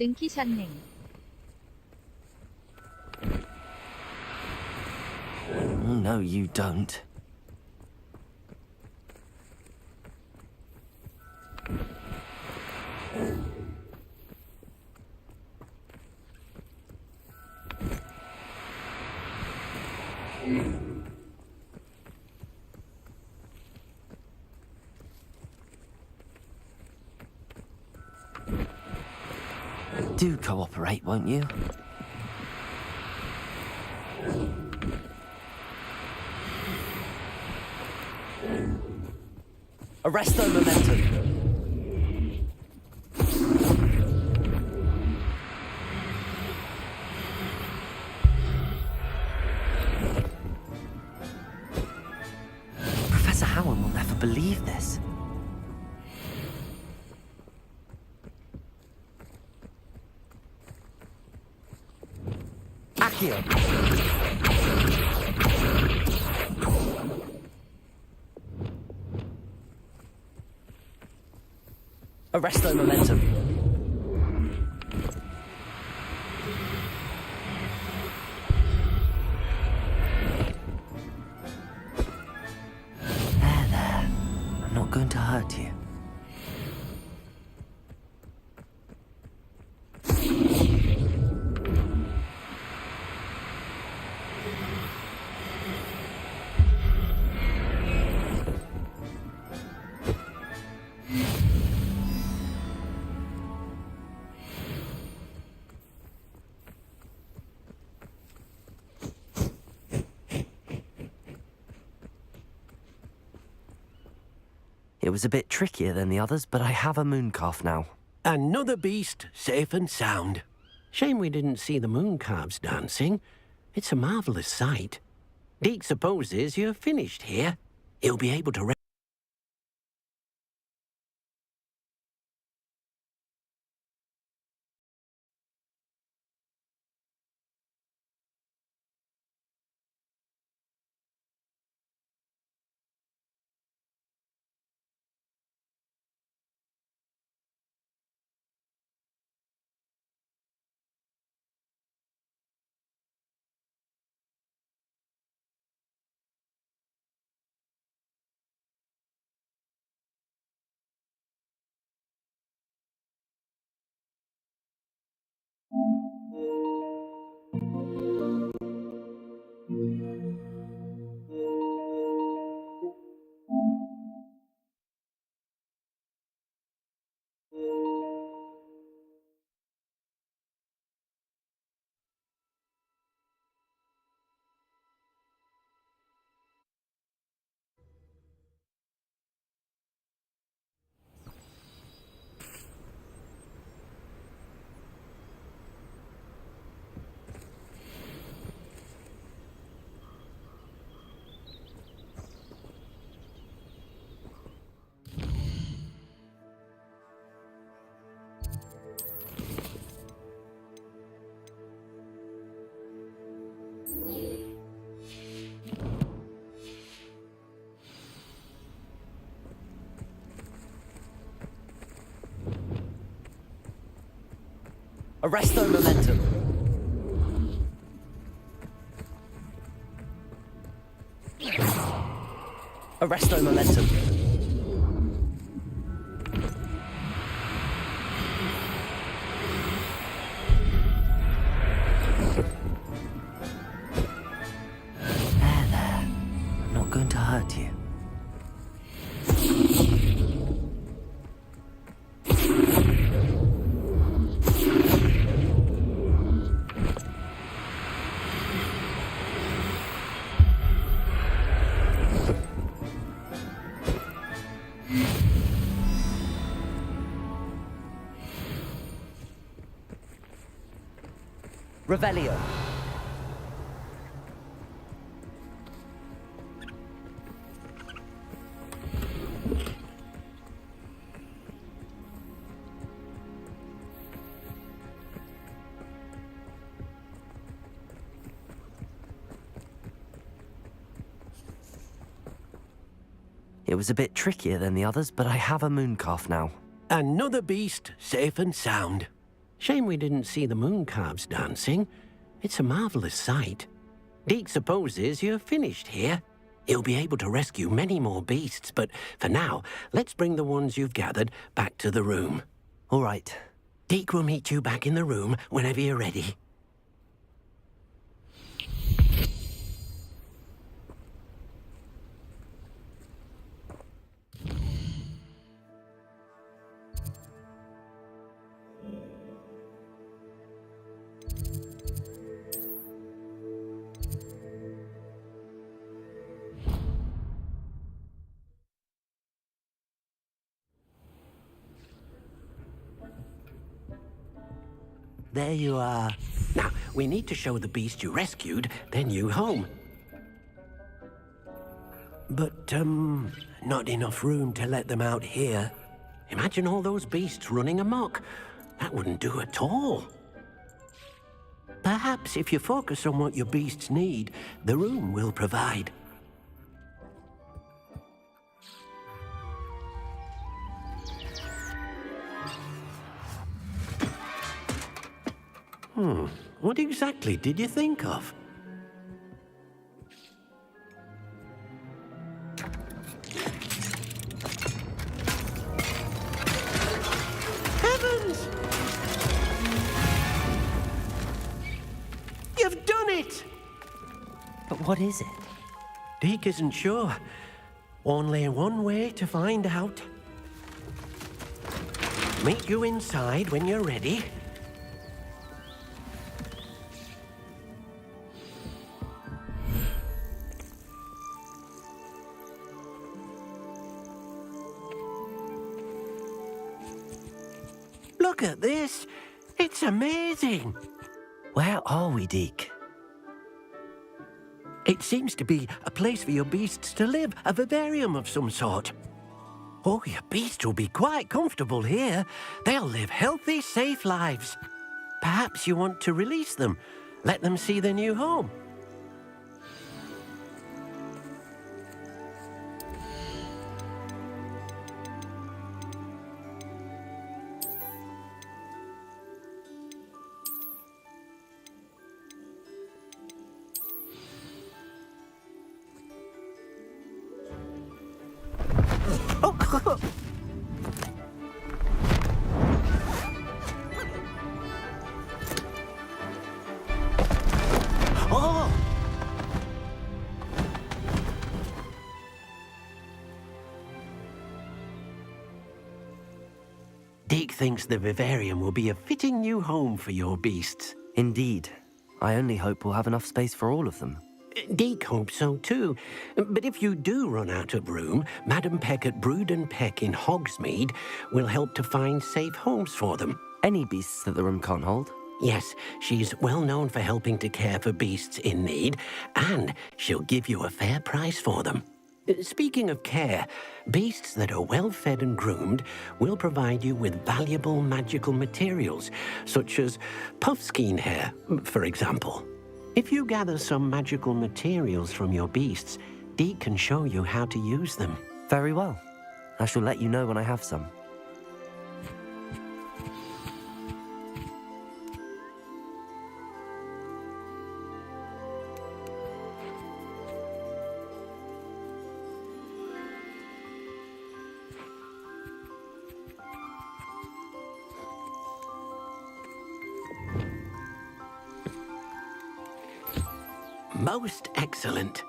끊기셨네. No, you don't. Do cooperate, won't you? Arresto momentum. Professor Howard will never believe this. Accio. Arresto momentum. There. I'm not going to hurt you. It was a bit trickier than the others, but I have a mooncalf now. Another beast, safe and sound. Shame we didn't see the mooncalves dancing. It's a marvellous sight. Deke supposes you're finished here. He'll be able to... Arresto momentum. Arresto momentum. There. I'm not going to hurt you. Revelio. It was a bit trickier than the others, but I have a mooncalf now. Another beast, safe and sound. Shame we didn't see the moon calves dancing. It's a marvelous sight. Deke supposes you're finished here. You'll be able to rescue many more beasts, but for now, let's bring the ones you've gathered back to the room. All right. Deke will meet you back in the room whenever you're ready. There you are. Now, we need to show the beast you rescued their new home. But, not enough room to let them out here. Imagine all those beasts running amok. That wouldn't do at all. Perhaps if you focus on what your beasts need, the room will provide. What exactly did you think of? Heavens! You've done it! But what is it? Deke isn't sure. Only one way to find out. Meet you inside when you're ready. Look at this. It's amazing. Where are we, Deke? It seems to be a place for your beasts to live, a vivarium of some sort. Oh, your beasts will be quite comfortable here. They'll live healthy, safe lives. Perhaps you want to release them, let them see their new home. Oh! Deke thinks the vivarium will be a fitting new home for your beasts. Indeed. I only hope we'll have enough space for all of them. Deke hopes so too. But if you do run out of room, Madam Peck at Brood and Peck in Hogsmeade will help to find safe homes for them. Any beasts that the room can't hold? Yes, she's well known for helping to care for beasts in need, and she'll give you a fair price for them. Speaking of care, beasts that are well fed and groomed will provide you with valuable magical materials, such as puffskein hair, for example. If you gather some magical materials from your beasts, Deke can show you how to use them. Very well. I shall let you know when I have some. Most excellent.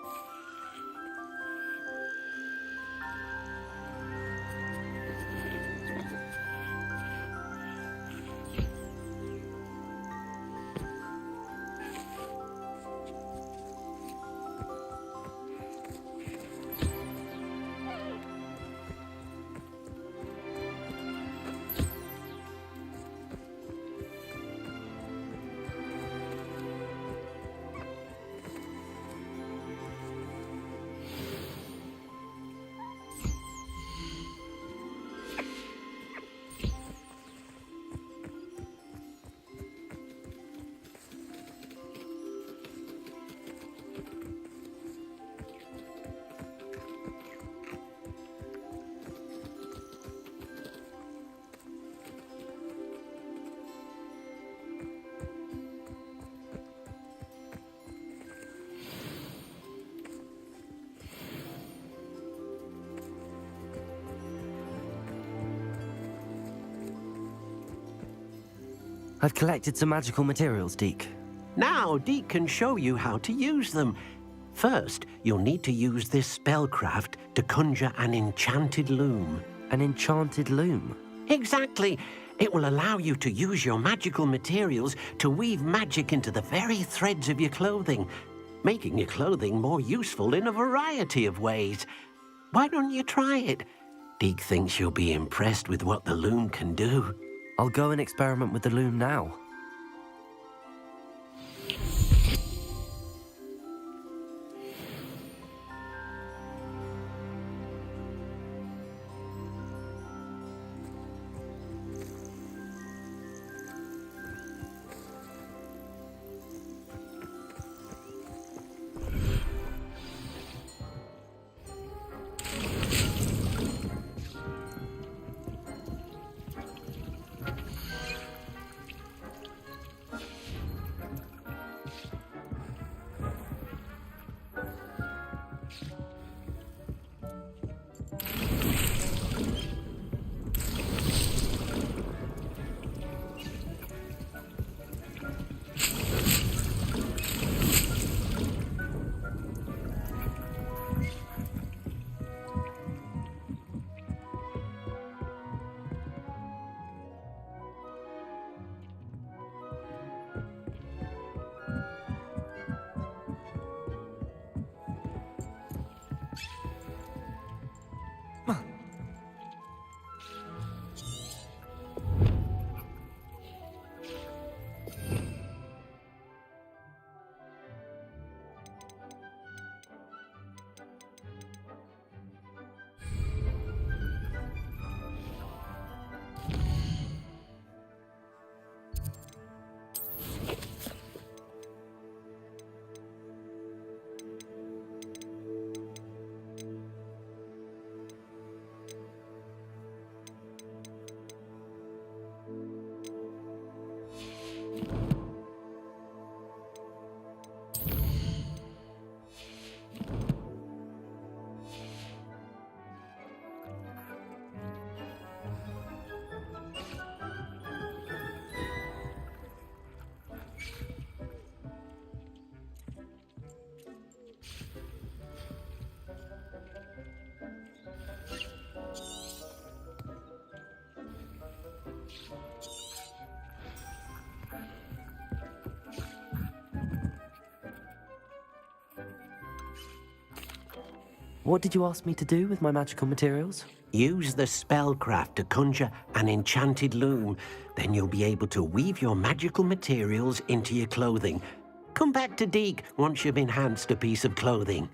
I've collected some magical materials, Deke. Now, Deke can show you how to use them. First, you'll need to use this spellcraft to conjure an enchanted loom. An enchanted loom? Exactly. It will allow you to use your magical materials to weave magic into the very threads of your clothing, making your clothing more useful in a variety of ways. Why don't you try it? Deke thinks you'll be impressed with what the loom can do. I'll go and experiment with the loom now. What did you ask me to do with my magical materials? Use the spellcraft to conjure an enchanted loom. Then you'll be able to weave your magical materials into your clothing. Come back to Deke once you've enhanced a piece of clothing.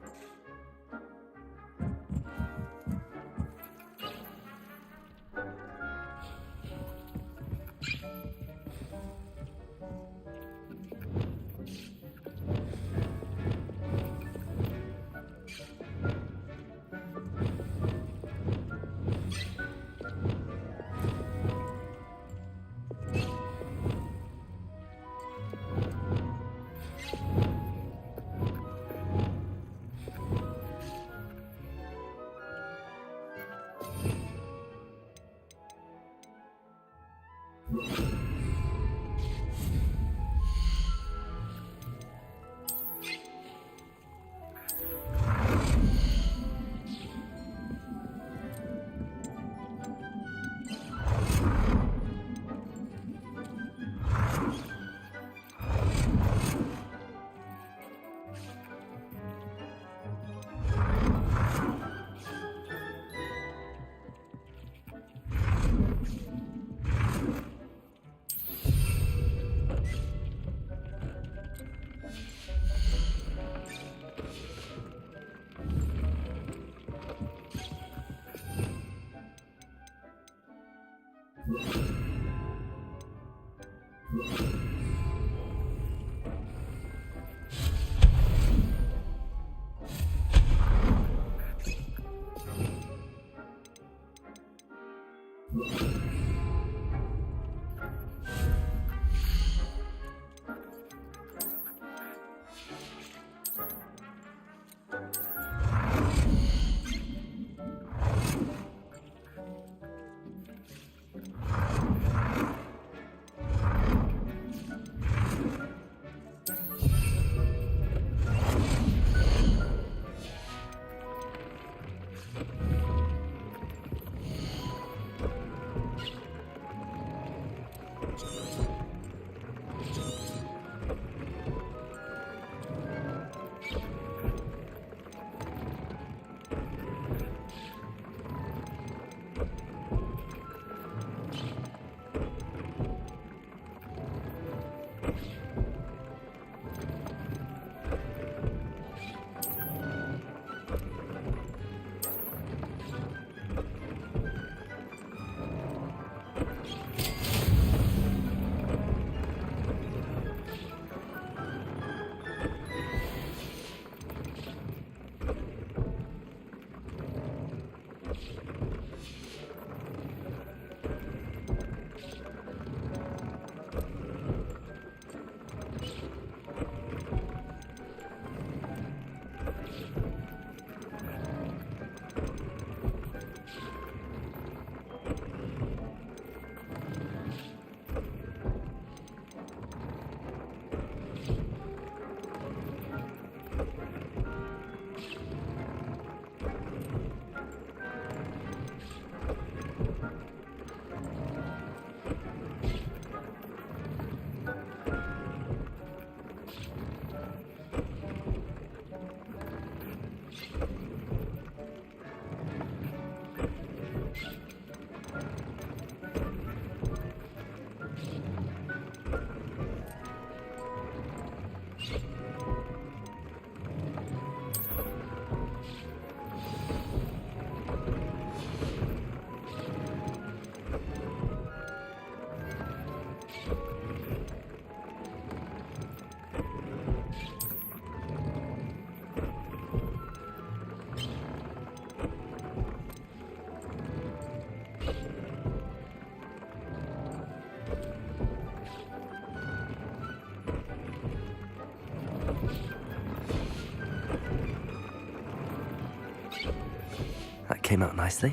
came out nicely.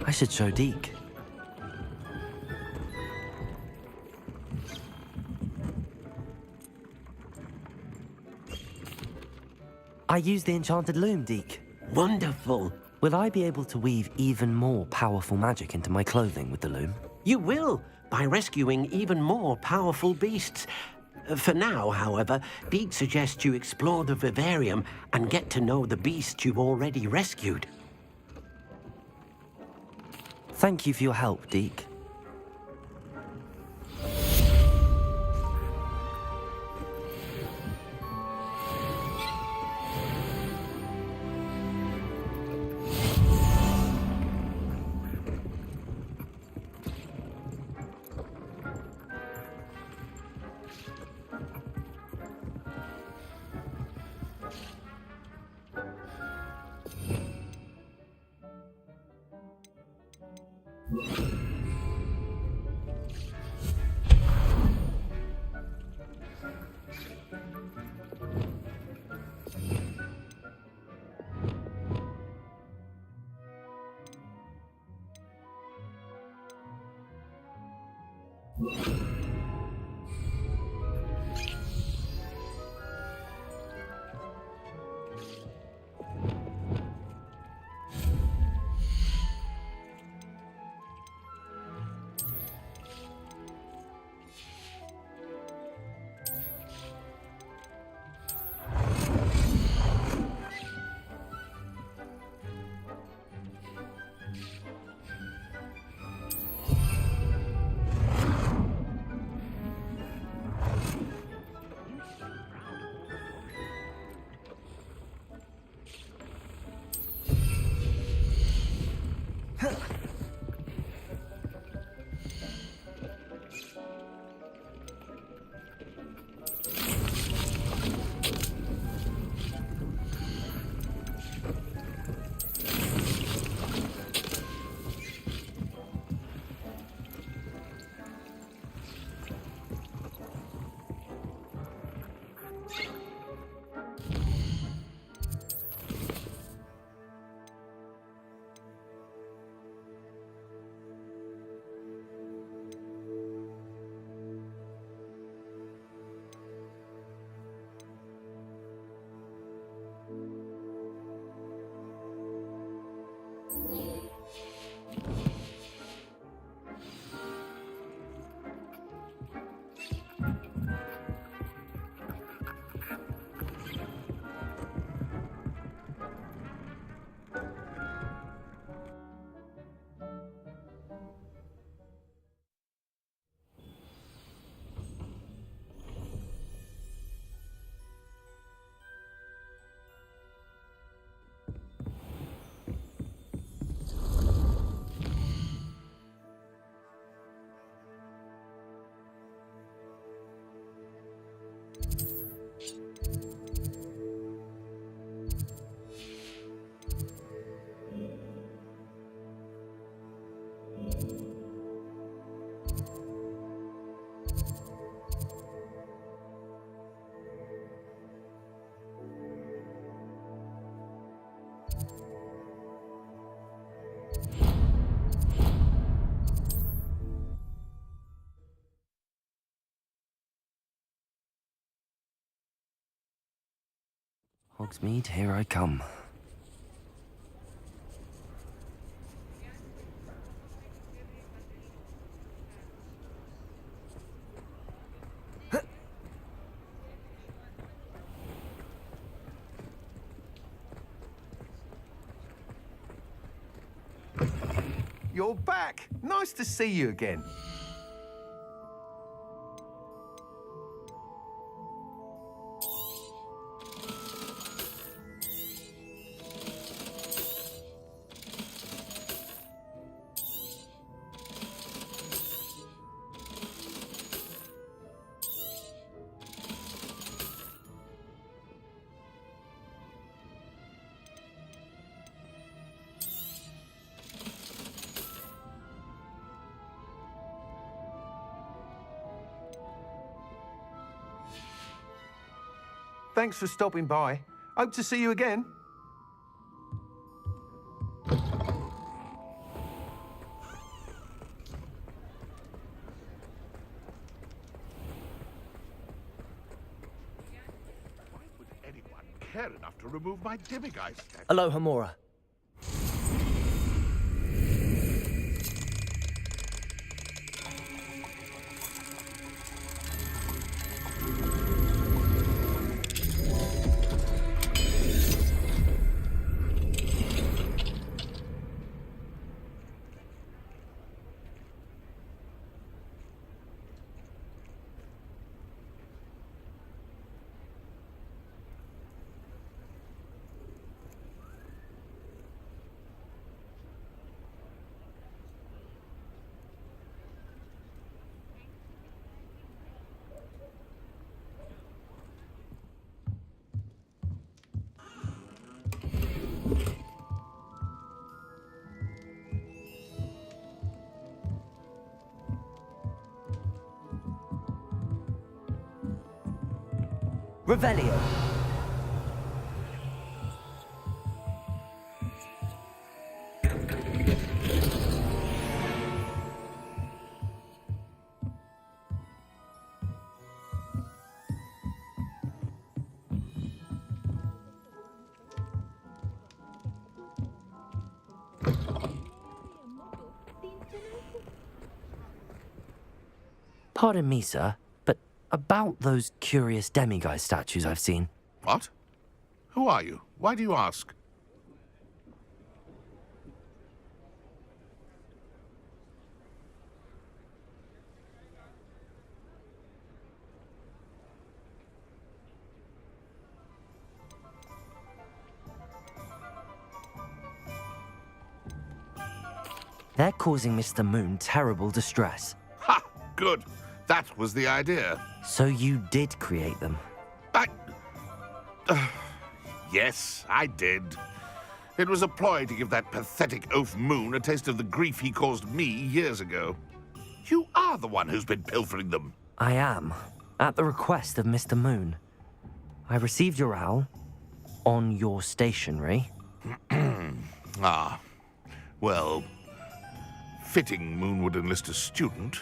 I should show Deke. I used the enchanted loom, Deke. Wonderful. Will I be able to weave even more powerful magic into my clothing with the loom? You will, by rescuing even more powerful beasts. For now, however, Deke suggests you explore the vivarium and get to know the beasts you've already rescued. Thank you for your help, Deke. Hogsmeade, here I come. You're back. Nice to see you again. Thanks for stopping by. Hope to see you again. care enough to remove my demiguise statue. Aloha Mora. Revelio. Pardon me, sir, but about those curious demiguise statues I've seen. What? Who are you? Why do you ask? They're causing Mr. Moon terrible distress. Ha! Good. That was the idea. So you did create them? Yes, I did. It was a ploy to give that pathetic oaf Moon a taste of the grief he caused me years ago. You are the one who's been pilfering them. I am, at the request of Mr. Moon. I received your owl on your stationery. Ah, well, fitting Moon would enlist a student.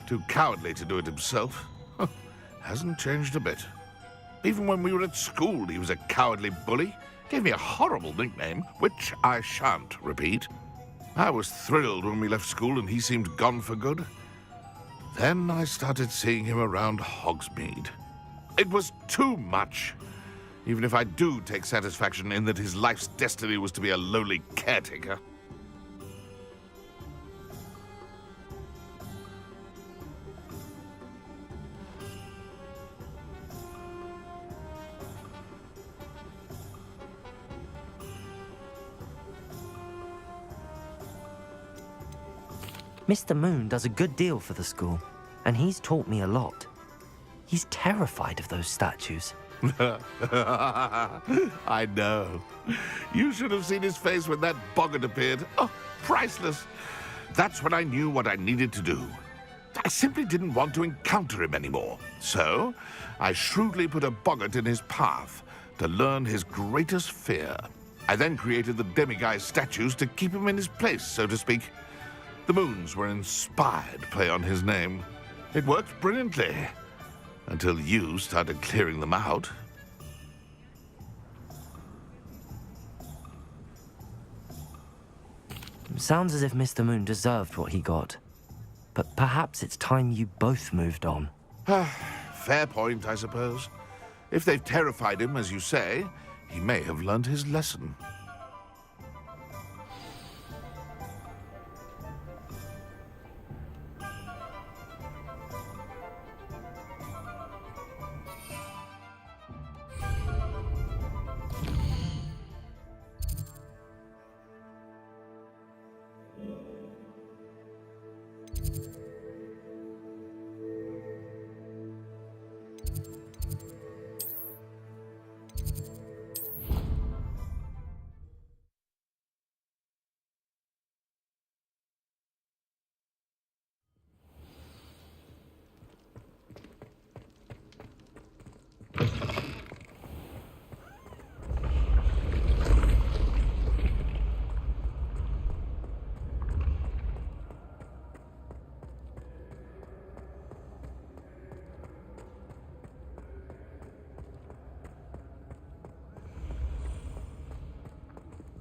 Too cowardly to do it himself. Hasn't changed a bit. Even when we were at school, he was a cowardly bully. Gave me a horrible nickname, which I shan't repeat. I was thrilled when we left school and he seemed gone for good. Then I started seeing him around Hogsmeade. It was too much. Even if I do take satisfaction in that his life's destiny was to be a lowly caretaker. Mr. Moon does a good deal for the school, and he's taught me a lot. He's terrified of those statues. I know. You should have seen his face when that boggart appeared. Oh, priceless. That's when I knew what I needed to do. I simply didn't want to encounter him anymore. So, I shrewdly put a boggart in his path to learn his greatest fear. I then created the demiguise statues to keep him in his place, so to speak. The moons were inspired play on his name. It worked brilliantly. Until you started clearing them out. Sounds as if Mr. Moon deserved what he got. But perhaps it's time you both moved on. Fair point, I suppose. If they've terrified him, as you say, he may have learned his lesson.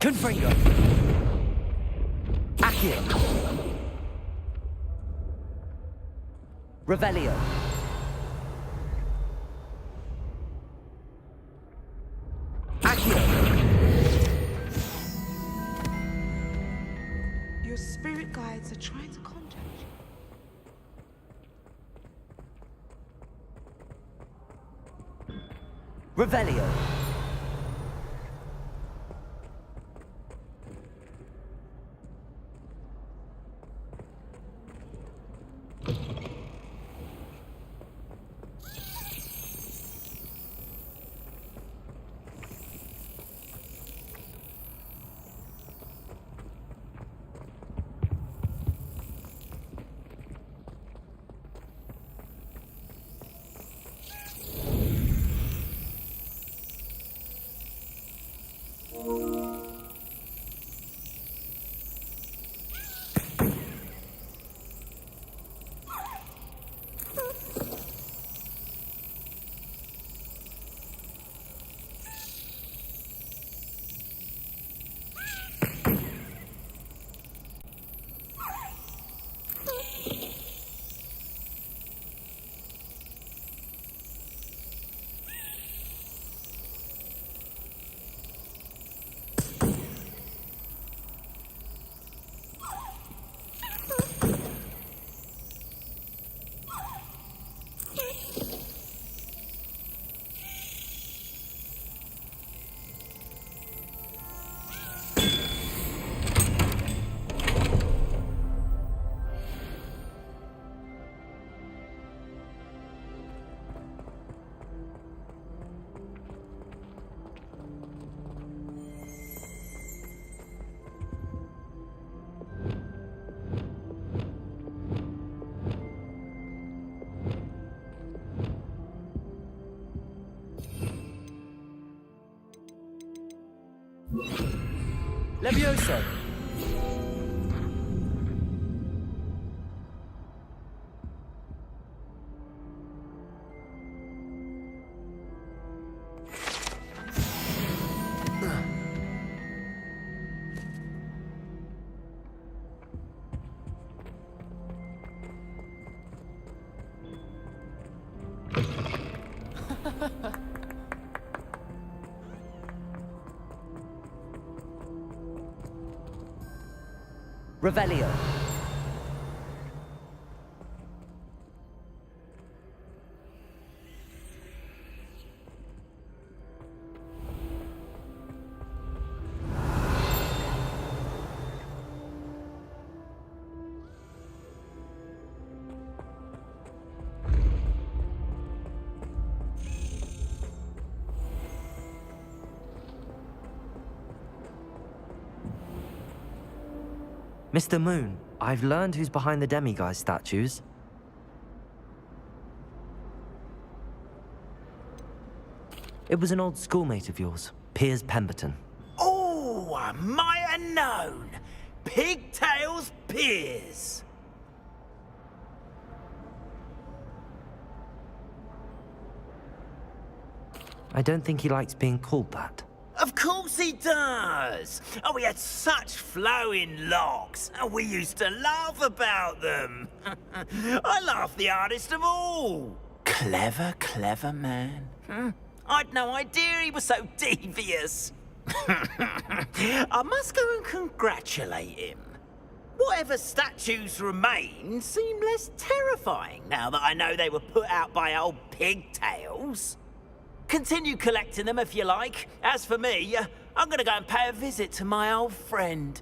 Confringo. Accio. Revelio. Accio. Your spirit guides are trying to contact you. Revelio. Levioso. Revelio. Mr. Moon, I've learned who's behind the demiguise statues. It was an old schoolmate of yours, Piers Pemberton. Oh, I might have known. Pigtails Piers. I don't think he likes being called that. Of course he does. Oh, he had such flowing locks, and we used to laugh about them. I laughed the hardest of all. Clever, clever man. I'd no idea he was so devious. I must go and congratulate him. Whatever statues remain seem less terrifying now that I know they were put out by old pigtails. Continue collecting them if you like. As for me, I'm gonna go and pay a visit to my old friend.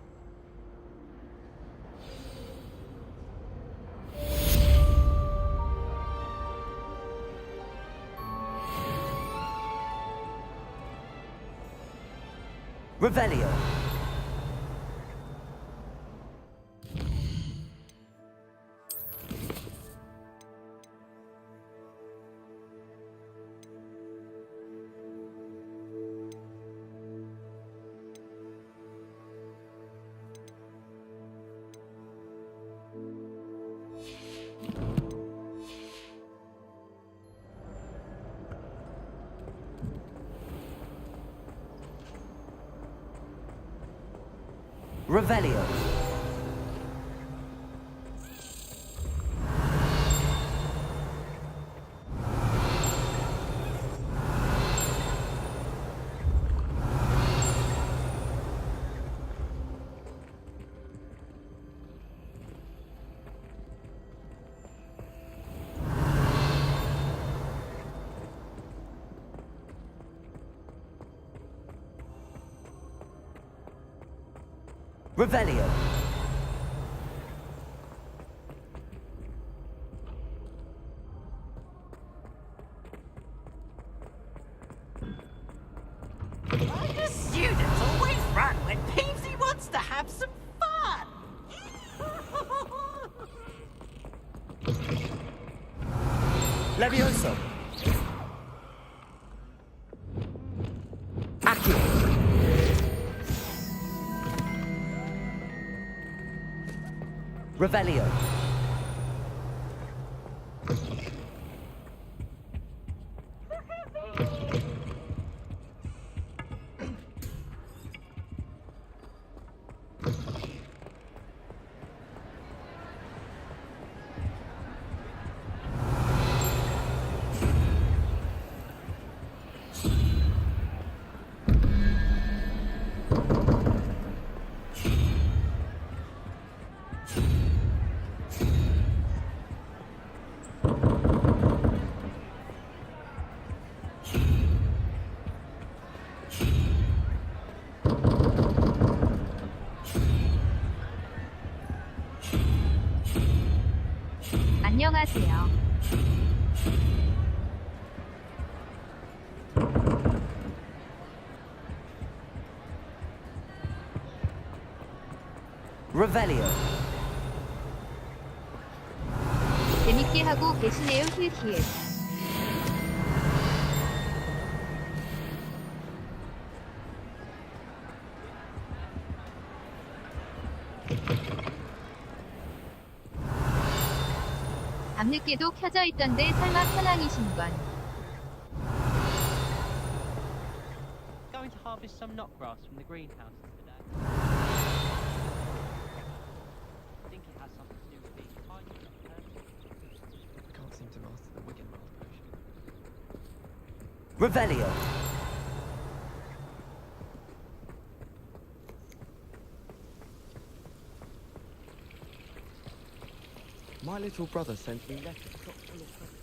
Revelio. Revelio. Revelio. Why do students always run when Peavesy wants to have some fun? Levioso. Accio. Revelio. 안녕하세요. Revelio. 재밌게 하고 계시네요. 힐힐. 밤늦게도 켜져 있던데 설마 현황이신 건? Going to harvest some knotgrass from the greenhouse today. I think it has something to do with being tiny enough person. I can't seem to master the Wigan Mouth potion. Revelio. My little brother sent me letters chock full of questions.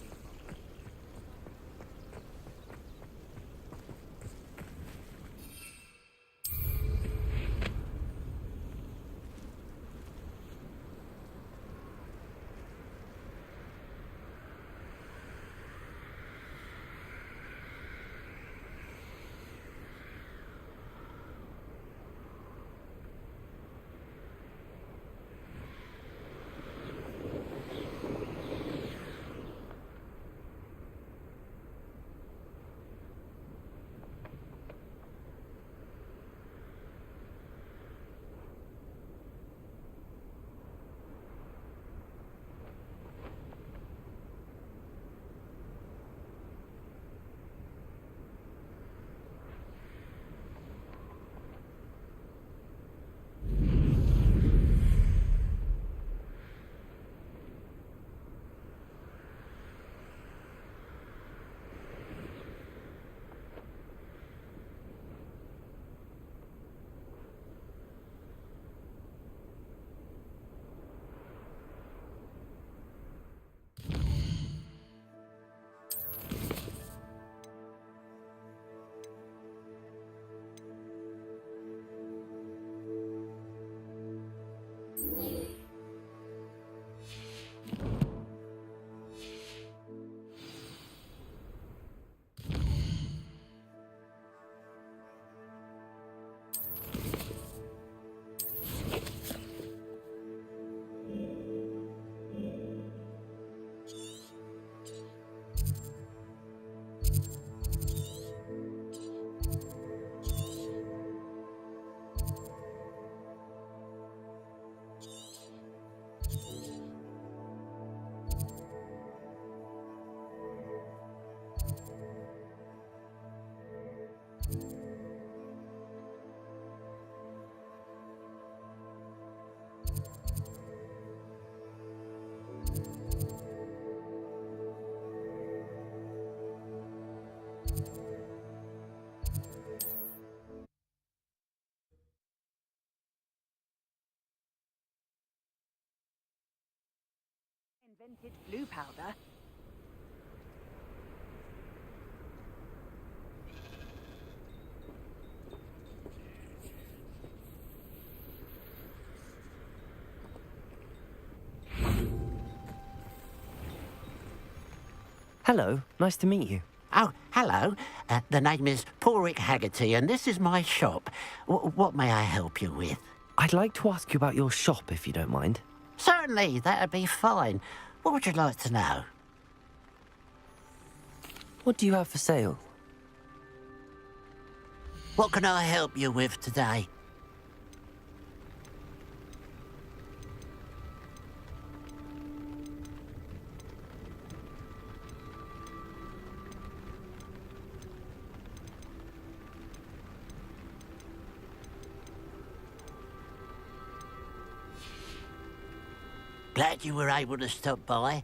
Invented blue powder. Hello, nice to meet you. Oh, hello. The name is Porrick Haggerty, and this is my shop. What may I help you with? I'd like to ask you about your shop, if you don't mind. Certainly, that'd be fine. What would you like to know? What do you have for sale? What can I help you with today? Glad you were able to stop by.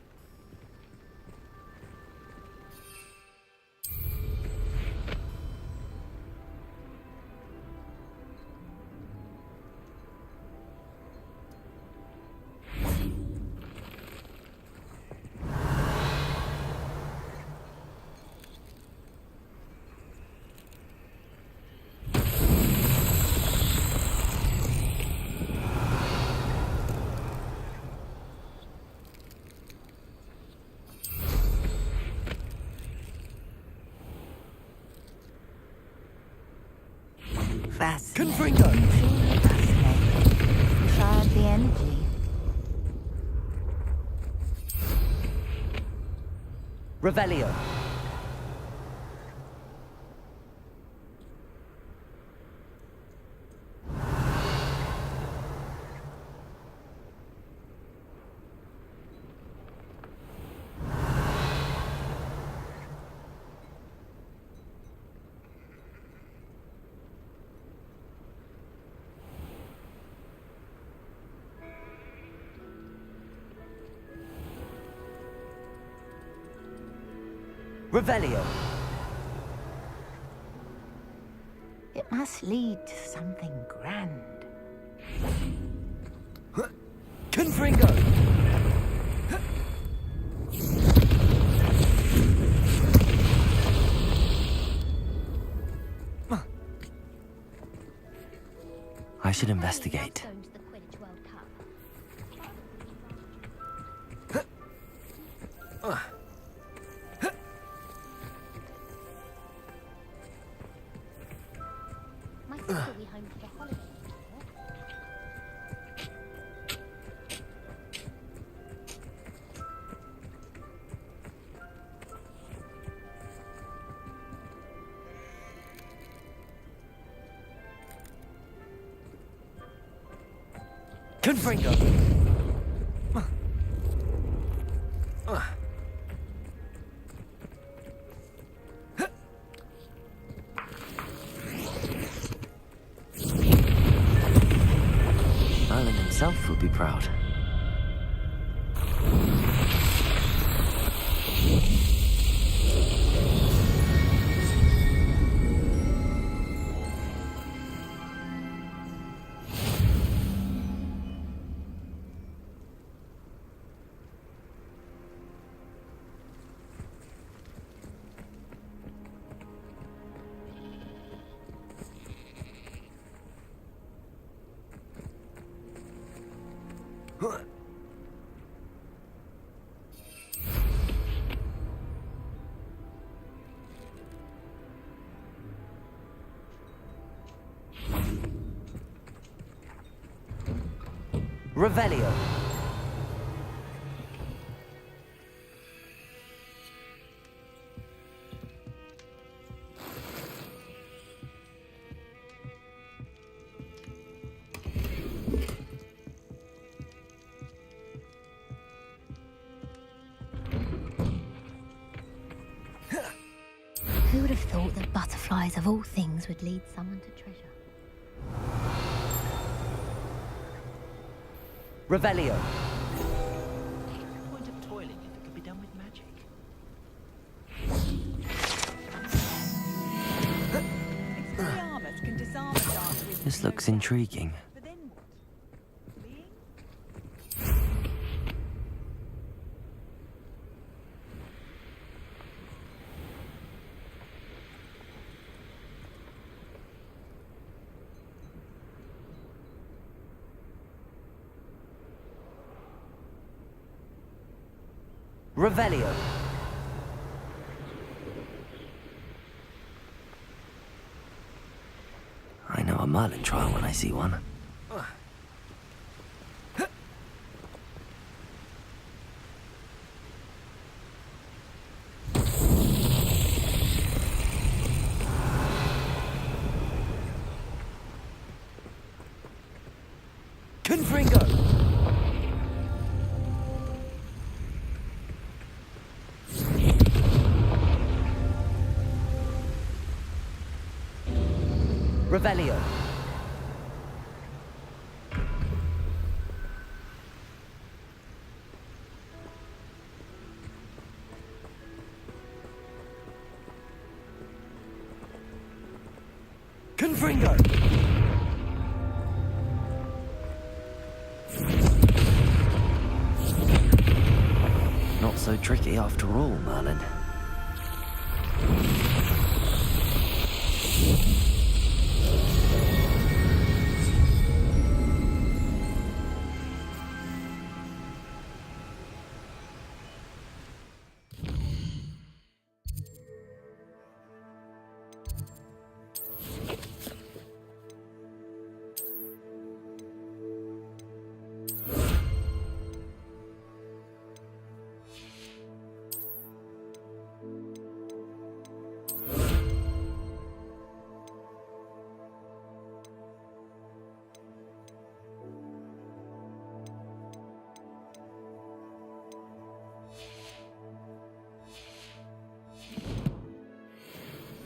Confringo! Tried the energy. Revelio. Revelio. It must lead to something grand. Confringo! I should investigate. My sister will be home for the holidays. Confringo! Merlin himself would be proud. Revelio. Who would have thought that butterflies of all things would lead someone to treasure? Revelio. Point of toiling if it could be done with magic. This looks intriguing. But then what? Fleeing? Revelio. I know a Merlin trial when I see one. Confringo! Revelio. Confringo. Not so tricky after all, Merlin.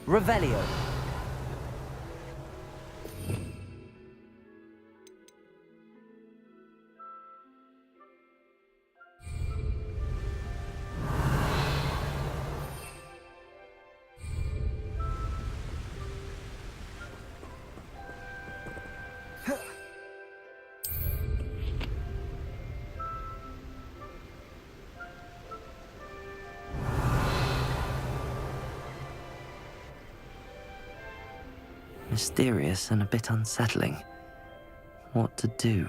Revelio. Mysterious and a bit unsettling. What to do?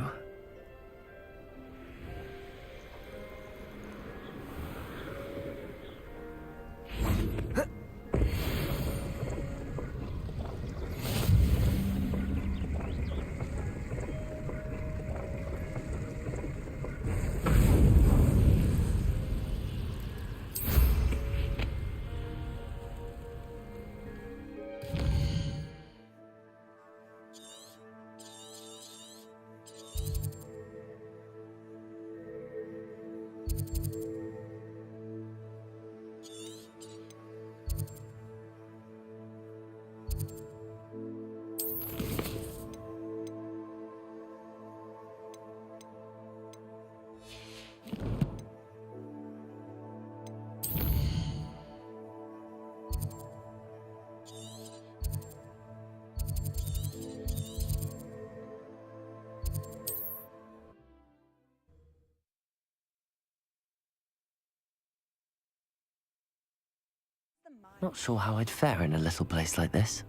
Not sure how I'd fare in a little place like this.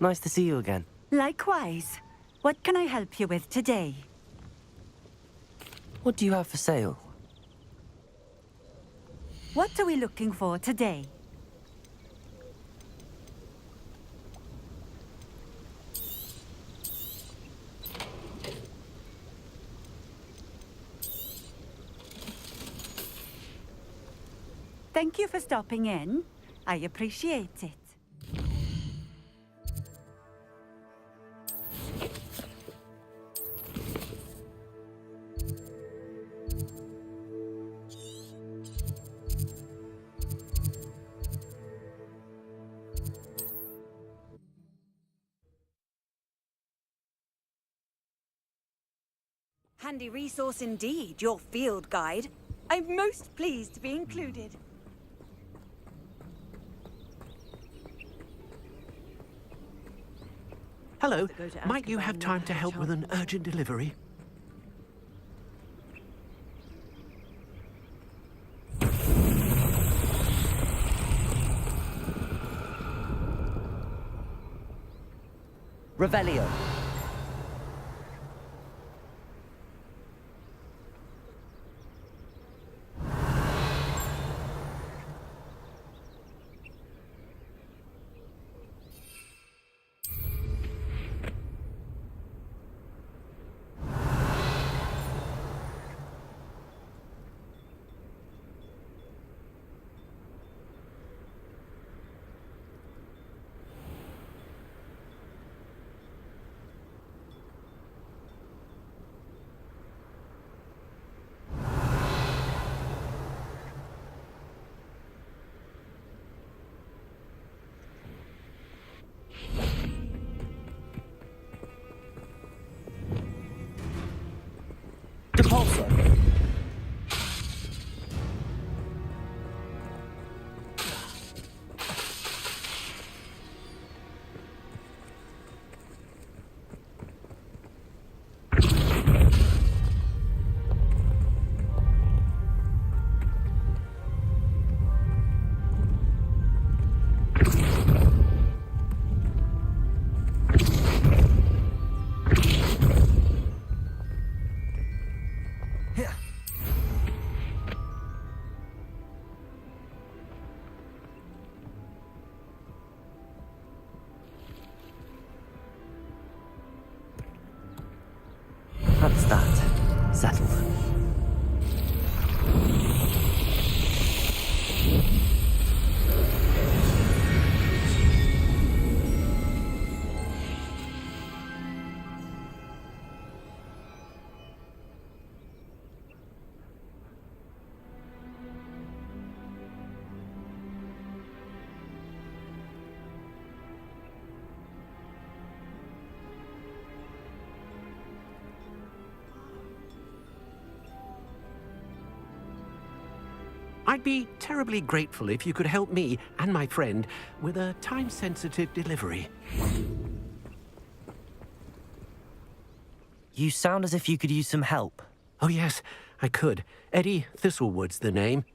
Nice to see you again. Likewise. What can I help you with today? What do you have for sale? What are we looking for today? Thank you for stopping in. I appreciate it. Handy resource indeed, your field guide. I'm most pleased to be included. Hello, might you have time to help with an urgent delivery? Revelio. Depulso. That's that. Settled. I'd be terribly grateful if you could help me and my friend with a time-sensitive delivery. You sound as if you could use some help. Oh yes, I could. Eddie Thistlewood's the name.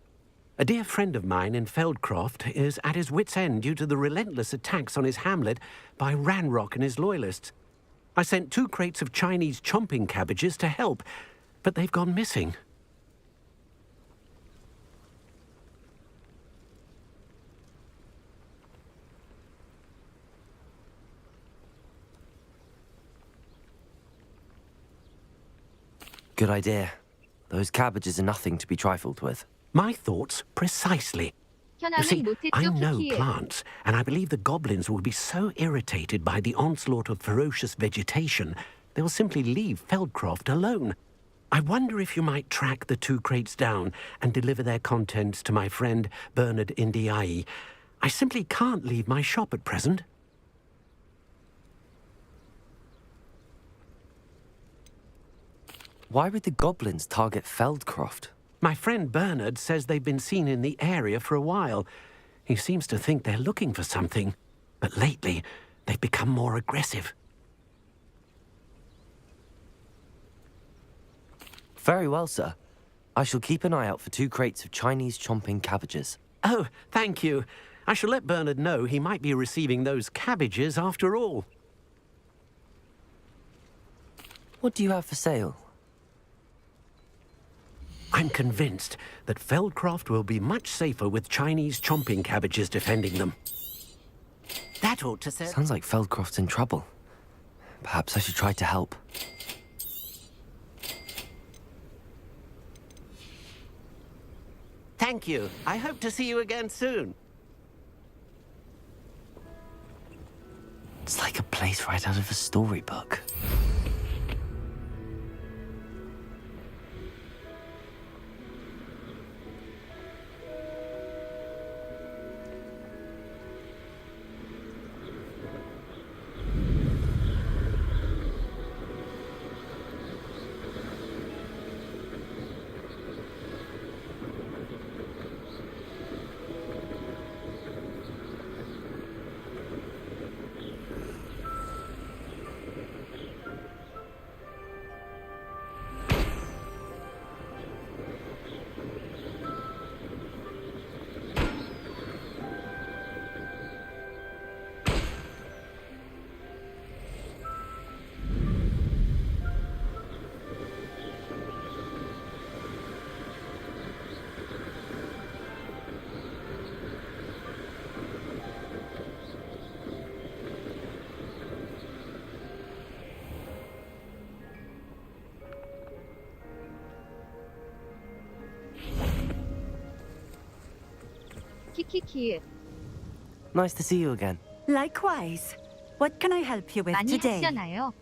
A dear friend of mine in Feldcroft is at his wit's end due to the relentless attacks on his hamlet by Ranrock and his loyalists. I sent 2 crates of Chinese chomping cabbages to help, but they've gone missing. Good idea. Those cabbages are nothing to be trifled with. My thoughts precisely. You see, I know plants, and I believe the goblins will be so irritated by the onslaught of ferocious vegetation, they'll simply leave Feldcroft alone. I wonder if you might track the 2 crates down and deliver their contents to my friend Bernard Indiai. I simply can't leave my shop at present. Why would the goblins target Feldcroft? My friend Bernard says they've been seen in the area for a while. He seems to think they're looking for something, but lately they've become more aggressive. Very well, sir. I shall keep an eye out for 2 crates of Chinese chomping cabbages. Oh, thank you. I shall let Bernard know he might be receiving those cabbages after all. What do you have for sale? I'm convinced that Feldcroft will be much safer with Chinese chomping cabbages defending them. That ought to serve... Sounds like Feldcroft's in trouble. Perhaps I should try to help. Thank you. I hope to see you again soon. It's like a place right out of a storybook. 키키키. Nice to see you again. Likewise. What can I help you with 많이 today? 하시잖아요.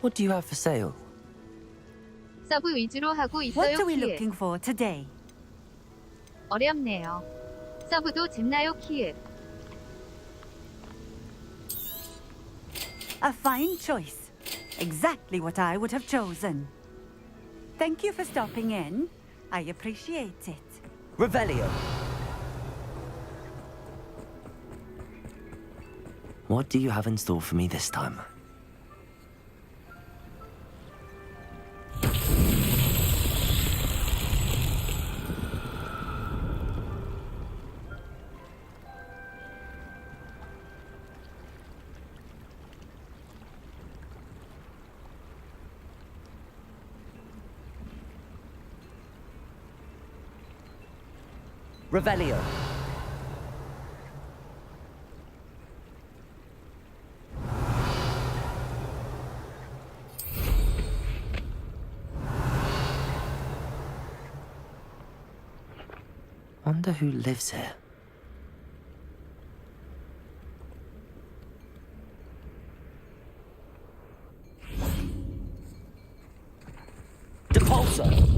What do you have for sale? 서브 위주로 하고 What 있어요. are we 키읔. looking for today? 어렵네요. 서브도 잼나요. 키읔. A fine choice. Exactly what I would have chosen. Thank you for stopping in. I appreciate it. Revelio. What do you have in store for me this time? Revelio. Wonder who lives here. Depulsor.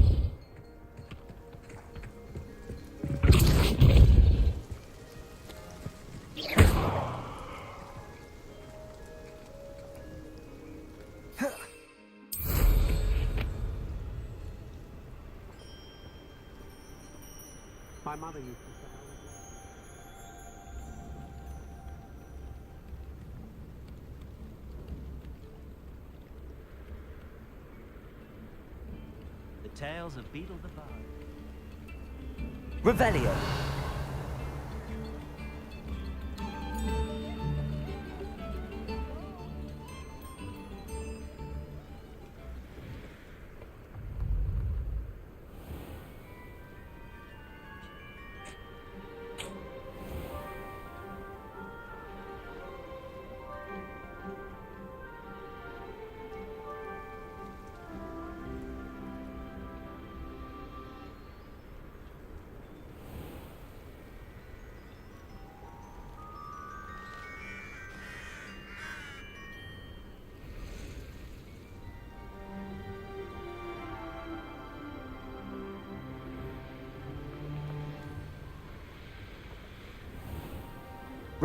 My mother used to say... The tales of Beetle the Bard. Revelio.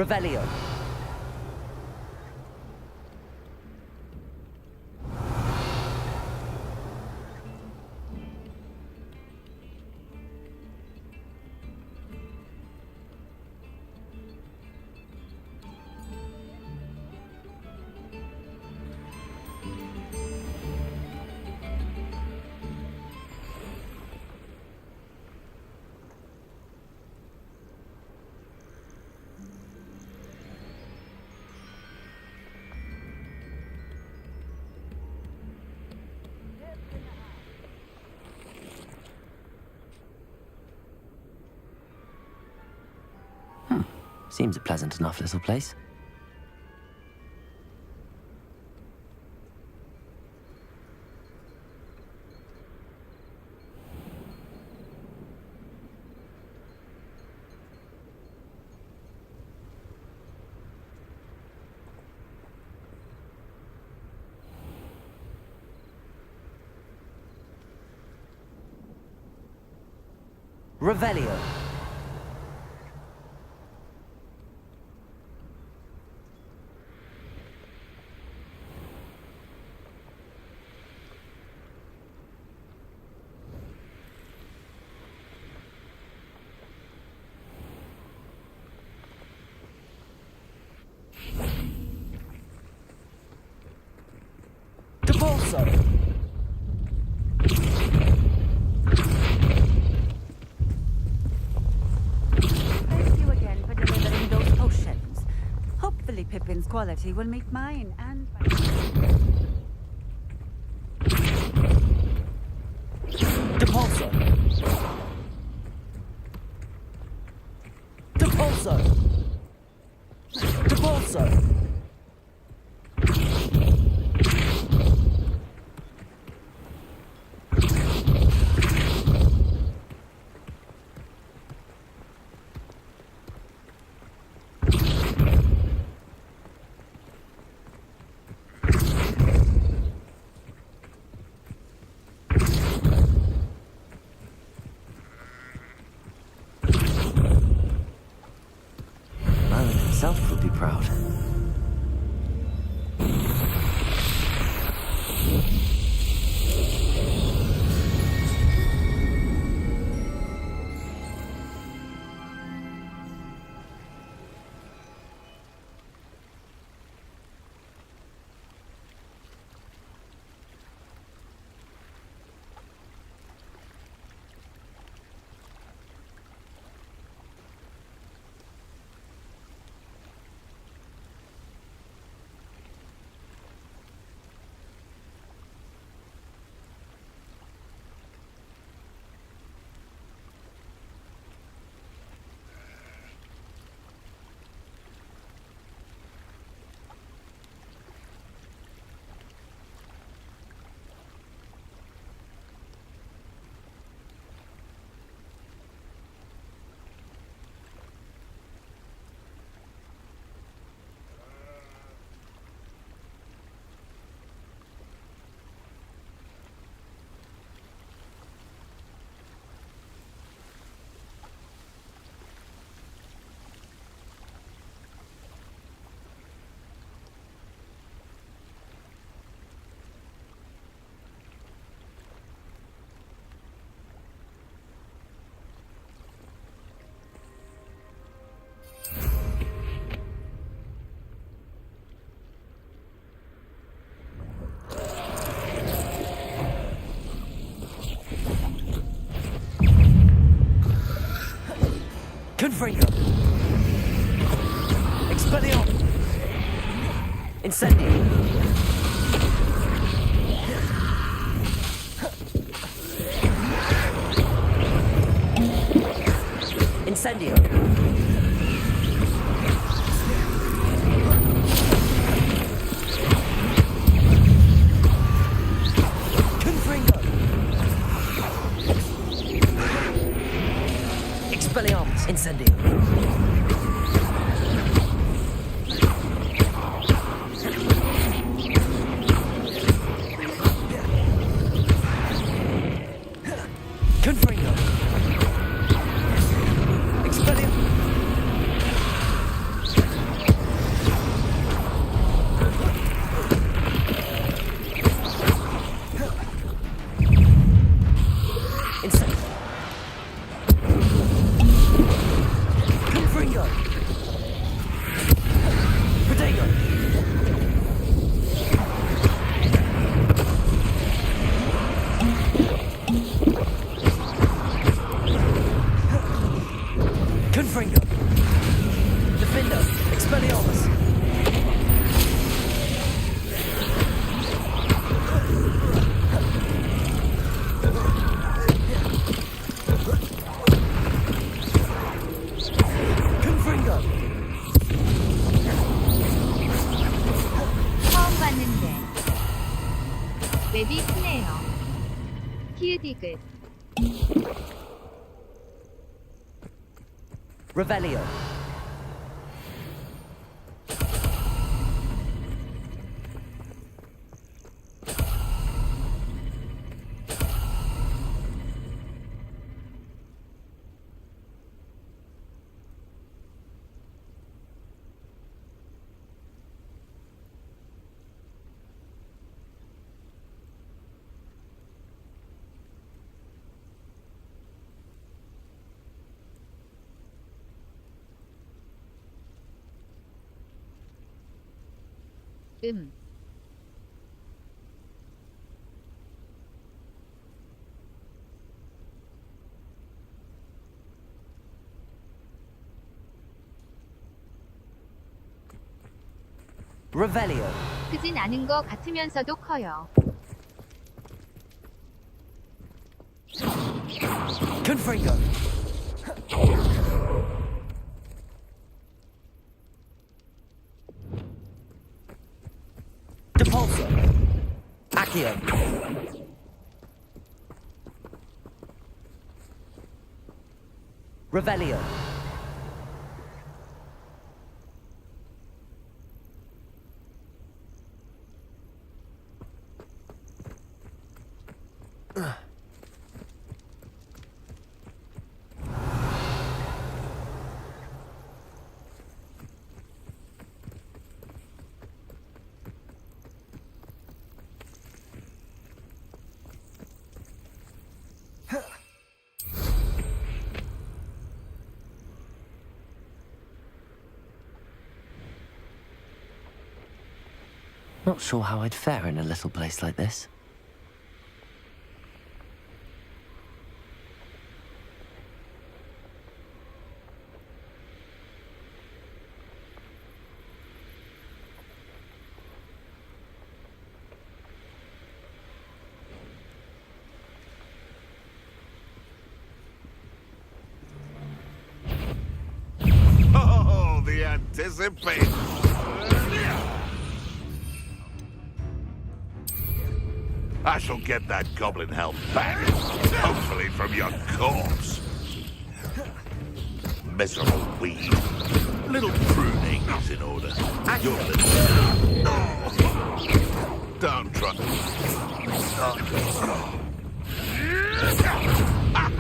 Revelio. Seems a pleasant enough little place. Revelio. Depulso. Pippin's quality will meet mine and... Depulso. Depulso. Depulso. Himself would be proud. Confringo. Expelliarmus. Incendio. Incendio. Confringo. Expelliarmus. Incendio. Confringo. Expelliarmus. Incendio. Confringo. Protego. Confringo. Defendo. Expelliarmus. Confringo. 끝. Revelio. Revelio. 크진 않은 거 같으면서도 커요. Confringo. Depulso. Accio. Revelio. Not sure how I'd fare in a little place like this. Oh, the anticipation. I shall get that goblin helm back, hopefully from your corpse. Miserable weed. A little pruning is in order. You're the... Downtrodden.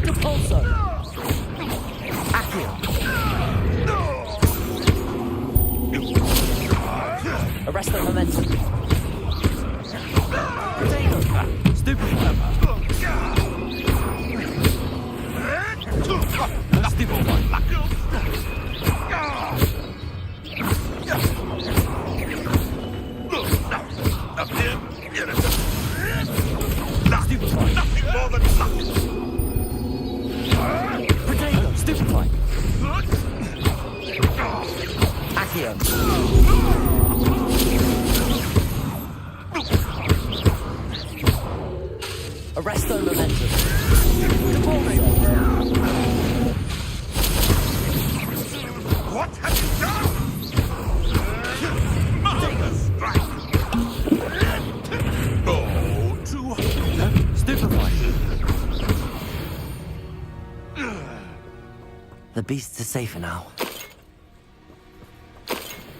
Depulso. Accio. Arrest the momentum. Stupid. Stupid one. Stupid one. Nothing more than luck. Potato. Stupid one. Accio. Arresto momentum. What have you done? Mother strike. Oh, too Stupefied. The beasts are safer now.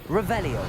Revelio.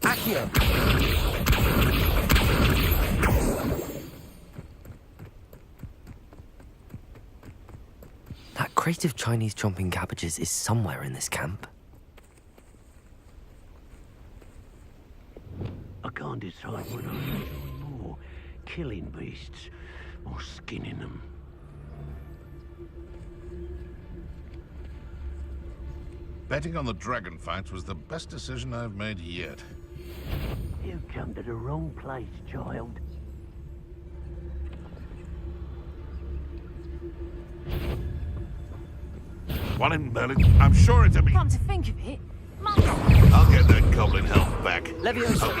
Accio. That crate of Chinese chomping cabbages is somewhere in this camp. I can't decide what I'm enjoying more, killing beasts or skinning them. Betting on the dragon fight was the best decision I've made yet. You've come to the wrong place, child. One in Merlin. I'm sure it's a me. Come to think of it, I'll get that goblin help back. Levioso.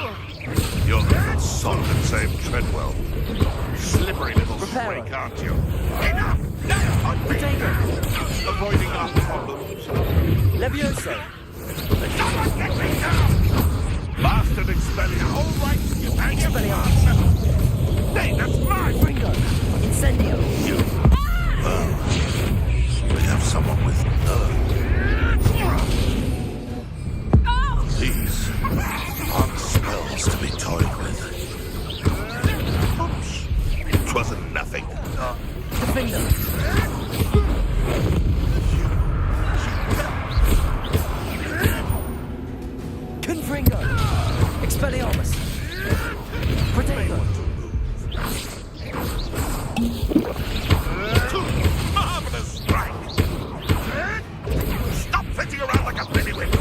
You're the solid and same Treadwell. Slippery little Reparo. freak, aren't you? Enough! Avoiding our problems. Levioso. Someone get me down! Bastard Expelliarmus. All right, you hang your Expelliarmus. Hey, that's mine! Ringo. Incendio. You. We have someone with nerve. These aren't spells to be toyed with. Oops. It wasn't nothing. Finger. Confringo. Expelliarmus. Protego. Marvelous strike! Stop flitting around like a pinnywhip!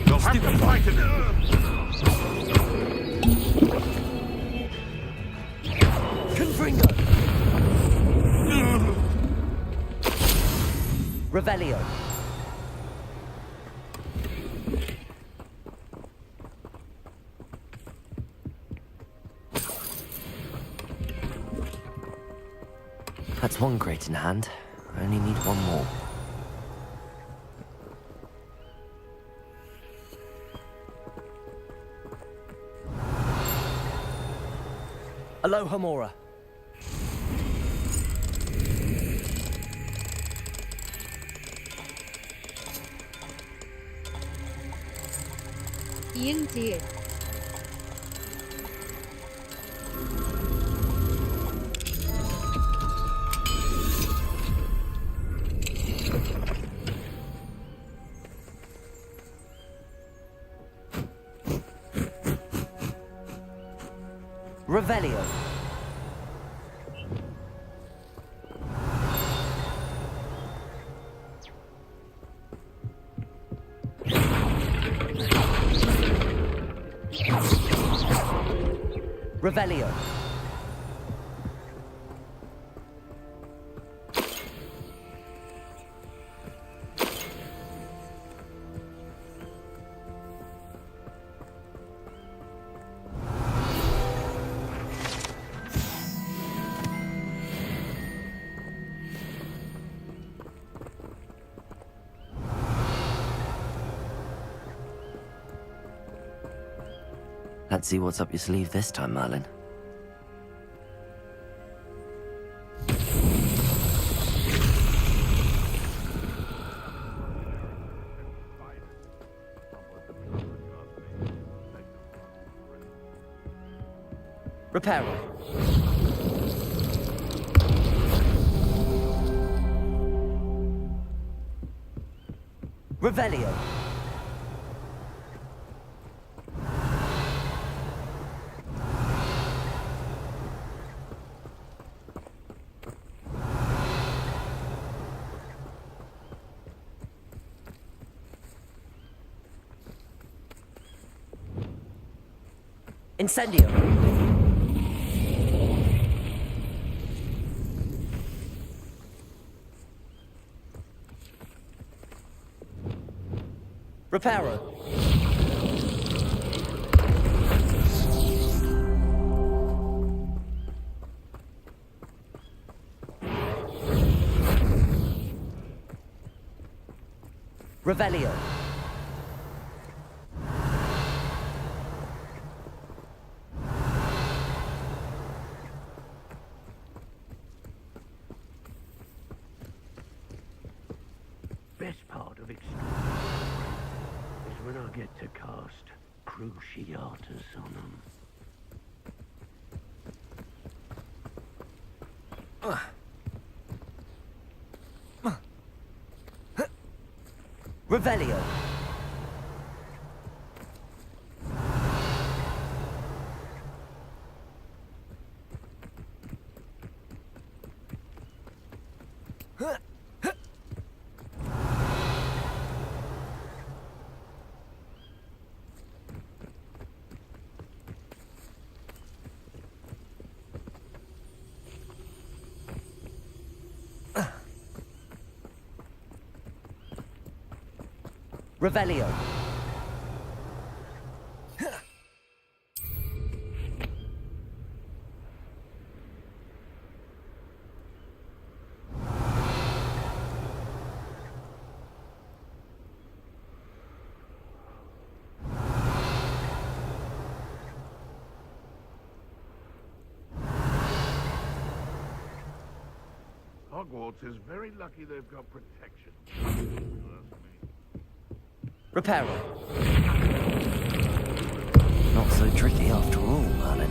You'll have to fight it! Confringo. Revelio. That's one crate in hand. I only need one more. Aloha Mora. 이응지읒. Revelio. Revelio. Let's see what's up your sleeve this time, Merlin. Reparo. Revelio. Incendio. Reparo. Revelio. Best part of it is when I get to cast Cruciatus on them. Revelio. Revelio. Hogwarts is very lucky they've got protection. Reparo. Not so tricky after all, Merlin.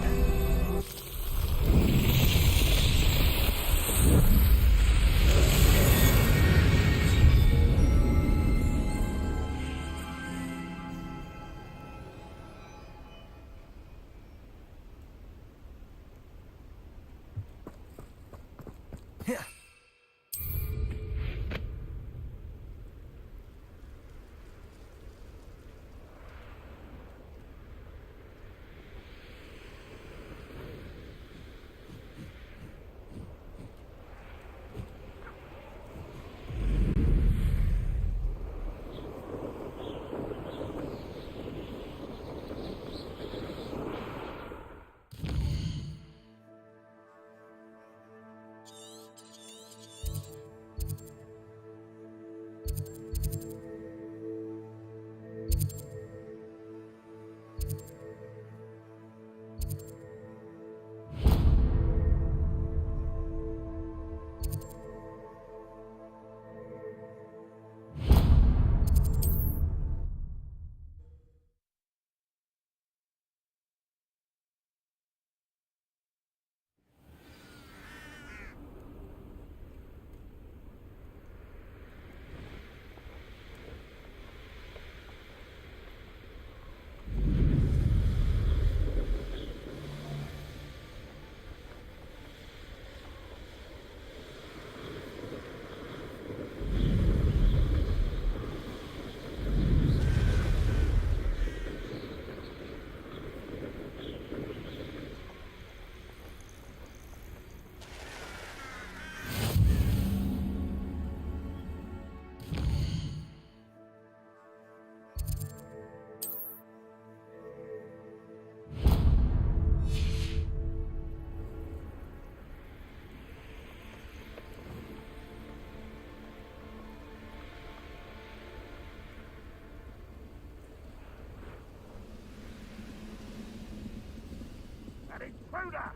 Intruder!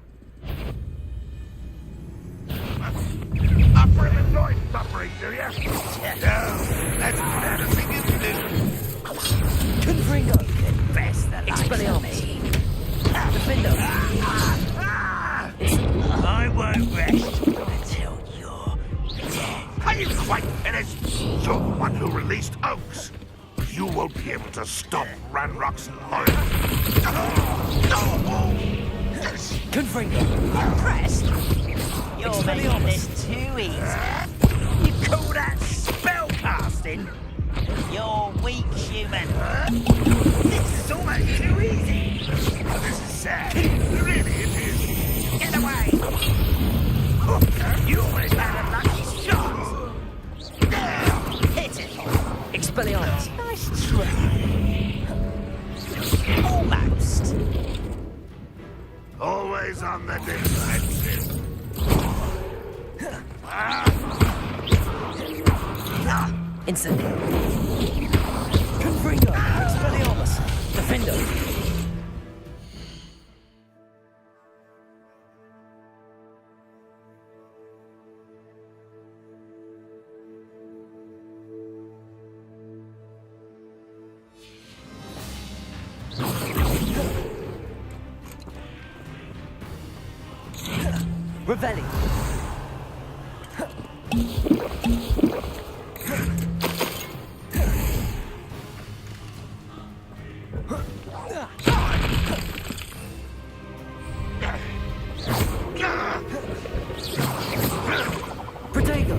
Up for the noise suffering, do you? No, that's not a thing you do. Confringo. Best that Expelliarmus. Defendo. I won't rest until you're dead. Are you quite finished? You're the one who released Oaks. You won't be able to stop Ranrock's horror. Confringo. Impressed? You're making this too easy. You call that spellcasting? You're weak, human. This is almost too easy. This is sad. Really, it is. Get away! You always had a lucky shot. Hit it. Expelliarmus. Nice try. Almost. Always on the defensive. Incendio. Confringo. Expelliarmus. Defendo. Revelli. Protego.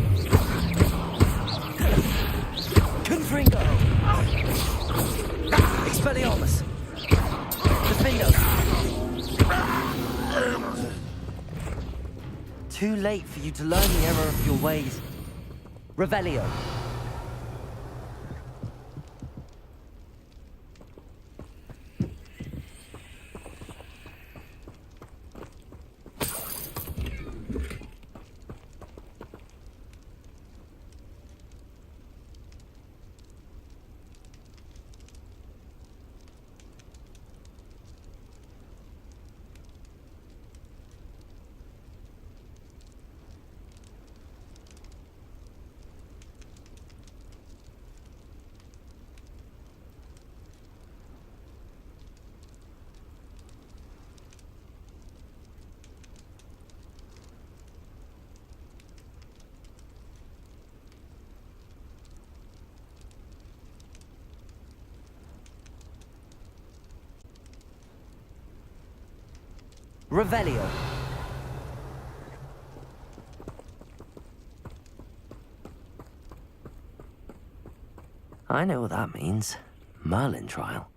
Confringo. Expelliarmus. Defendo. Too late for you to learn the error of your ways. Revelio. Revelio. I know what that means. Merlin trial.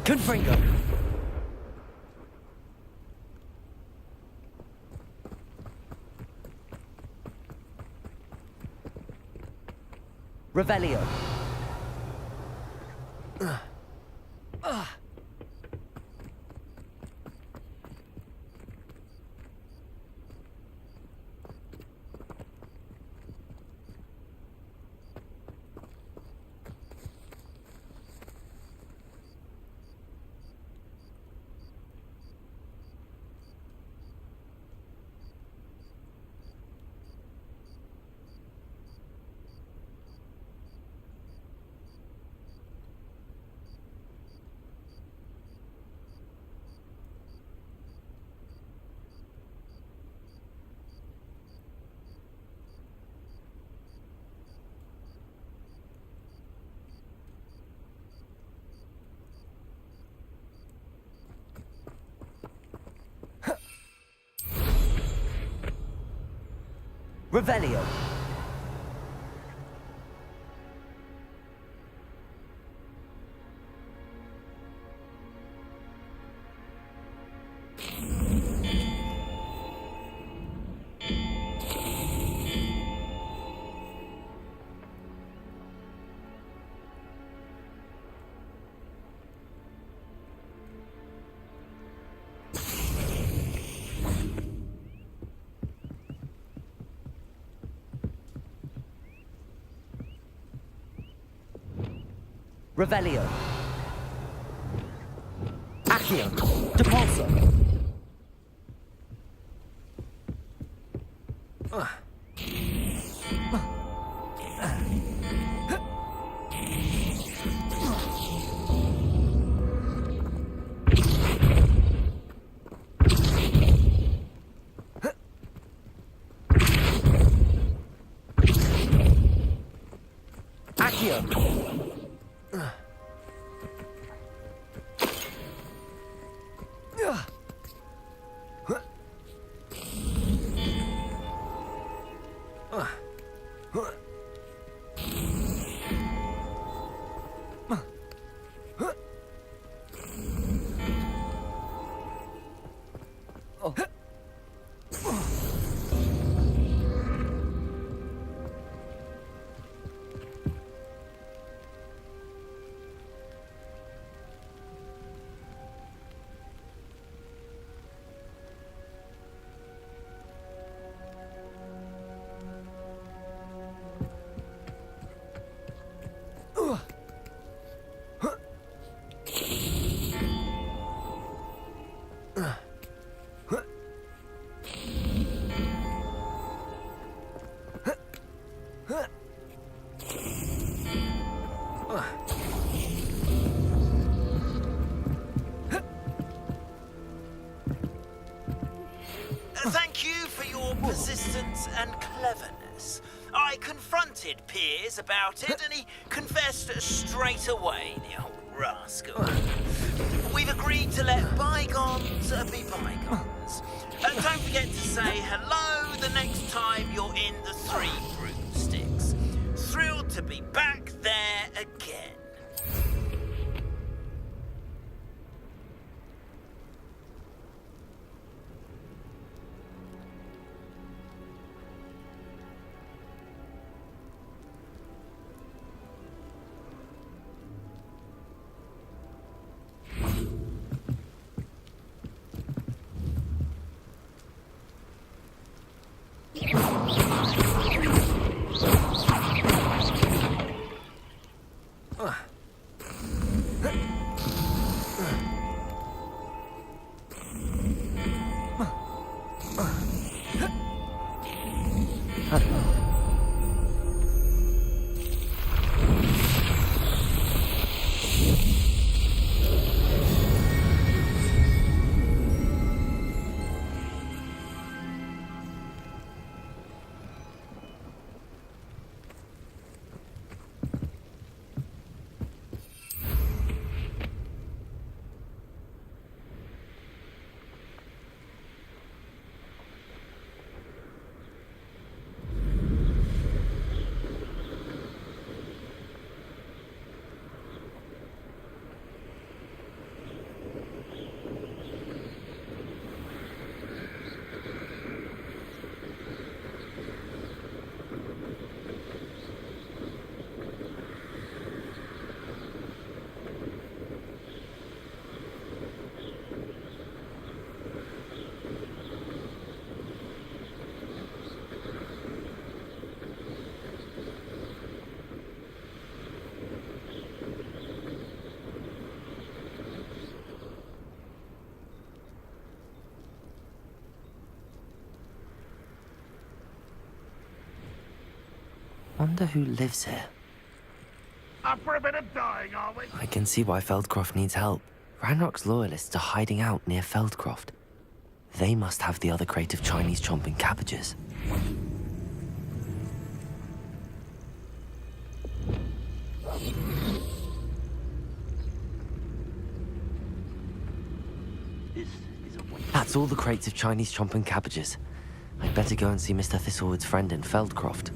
Confringo. Revelio. Revelio. Revelio. Accio. Depulso. Accio. Thank you for your persistence and cleverness. I confronted Piers about it, and he confessed straight away, the old rascal. We've agreed to let bygones be bygones. Don't forget to say hello the next time you're in the Three Broomsticks. Thrilled to be back there again. Wonder who lives here. Up for a bit of dying, are we? I can see why Feldcroft needs help. Ranrock's loyalists are hiding out near Feldcroft. They must have the other crate of Chinese chomping cabbages. That's all the crates of Chinese chomping cabbages. I'd better go and see Mr. Thistlewood's friend in Feldcroft.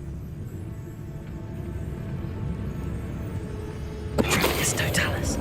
Petrificus totalis.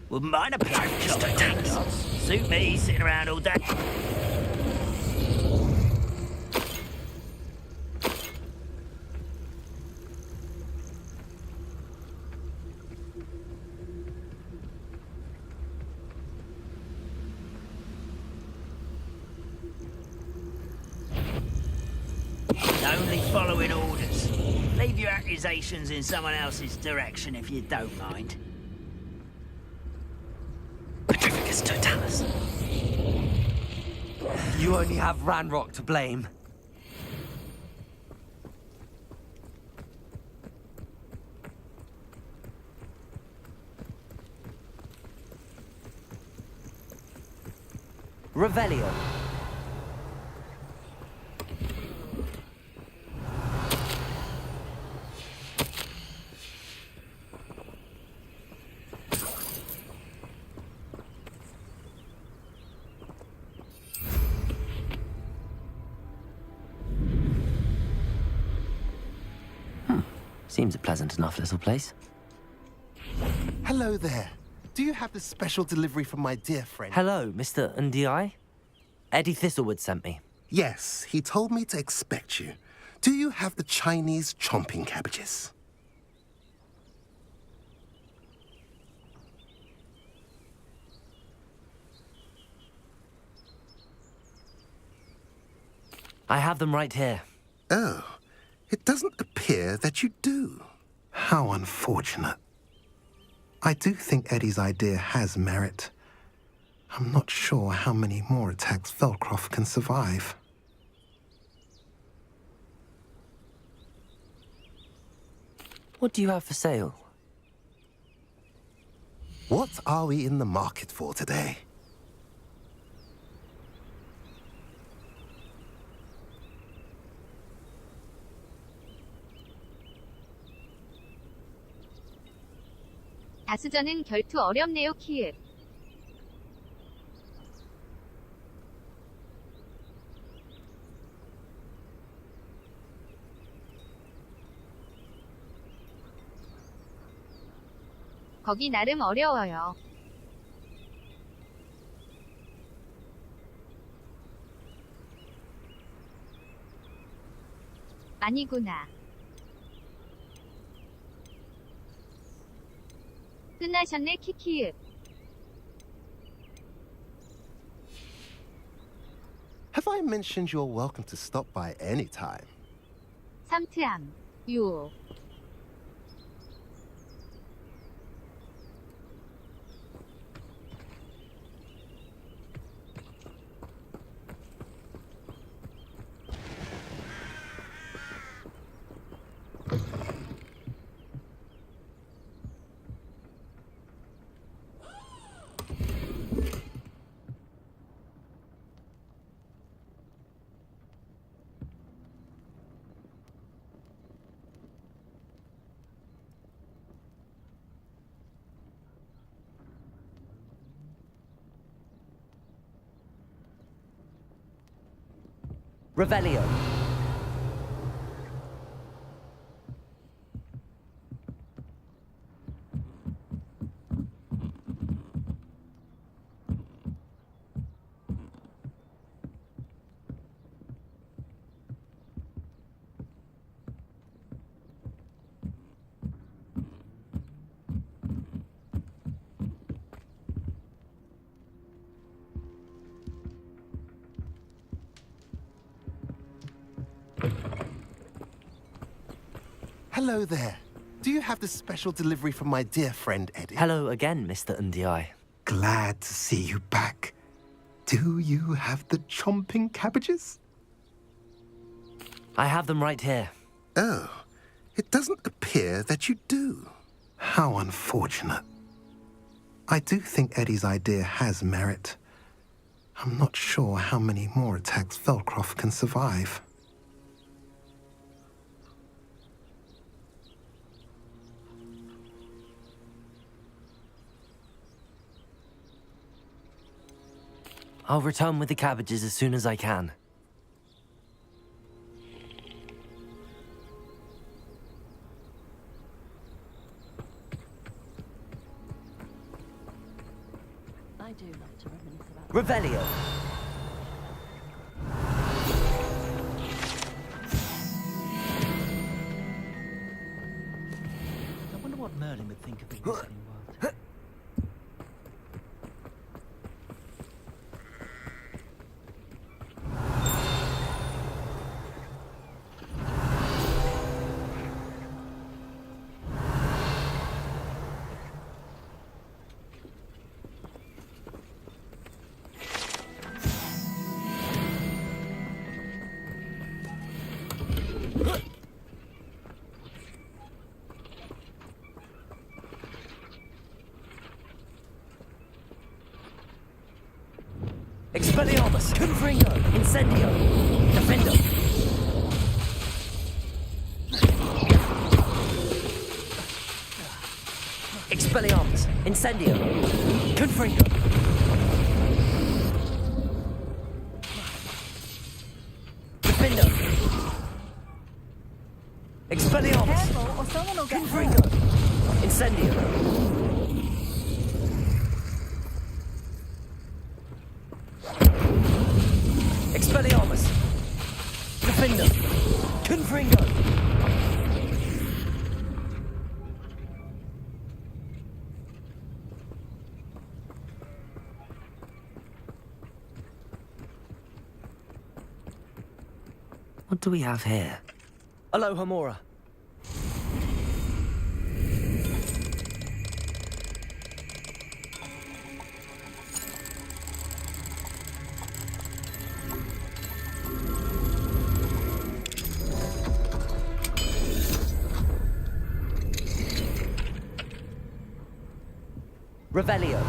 Wouldn't mind a pair of chocolate dots. Suit me, sitting around all day. Only following orders. Leave your accusations in someone else's direction if you don't mind. Petrificus totalis. You only have Ranrock to blame. Revelio. Seems a pleasant enough little place. Hello there. Do you have the special delivery from my dear friend? Hello, Mr. Ndi? Eddie Thistlewood sent me. Yes, he told me to expect you. Do you have the Chinese chomping cabbages? I have them right here. Oh, it doesn't appear that you do. How unfortunate. I do think Eddie's idea has merit. I'm not sure how many more attacks Feldcroft can survive. What do you have for sale? What are we in the market for today? 다수전은 결투 어렵네요, 키읔. 거기 나름 어려워요. 아니구나. 끝나셨네, 키키읍. Have I mentioned you're welcome to stop by any time? 삼트암. 요. Revelio. Hello there. Do you have the special delivery from my dear friend Eddie? Hello again, Mr. Undiai. Glad to see you back. Do you have the chomping cabbages? I have them right here. Oh, it doesn't appear that you do. How unfortunate. I do think Eddie's idea has merit. I'm not sure how many more attacks Feldcroft can survive. I'll return with the cabbages as soon as I can. I do like to reminisce about Revelio. I wonder what Merlin would think of the Wizarding World. Expelliarmus! Confringo! Incendio! Defendo! Expelliarmus! Incendio! Confringo! Defendo! Expelliarmus! Careful, or someone will get Confringo! Incendio! Expelliarmus! Defender! Confringo! What do we have here? Alohomora! Revelio.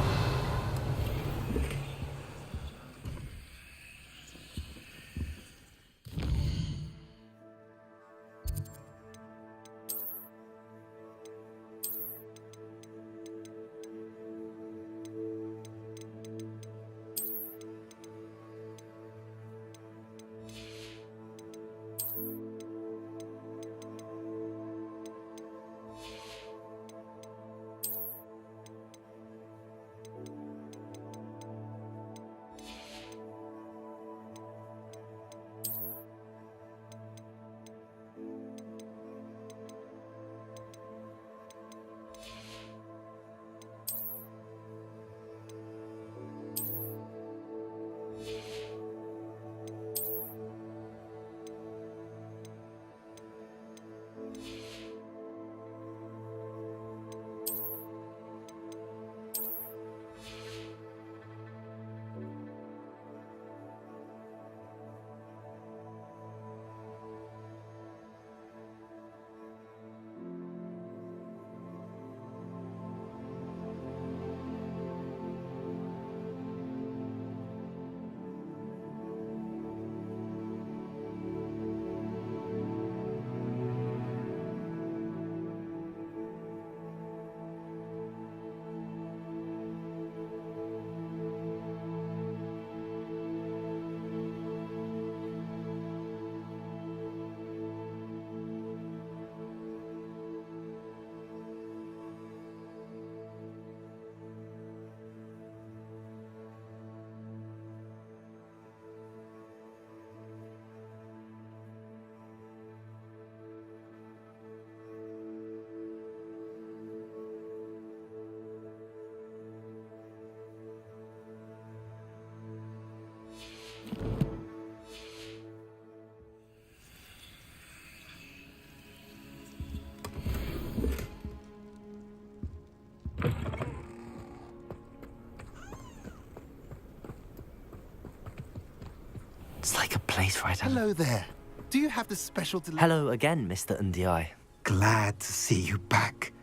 It's like a place right out. Hello there. Do you have the special delivery? Hello again, Mr. Ndiaye. Glad to see you back.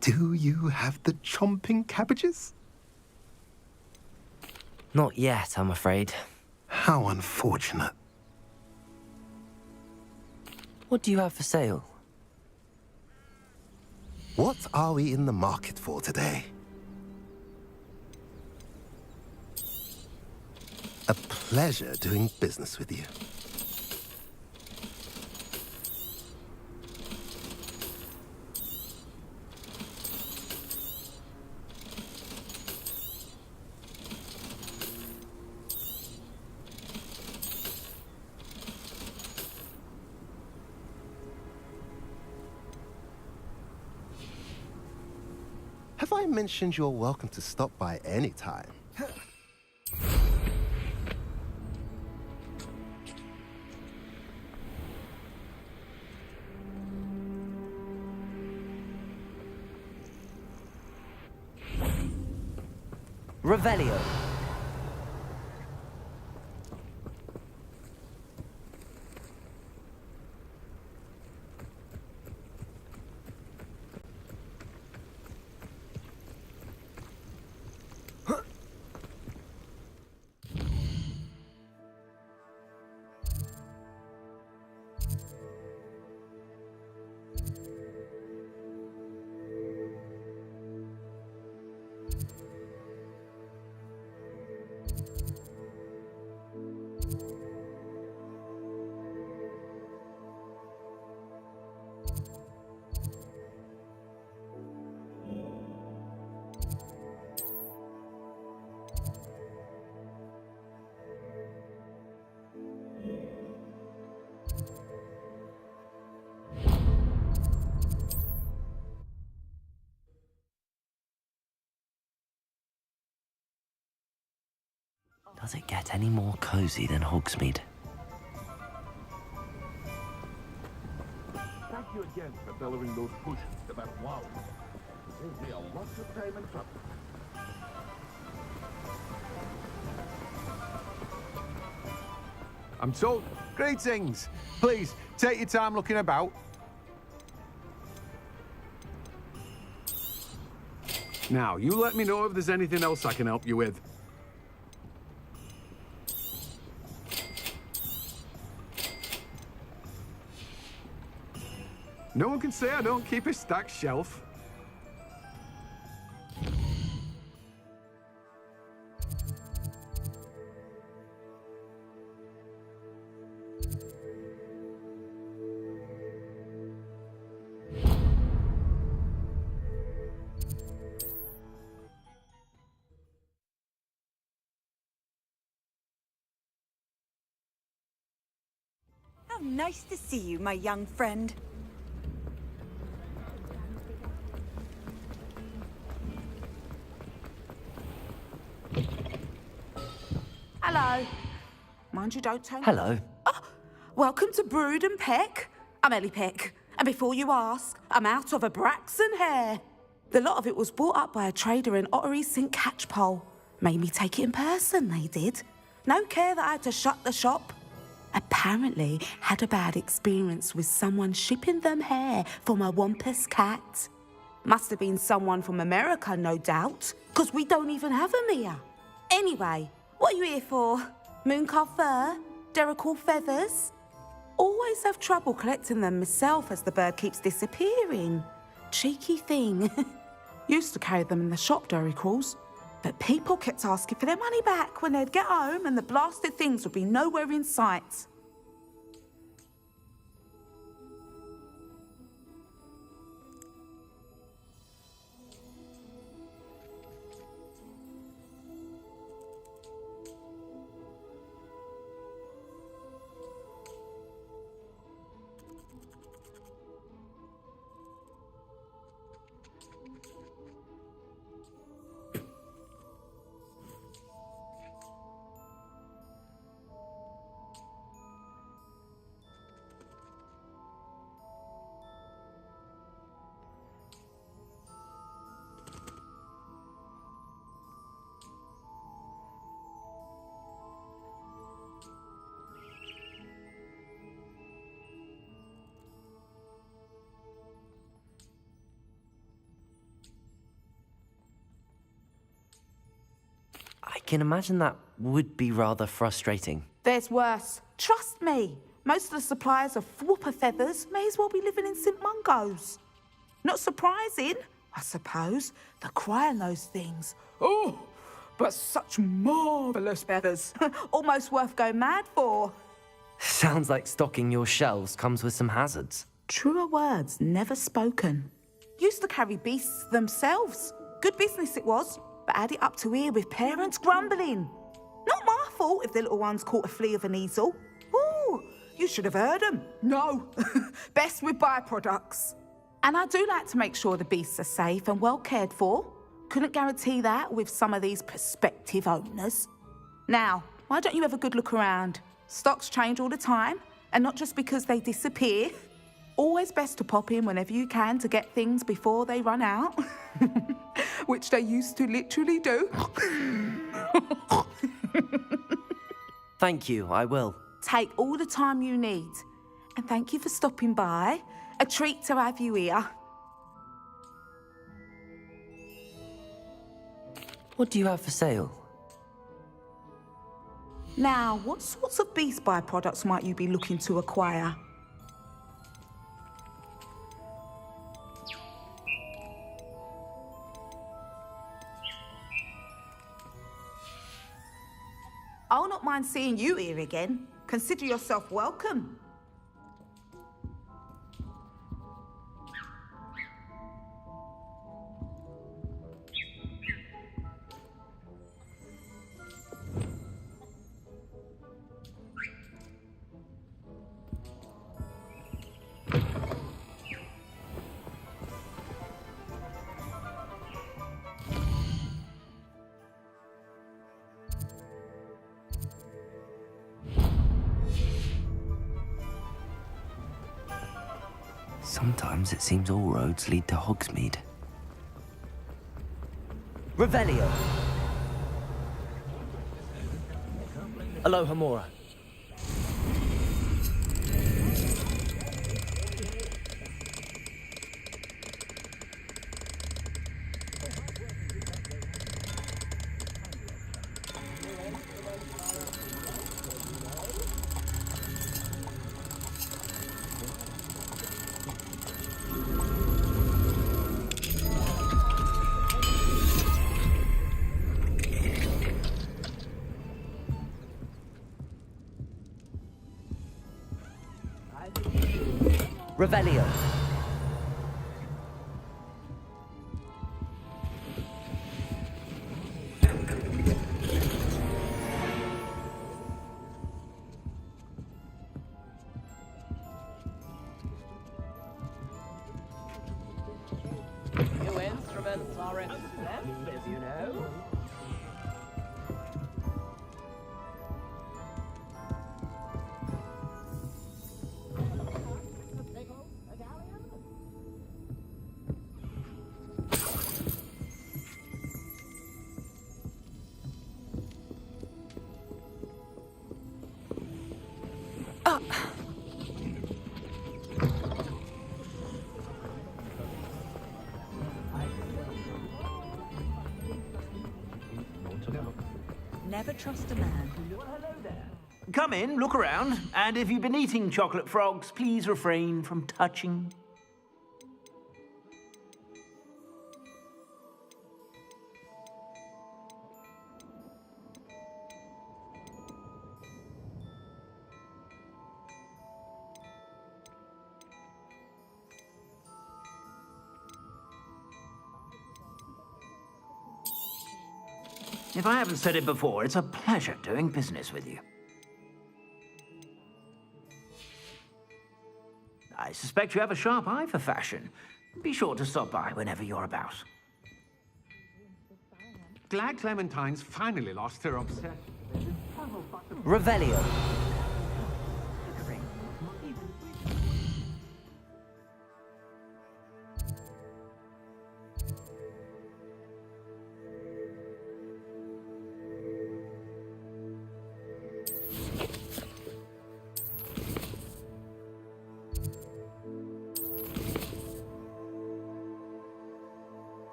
Do you have the chomping cabbages? Not yet, I'm afraid. How unfortunate. What do you have for sale? What are we in the market for today? A pleasure doing business with you. Have I mentioned you're welcome to stop by any time? Revelio. Does it get any more cozy than Hogsmeade? Thank you again for bellowing those pushes about wow. Saves me a lot of time and trouble. I'm told. Greetings. Please, take your time looking about. Now, you let me know if there's anything else I can help you with. No one can say I don't keep a stacked shelf. How nice to see you, my young friend. Hello. Mind you don't turn... Hello. Oh, welcome to Brood and Peck. I'm Ellie Peck. And before you ask, I'm out of a Braxton hair. The lot of it was bought up by a trader in Ottery St. Catchpole. Made me take it in person, they did. No care that I had to shut the shop. Apparently had a bad experience with someone shipping them hair for my Wampus cat. Must have been someone from America, no doubt, because we don't even have them here. Anyway, what are you here for? Mooncar fur? Derrickle feathers? Always have trouble collecting them myself as the bird keeps disappearing. Cheeky thing. Used to carry them in the shop, Derricles. But people kept asking for their money back when they'd get home and the blasted things would be nowhere in sight. can imagine that would be rather frustrating. There's worse. Trust me. Most of the suppliers of whooper feathers may as well be living in St. Mungo's. Not surprising, I suppose. The cry on those things. Oh, but such marvellous feathers. Almost worth going mad for. Sounds like stocking your shelves comes with some hazards. Truer words never spoken. Used to carry beasts themselves. Good business it was, but add it up to here with parents grumbling. Not my fault if the little ones caught a flea of an easel. Ooh, you should have heard them. No, best with byproducts. And I do like to make sure the beasts are safe and well cared for. Couldn't guarantee that with some of these prospective owners. Now, why don't you have a good look around? Stocks change all the time, and not just because they disappear. Always best to pop in whenever you can to get things before they run out. Which they used to literally do. Thank you, I will. Take all the time you need. And thank you for stopping by. A treat to have you here. What do you have for sale? Now, what sorts of beast byproducts might you be looking to acquire? I'll not mind seeing you here again. Consider yourself welcome. Sometimes it seems all roads lead to Hogsmeade. Revelio. Aloha Mora. Revelio. New instruments are exempt, as you know. Never trust a man. Come in, look around, and if you've been eating chocolate frogs, please refrain from touching. If I haven't said it before, it's a pleasure doing business with you. I suspect you have a sharp eye for fashion. Be sure to stop by whenever you're about. Glad Clementine's finally lost her obsession. Revelio.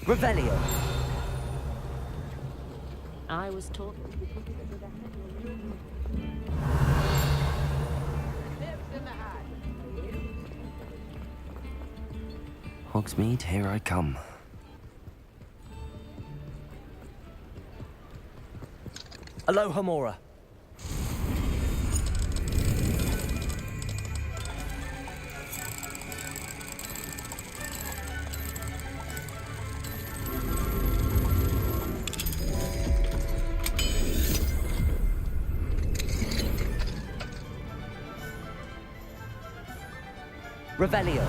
Revelio. I was taught. Hogsmeade, here I come. Aloha Mora. Revelio.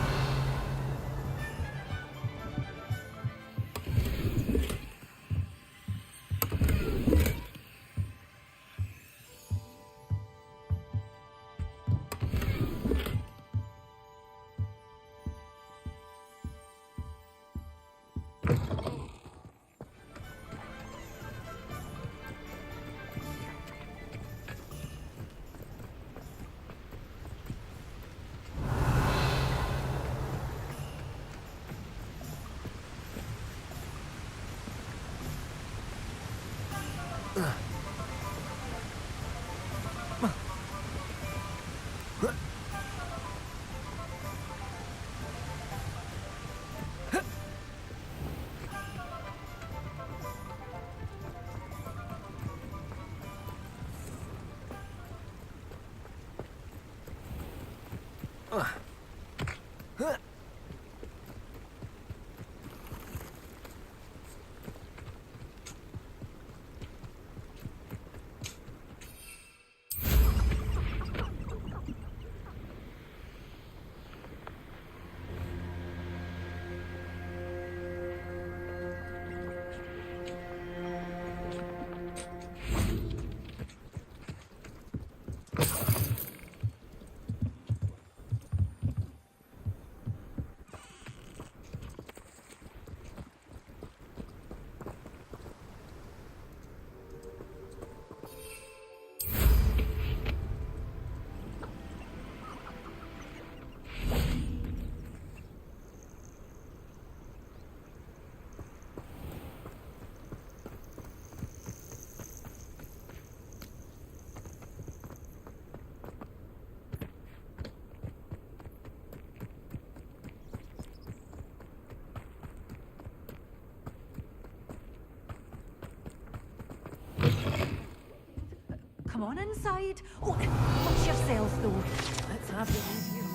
Come on inside. Oh, watch yourself, though. Let's have you here.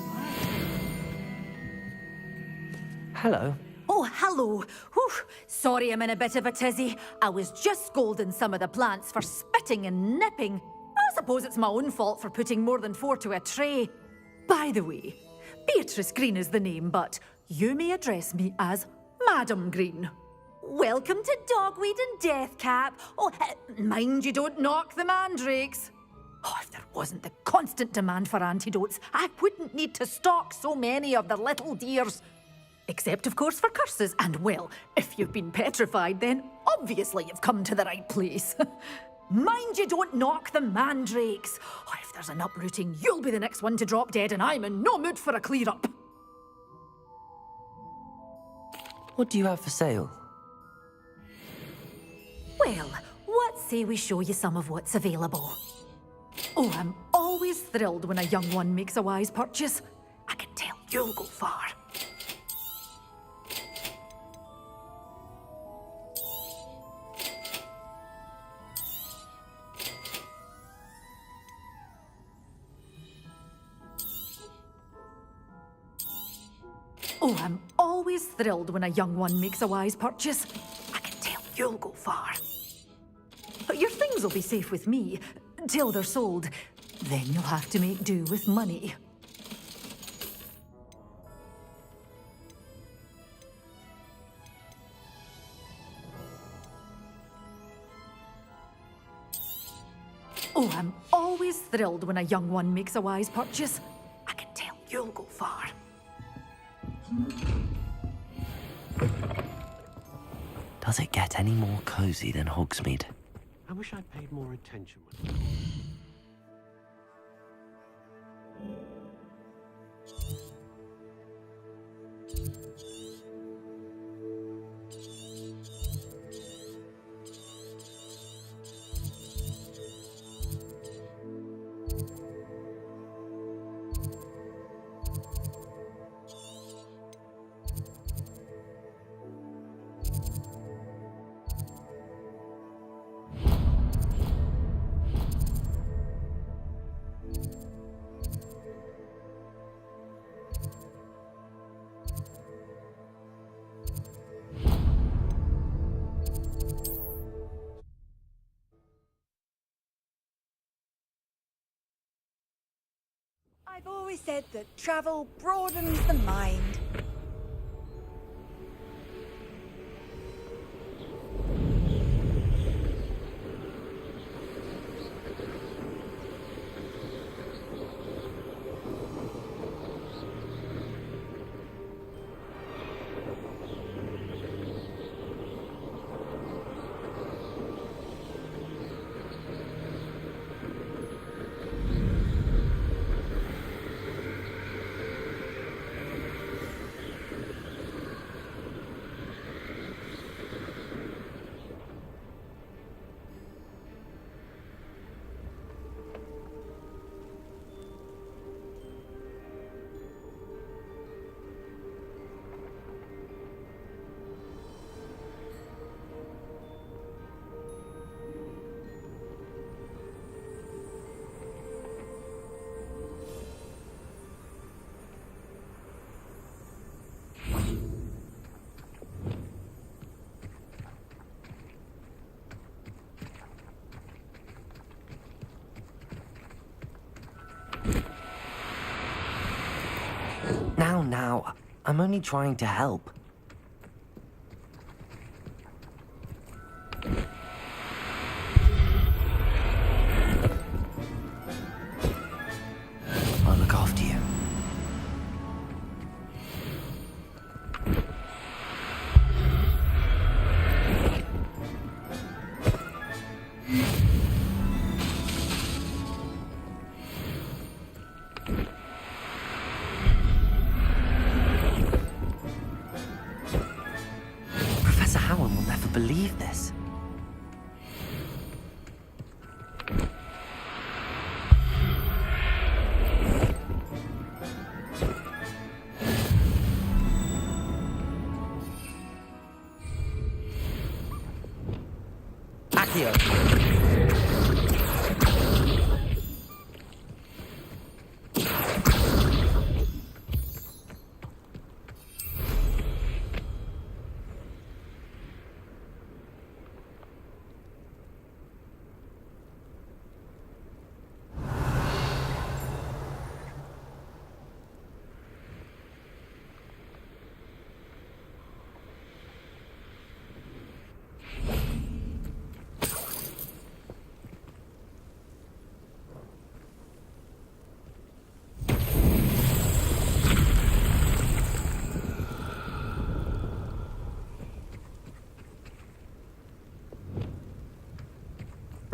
Hello. Oh, hello. Whew. Sorry I'm in a bit of a tizzy. I was just scolding some of the plants for spitting and nipping. I suppose it's my own fault for putting more than 4 to a tray. By the way, Beatrice Green is the name, but you may address me as Madam Green. Welcome to Dogweed and Deathcap. Oh, mind you don't knock the mandrakes. Oh, if there wasn't the constant demand for antidotes, I wouldn't need to stock so many of the little dears. Except, of course, for curses. And, well, if you've been petrified, then obviously you've come to the right place. Mind you don't knock the mandrakes. Oh, if there's an uprooting, you'll be the next one to drop dead, and I'm in no mood for a clear-up. What do you have for sale? Well, what say we show you some of what's available? Oh, I'm always thrilled when a young one makes a wise purchase. I can tell you'll go far. Oh, I'm always thrilled when a young one makes a wise purchase. I can tell you'll go far. But your things will be safe with me, till they're sold. Then you'll have to make do with money. Oh, I'm always thrilled when a young one makes a wise purchase. I can tell you'll go far. Does it get any more cozy than Hogsmeade? I wish I'd paid more attention with always said that travel broadens the mind. Now, I'm only trying to help. I'll look after you. Believe this. Accio.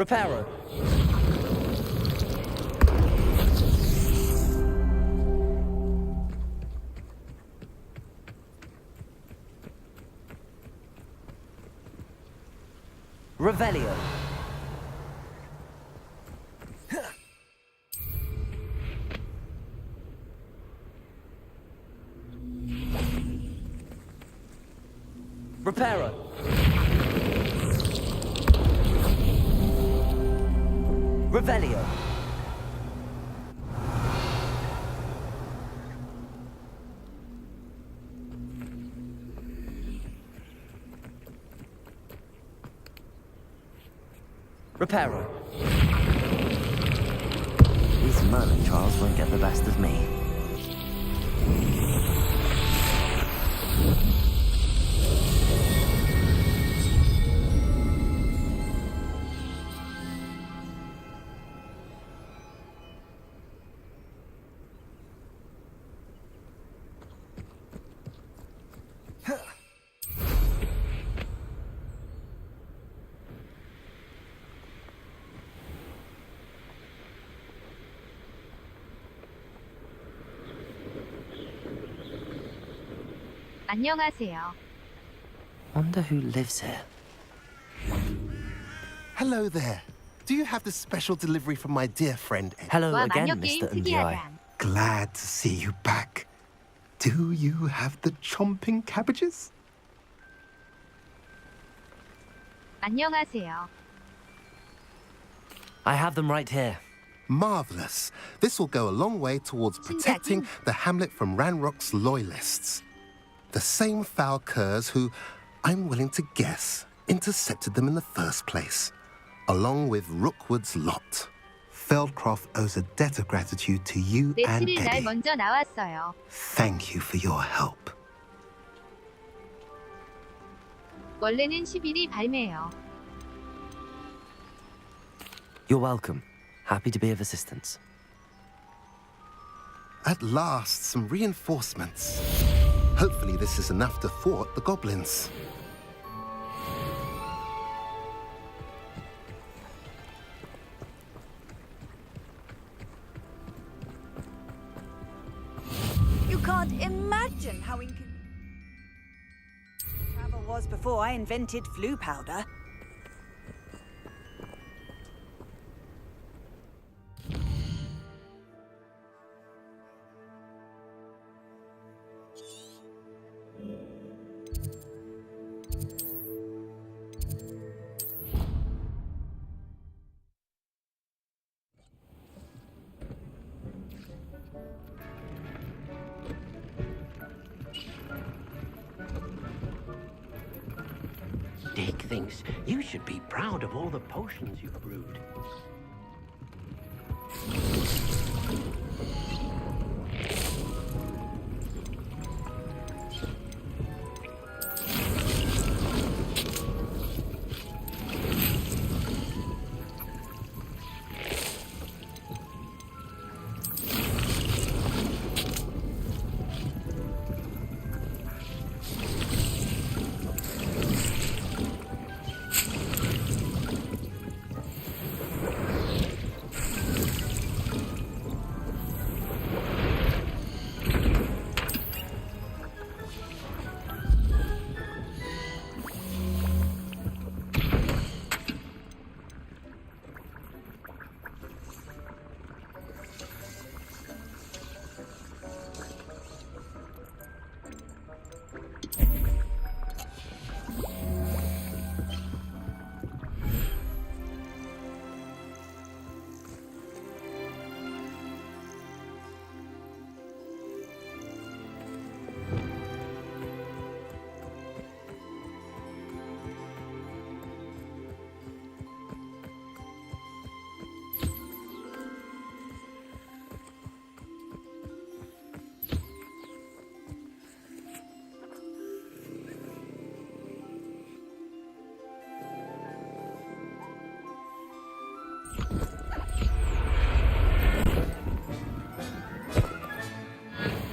Reparo. Revelio. Reparo. Revelio. Reparo. These Merlin trials won't get the best of me. 안녕하세요. Wonder who lives here. Hello there. Do you have the special delivery from my dear friend Eddie? Hello 와, again, 마녀 Mr. 게임 MGI. 특이하다. Glad to see you back. Do you have the chomping cabbages? 안녕하세요. I have them right here. Marvellous. This will go a long way towards protecting the hamlet from Ranrock's loyalists. The same foul curs who, I'm willing to guess, intercepted them in the first place, along with Rookwood's lot. Feldcroft owes a debt of gratitude to you 네, and 7일 날 Eddie. 먼저 나왔어요. Thank you for your help. 원래는 10일이 발매예요. You're welcome. Happy to be of assistance. At last, some reinforcements. Hopefully this is enough to thwart the goblins. You can't imagine how travel was before I invented flu powder. Dick thinks you should be proud of all the potions you've brewed.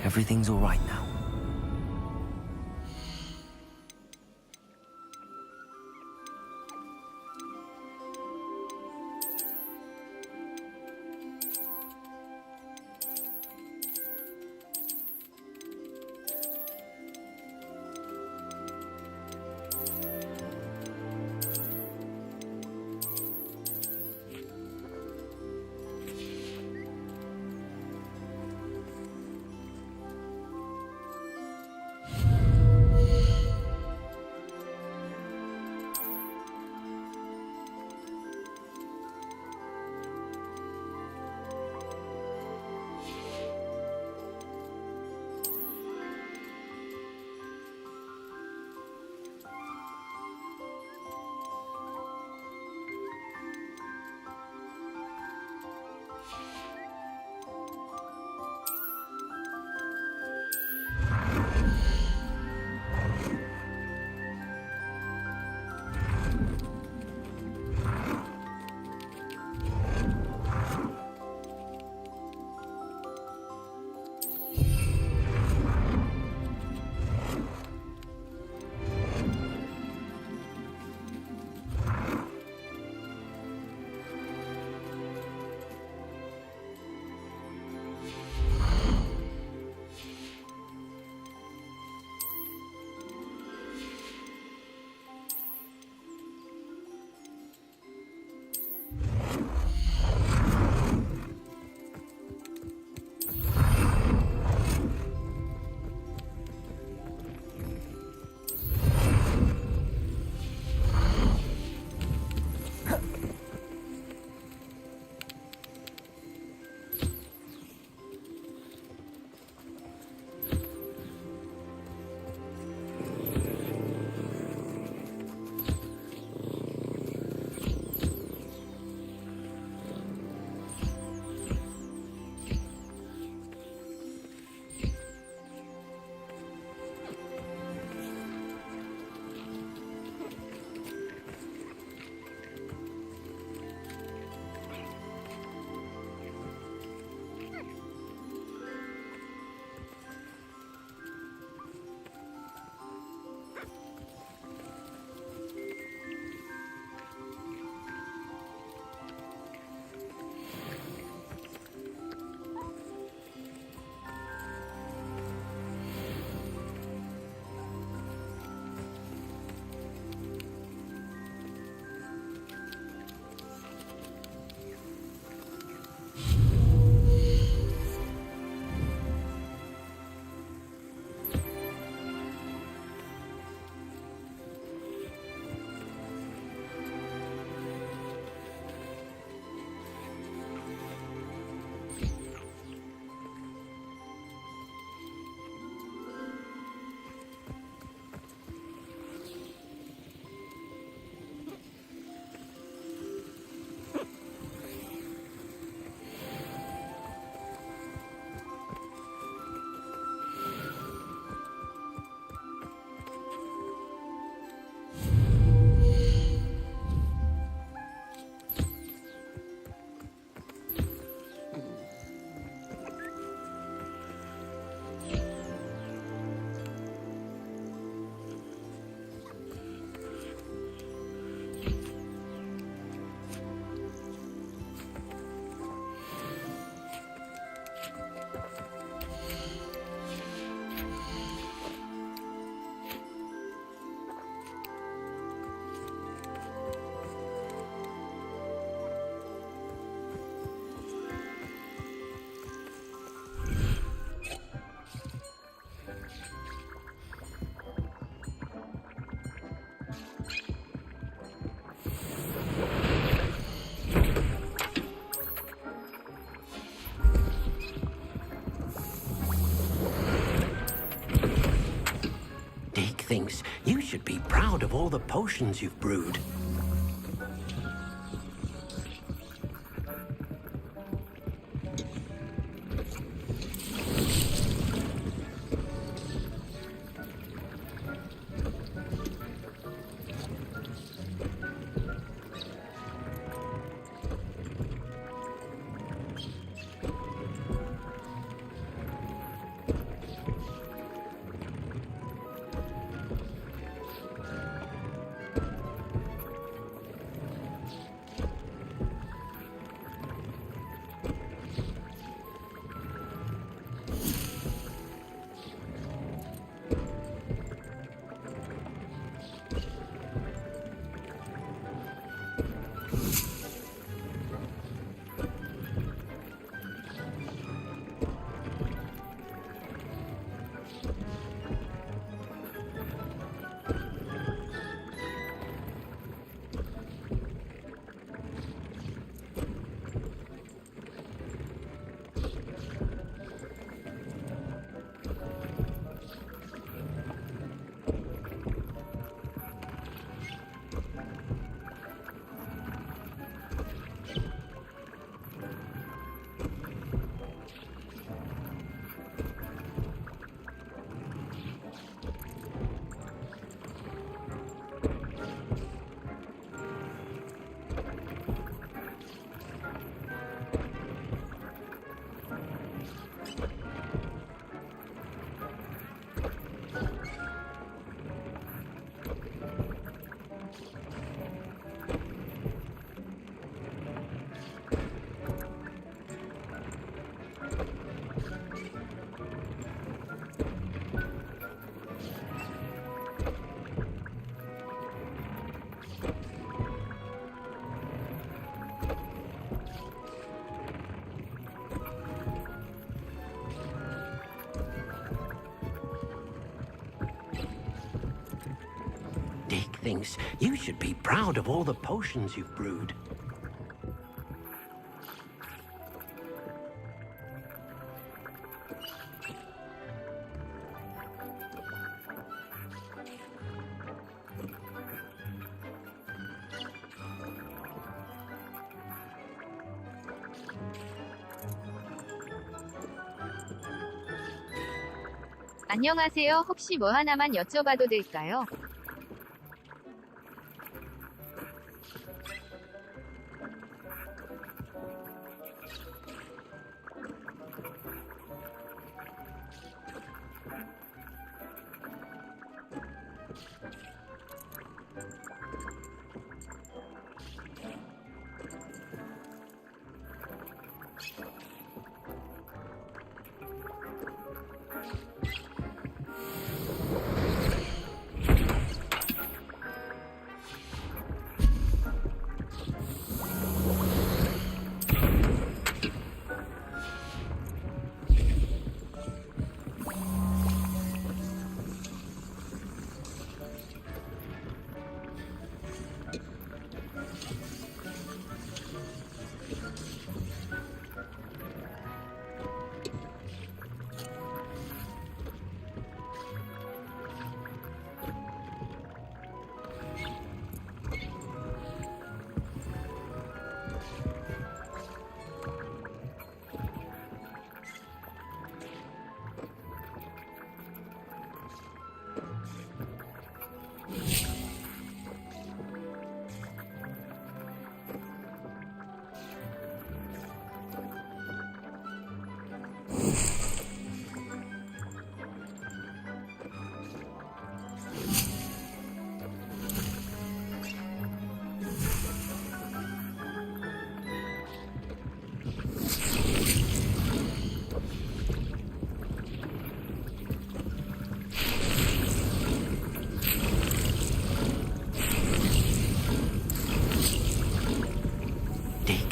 Everything's all right now. Dick thinks you should be proud of all the potions you've brewed. Dick thinks you should be proud of all the potions you've brewed. 안녕하세요. 혹시 뭐 하나만 여쭤봐도 될까요?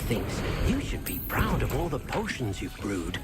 Thinks you should be proud of all the potions you've brewed.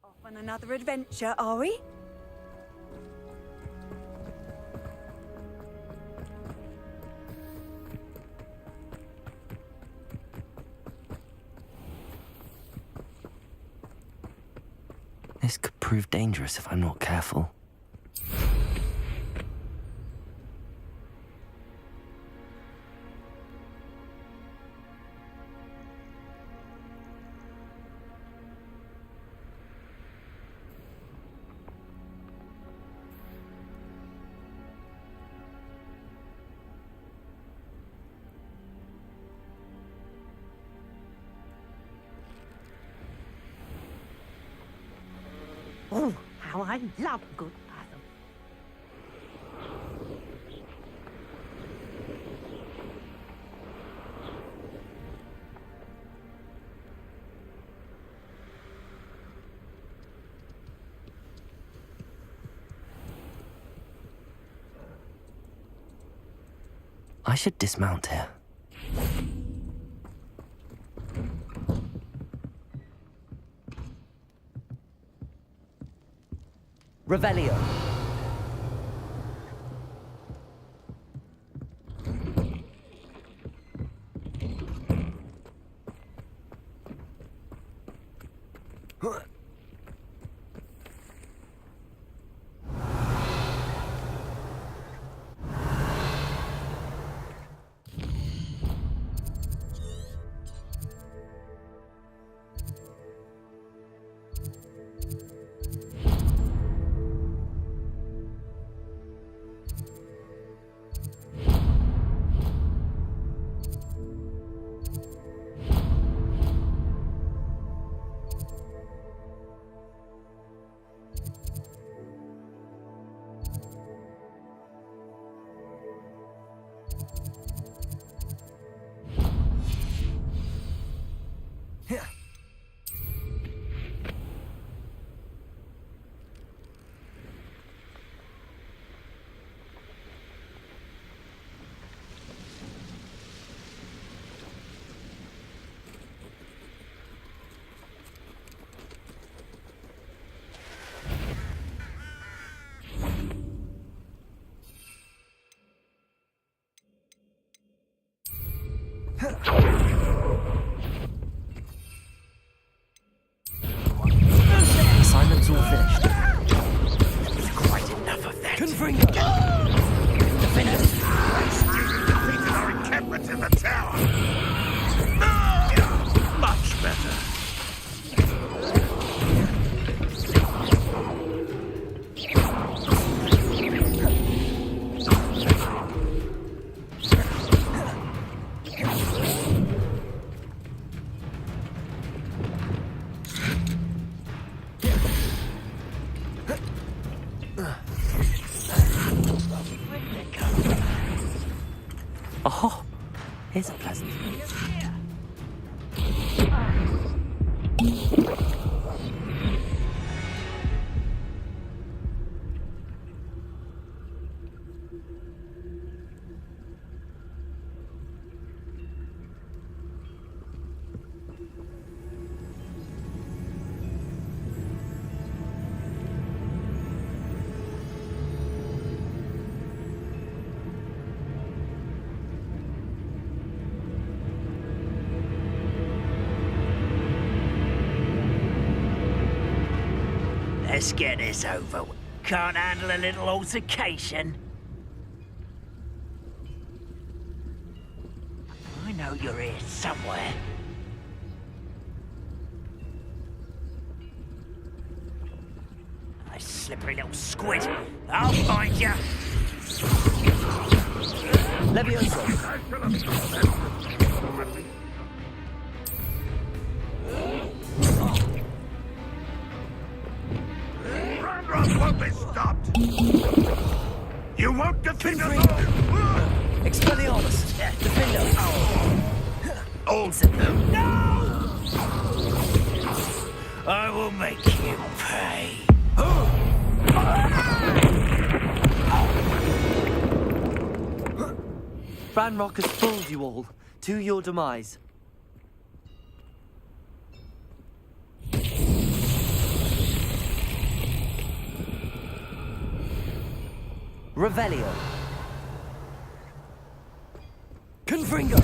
Off on another adventure, are we? This could prove dangerous if I'm not careful. Oh, how I love good puzzle. I should dismount here. Revelio. Assignment's all finished. Quite enough of that. Confringo. Defenders. Defeated our encampment in the tower. Much better. Oh, here's a present. Let's get this over with. Can't handle a little altercation? I know you're here somewhere. You slippery little squid. I'll find you. Levioso. Ranrock won't be stopped. You won't defeat us all. Expelliarmus. Defender. Oh, No! I will make you pay. Ranrock has fooled you all, to your demise. Revelio. Confringo.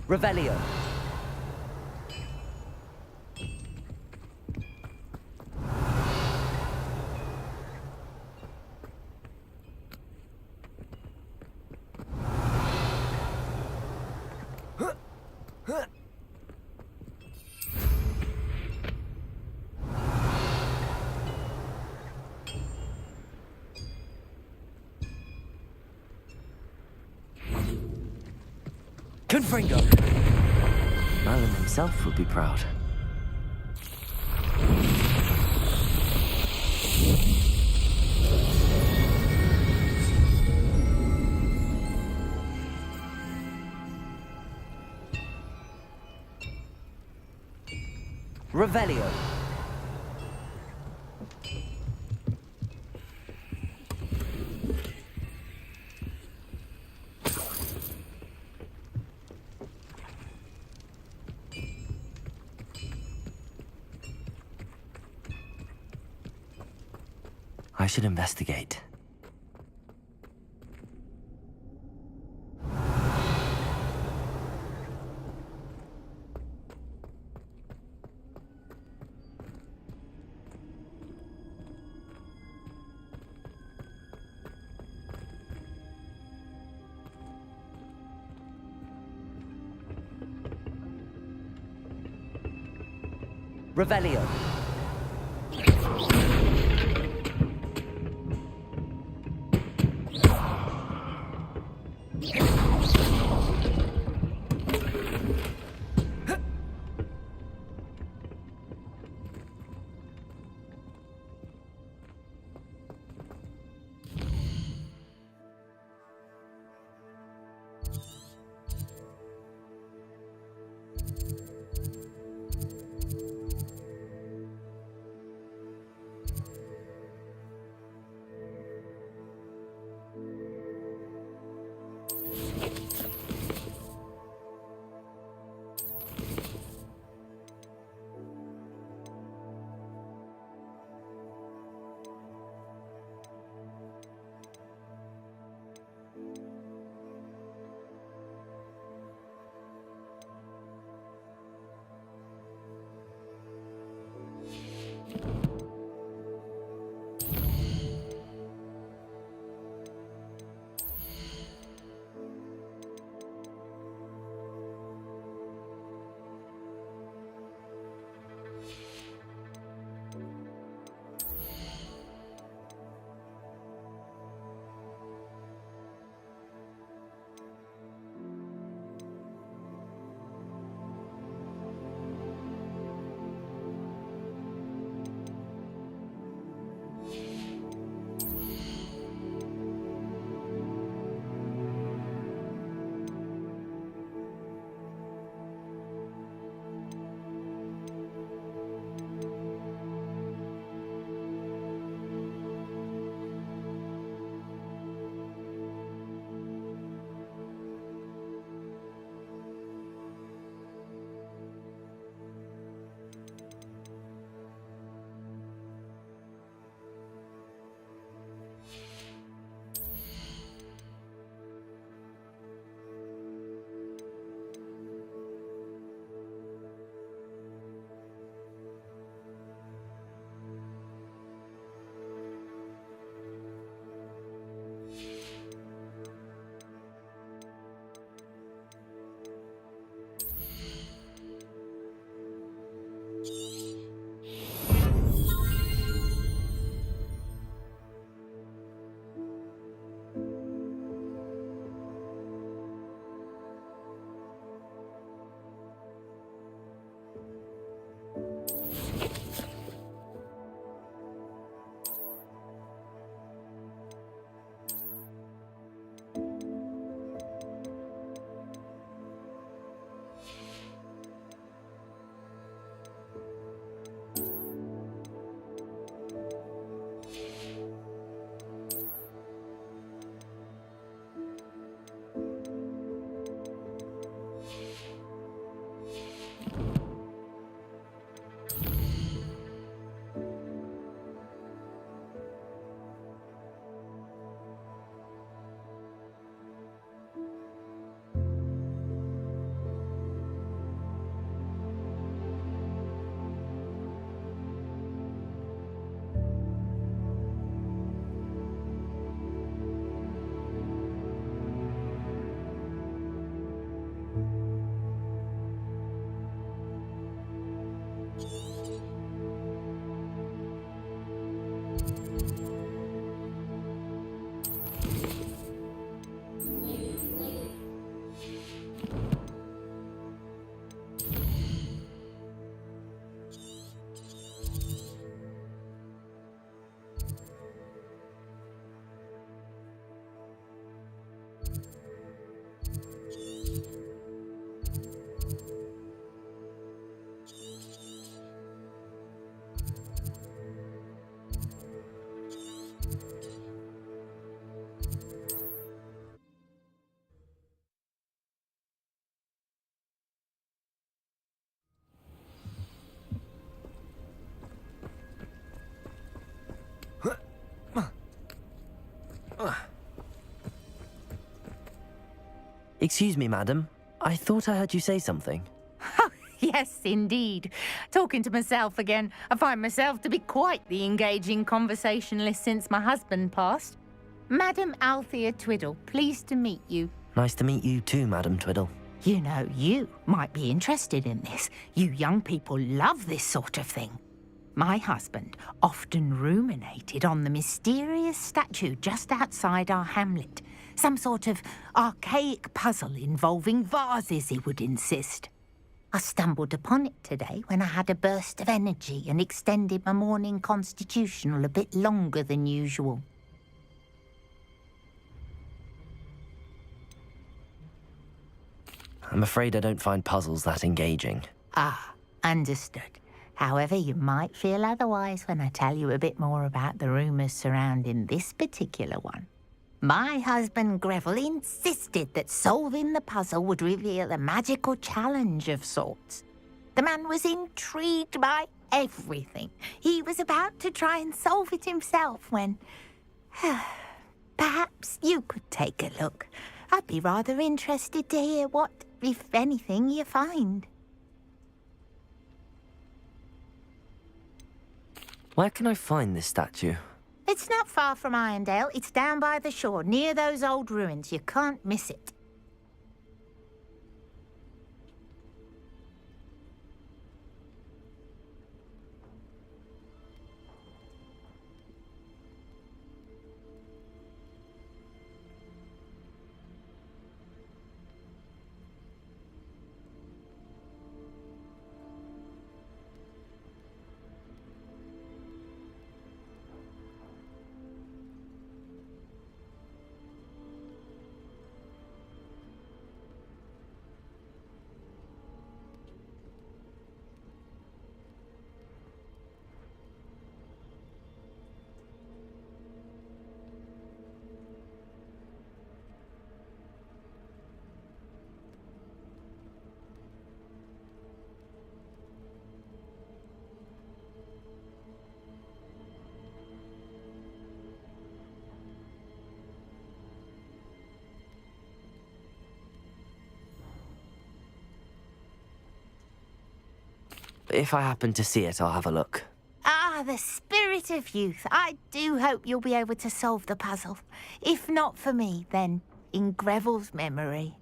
Revelio. Confringo. Merlin himself would be proud. Revelio. I should investigate. Revelio. Excuse me, madam. I thought I heard you say something. Yes, indeed. Talking to myself again. I find myself to be quite the engaging conversationalist since my husband passed. Madam Althea Twiddle, pleased to meet you. Nice to meet you too, Madam Twiddle. You know, you might be interested in this. You young people love this sort of thing. My husband often ruminated on the mysterious statue just outside our hamlet. Some sort of archaic puzzle involving vases, he would insist. I stumbled upon it today when I had a burst of energy and extended my morning constitutional a bit longer than usual. I'm afraid I don't find puzzles that engaging. Ah, understood. However, you might feel otherwise when I tell you a bit more about the rumours surrounding this particular one. My husband Greville insisted that solving the puzzle would reveal a magical challenge of sorts. The man was intrigued by everything. He was about to try and solve it himself when... Perhaps you could take a look. I'd be rather interested to hear what, if anything, you find. Where can I find this statue? It's not far from Irondale. It's down by the shore, near those old ruins. You can't miss it. If I happen to see it, I'll have a look. Ah, the spirit of youth. I do hope you'll be able to solve the puzzle. If not for me, then in Greville's memory.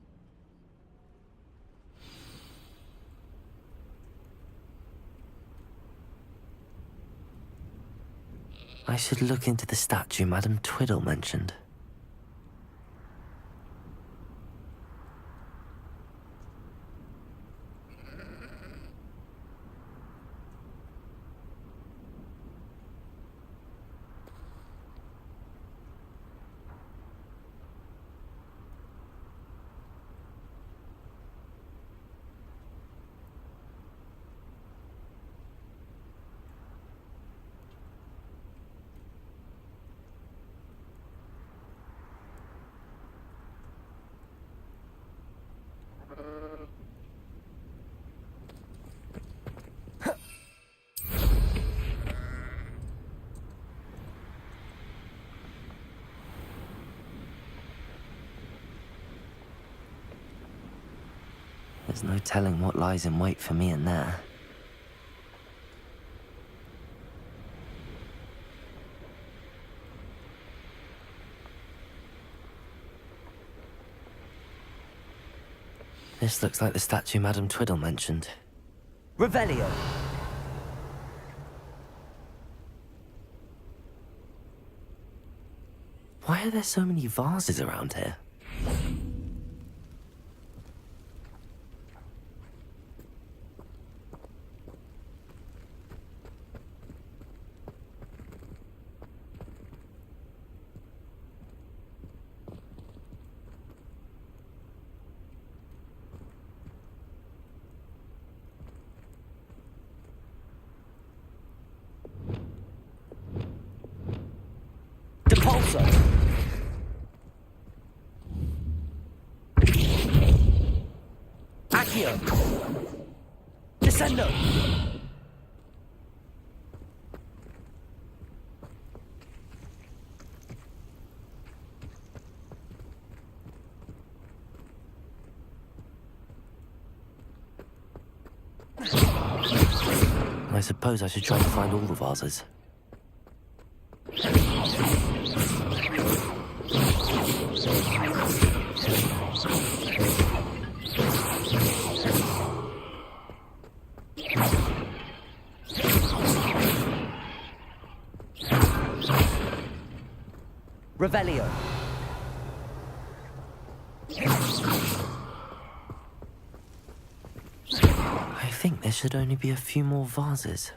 I should look into the statue Madam Twiddle mentioned. There's no telling what lies in wait for me in there. This looks like the statue Madam Twiddle mentioned. Revelio. Why are there so many vases around here? Depulso. Accio. Descendo. I suppose I should try to find all the vases. Revelio. I think there should only be a few more vases.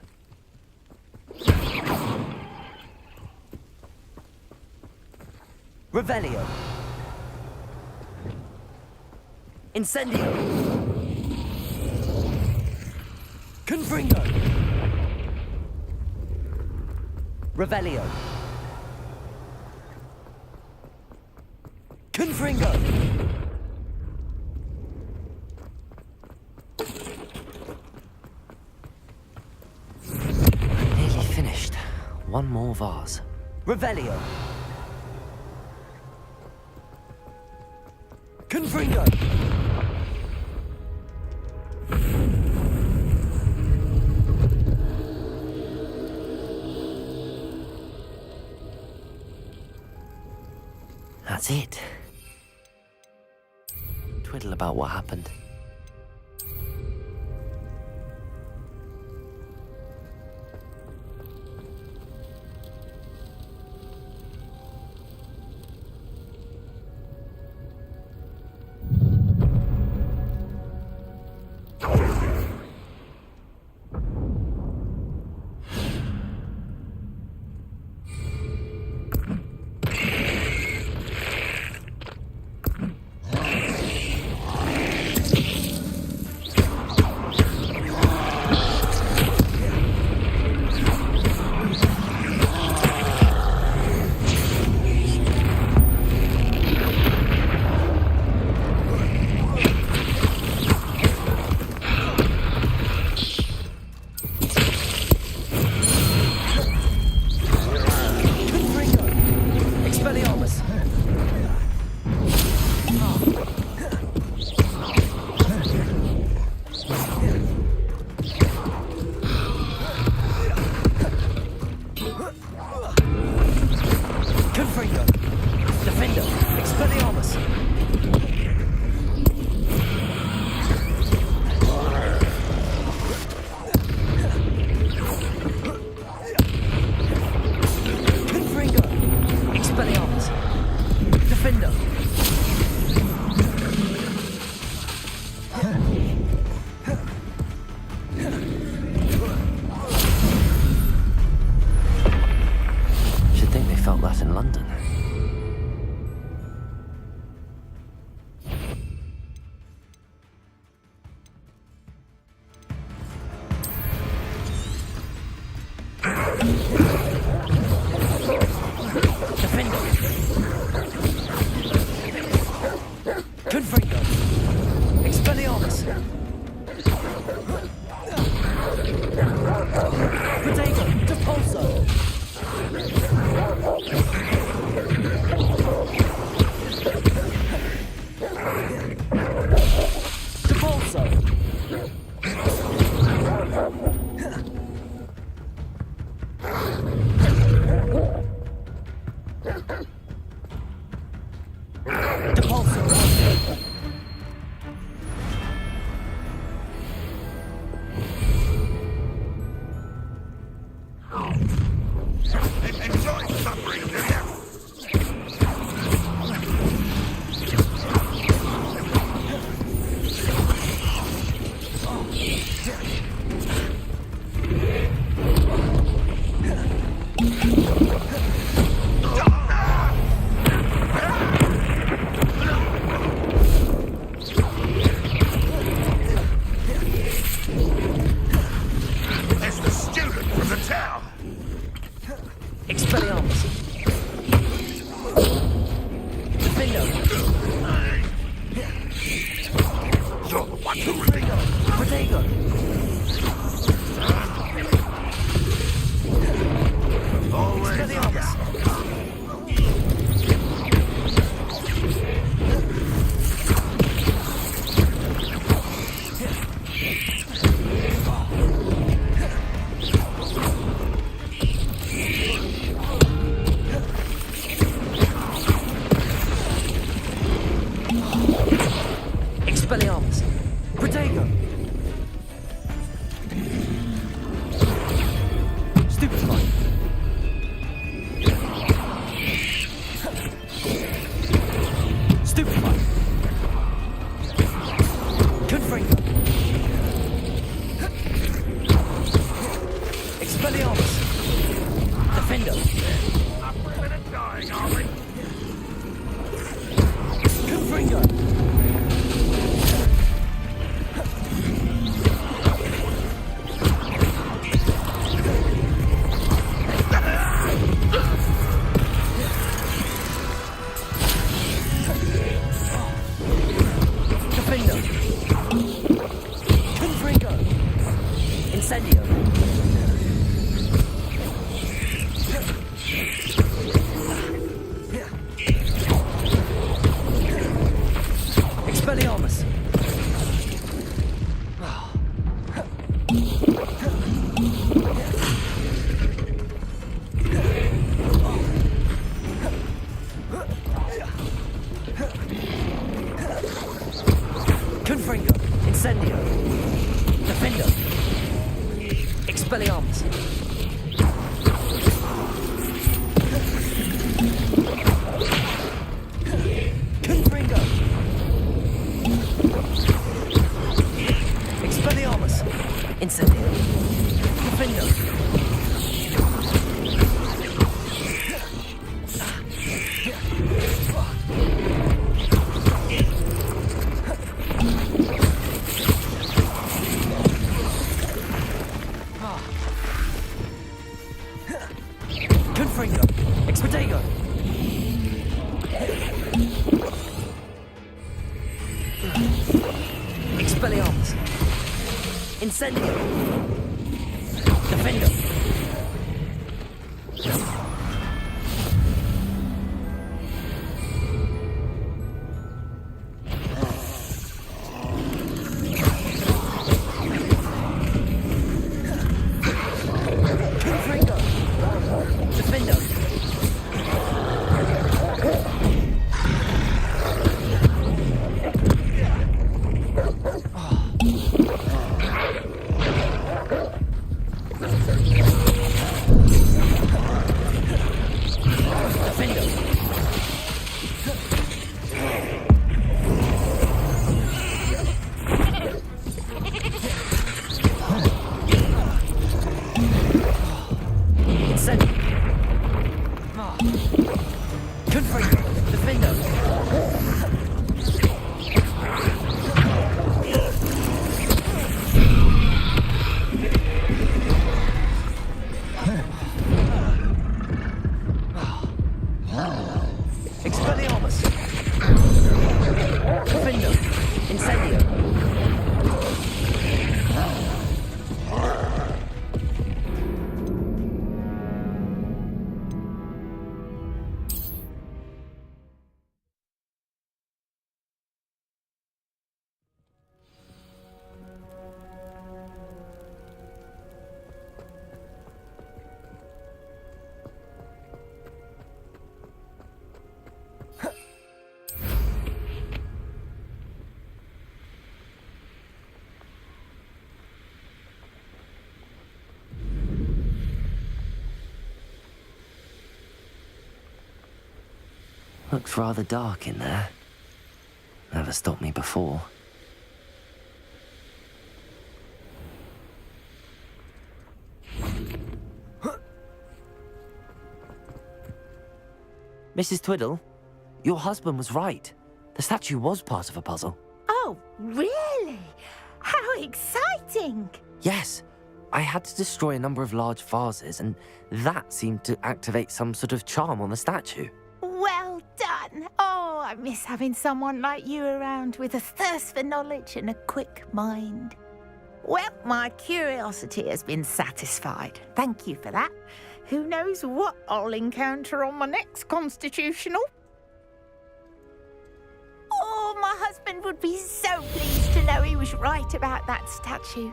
Revelio. Incendio. Confringo. Revelio. Confringo. Nearly finished. One more vase. Revelio. Confringo. That's it. Twiddle about what happened. Expelliarmus. Protego. Stupefy. Stupefy. Confringo. Expelliarmus. Defender. Dying, are we? Confringo. Defender. Confringo. Incendio. Expelliarmus. Confringo. Incendio. Defender. Expelliarmus. Confringo. Expelliarmus. Incendio. Defender. Confringo. Expedego. Expelliarmus. Incendio. Defender. Confringo. Defender. Expelliarmus. Defender. Incendio. Looks rather dark in there. Never stopped me before. Mrs. Twiddle, your husband was right. The statue was part of a puzzle. Oh, really? How exciting! Yes, I had to destroy a number of large vases, and that seemed to activate some sort of charm on the statue. Well done. Oh, I miss having someone like you around with a thirst for knowledge and a quick mind. Well, my curiosity has been satisfied. Thank you for that. Who knows what I'll encounter on my next constitutional? Oh, my husband would be so pleased to know he was right about that statue.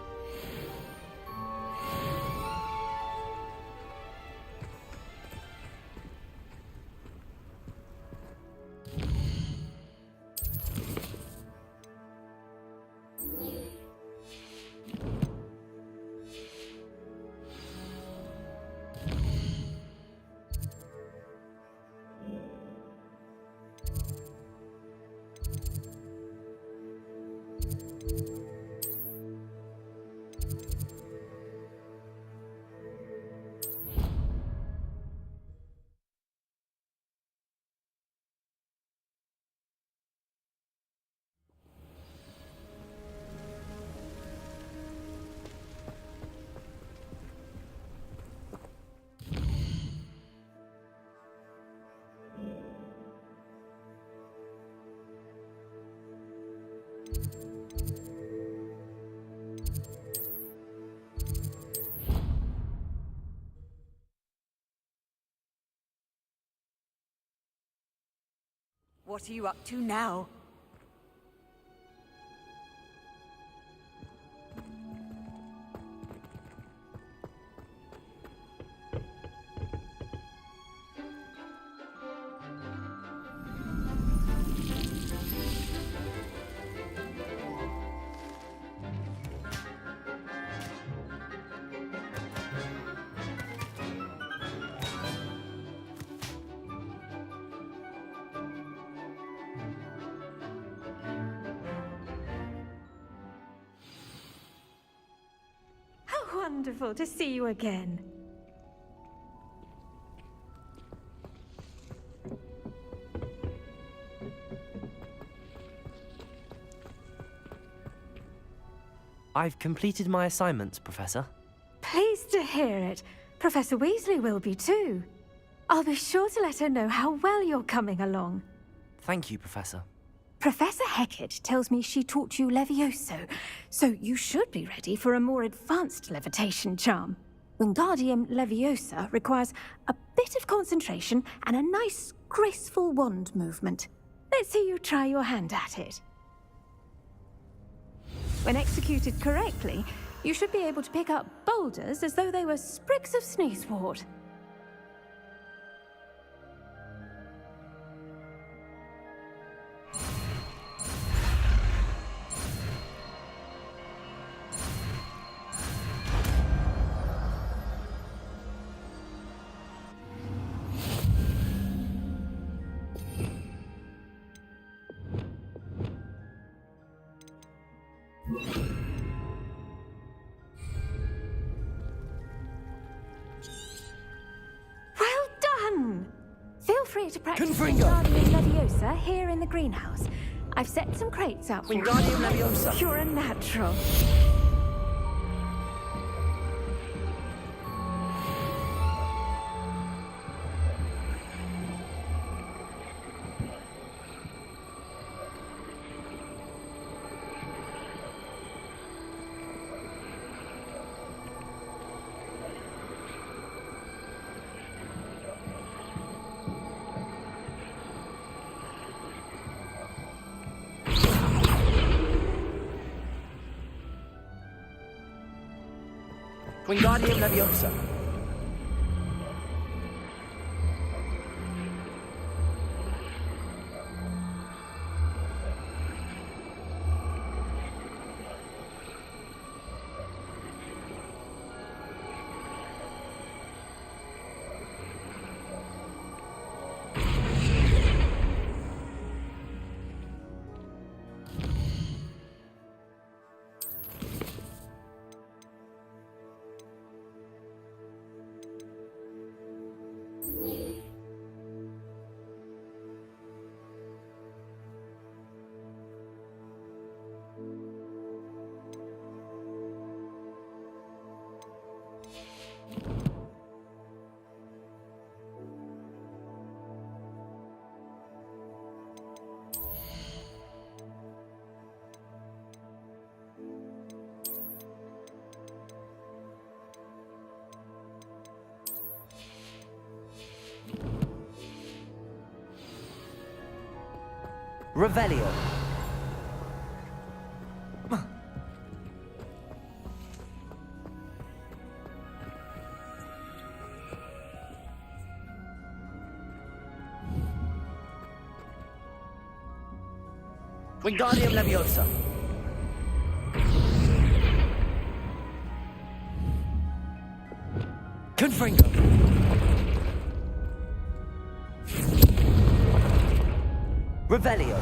What are you up to now? Wonderful to see you again. I've completed my assignments, Professor. Pleased to hear it. Professor Weasley will be too. I'll be sure to let her know how well you're coming along. Thank you, Professor. Professor Hecat tells me she taught you Levioso, so you should be ready for a more advanced levitation charm. Wingardium Leviosa requires a bit of concentration and a nice, graceful wand movement. Let's see you try your hand at it. When executed correctly, you should be able to pick up boulders as though they were sprigs of sneezewort. Well done! Feel free to practice Confringo! Wingardium Leviosa here in the greenhouse. I've set some crates up for you. Wingardium Leviosa! You're a natural. Wingardium Leviosa! Revelio. Wingardium Leviosa. Confringo. Revelio.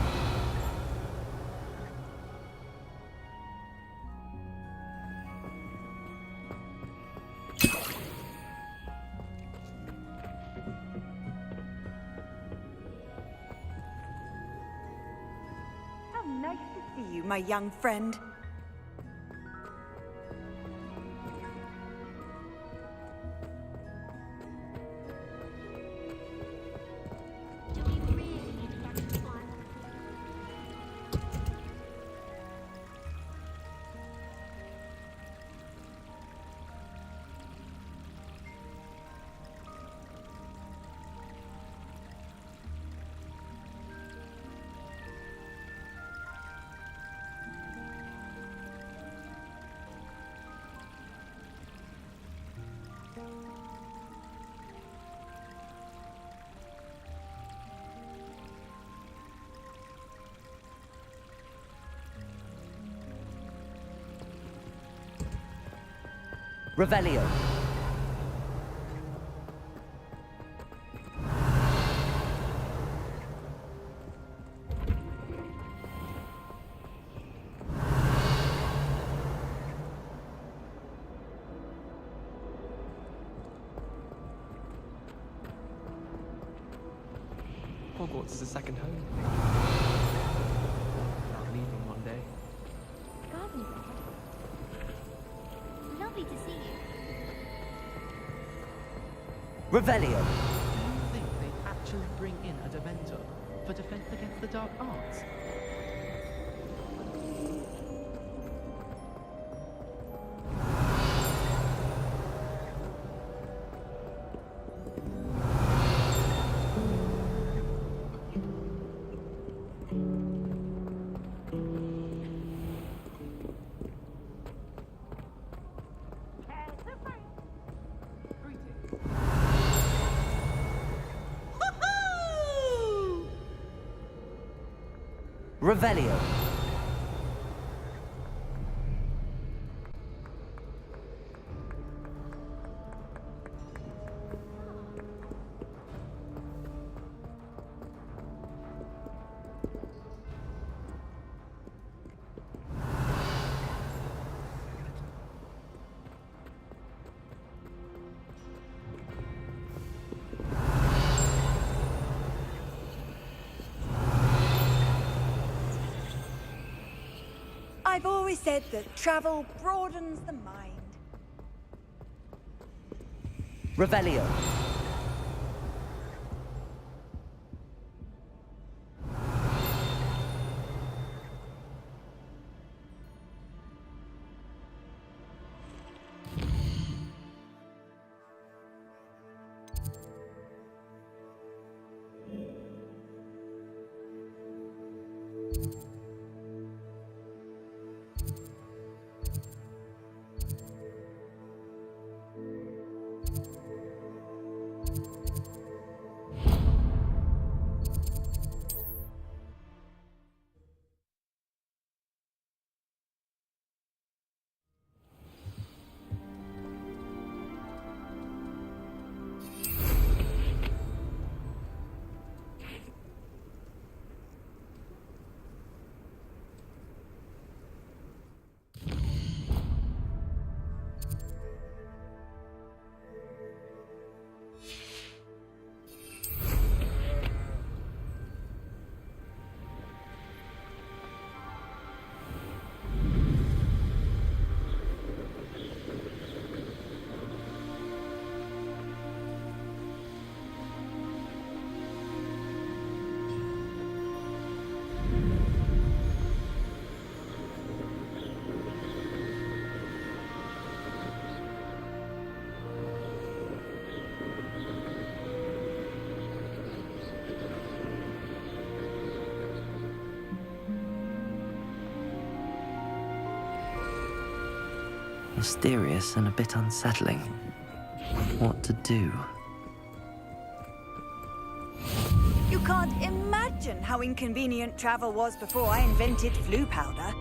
How nice to see you, my young friend. Revelio. Hogwarts is a second home. Not leaving one day. Garden Bread. Lovely to see you. Revelio. Do you think they'd actually bring in a Dementor for defense against the dark arts? Revelio. I've always said that travel broadens the mind. Revelio. Mysterious and a bit unsettling. What to do? You can't imagine how inconvenient travel was before I invented flu powder.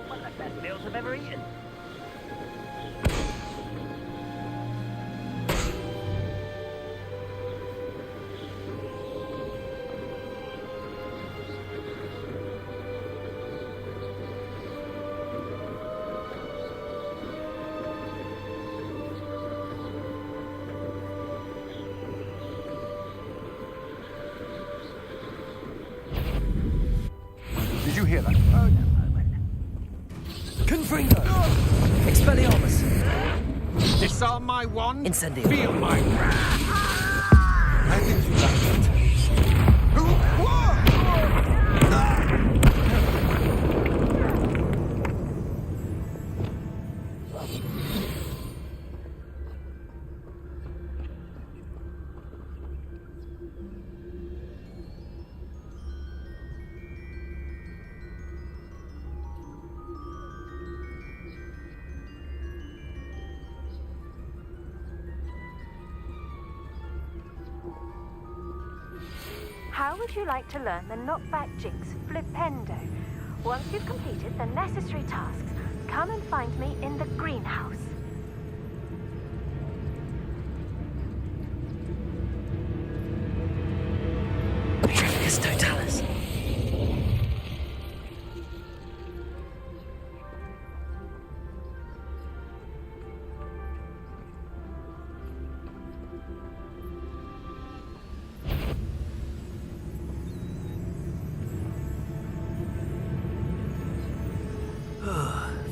One of the best meals I've ever eaten. Did you hear that? Confringo! Expelliarmus! Disarm my wand. Incendio. Feel my wrath. I think you like it. how would you like to learn the knockback jigs flipendo? Once you've completed the necessary tasks, come and find me in the greenhouse. Petrificus totalis.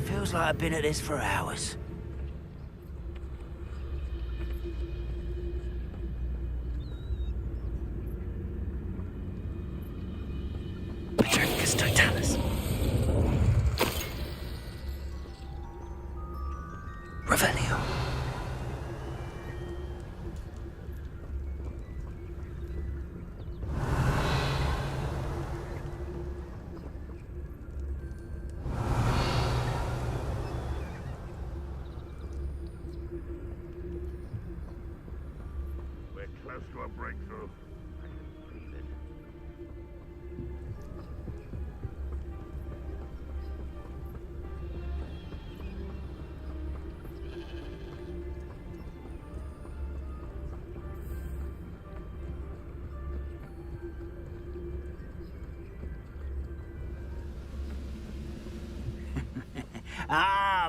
Feels like I've been at this for hours. Petrificus totalis. Revelio. We're close to a breakthrough. I can feel it.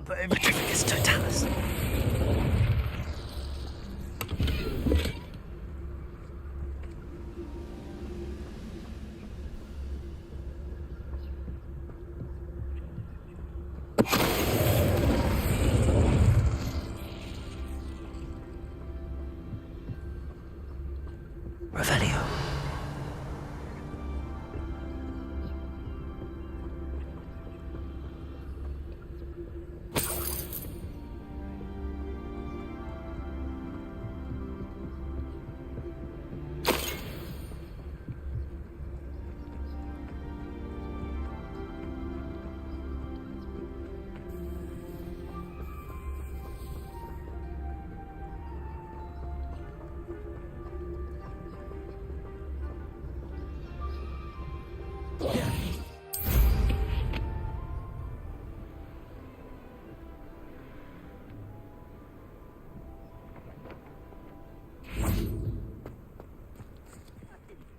But Petrificus totalis. Revelio.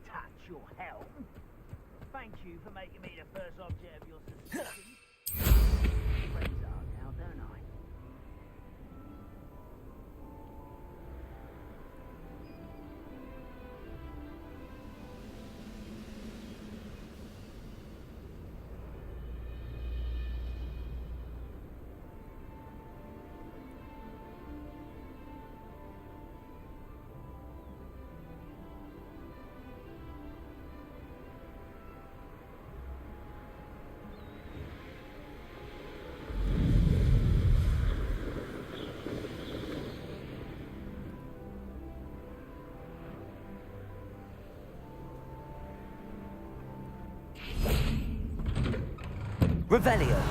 touch your helm. Thank you for making me the first object of your suspicion. Friends are now, don't I? Revelio.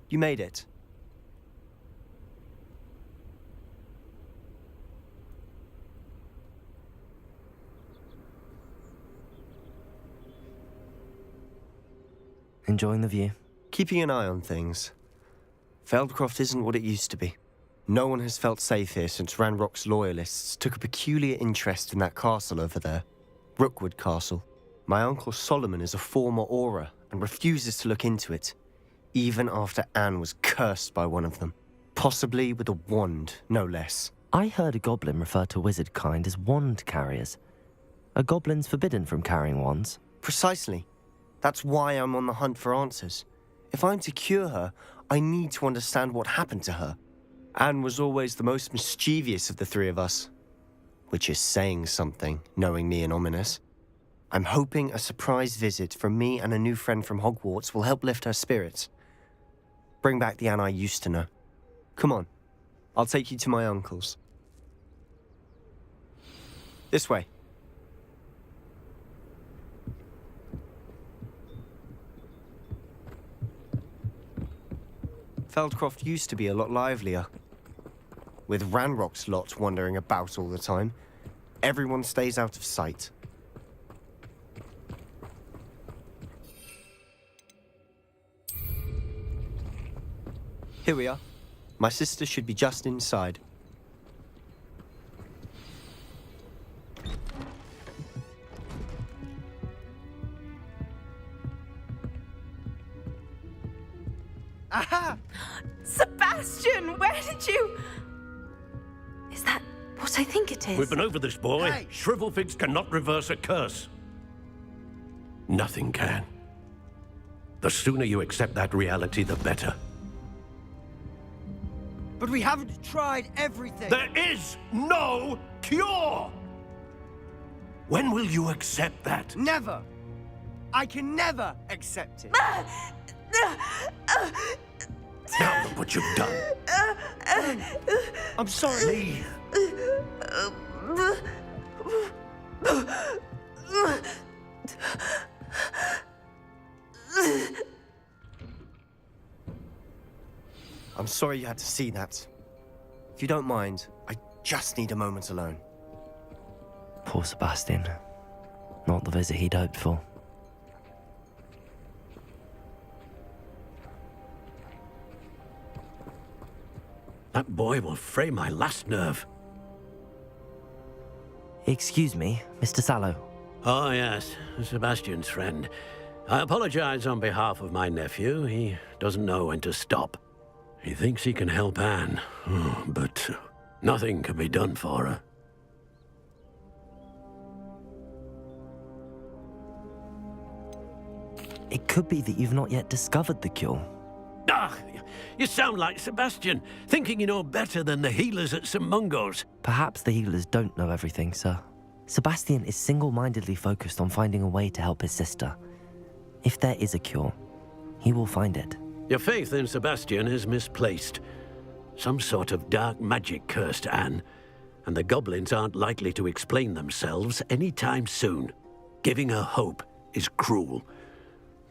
You made it. Enjoying the view? Keeping an eye on things. Feldcroft isn't what it used to be. No one has felt safe here since Ranrock's loyalists took a peculiar interest in that castle over there. Rookwood Castle. My uncle Solomon is a former Auror and refuses to look into it, even after Anne was cursed by one of them. Possibly with a wand, no less. I heard a goblin refer to wizard kind as wand carriers. Are goblins forbidden from carrying wands? Precisely. That's why I'm on the hunt for answers. If I'm to cure her, I need to understand what happened to her. Anne was always the most mischievous of the three of us. Which is saying something, knowing me and ominous. I'm hoping a surprise visit from me and a new friend from Hogwarts will help lift her spirits. Bring back the Anne I used to know. Come on. I'll take you to my uncle's. This way. Feldcroft used to be a lot livelier. With Ranrock's lot wandering about all the time, everyone stays out of sight. Here we are. My sister should be just inside. Aha! Sebastian, where did you... Is that what I think it is? We've been over this, boy. Hey. Shrivelfigs cannot reverse a curse. Nothing can. The sooner you accept that reality, the better. But we haven't tried everything. There is no cure! When will you accept that? Never. I can never accept it. Now look what you've done. I'm sorry. Leave. I'm sorry you had to see that. If you don't mind, I just need a moment alone. Poor Sebastian. Not the visit he'd hoped for. That boy will fray my last nerve. Excuse me, Mr. Sallow. Oh, yes, Sebastian's friend. I apologize on behalf of my nephew. He doesn't know when to stop. He thinks he can help Anne, but nothing can be done for her. It could be that you've not yet discovered the cure. Ah, you sound like Sebastian, thinking you know better than the healers at St. Mungo's. Perhaps the healers don't know everything, sir. Sebastian is single-mindedly focused on finding a way to help his sister. If there is a cure, he will find it. Your faith in Sebastian is misplaced. Some sort of dark magic cursed Anne, and the goblins aren't likely to explain themselves anytime soon. Giving her hope is cruel.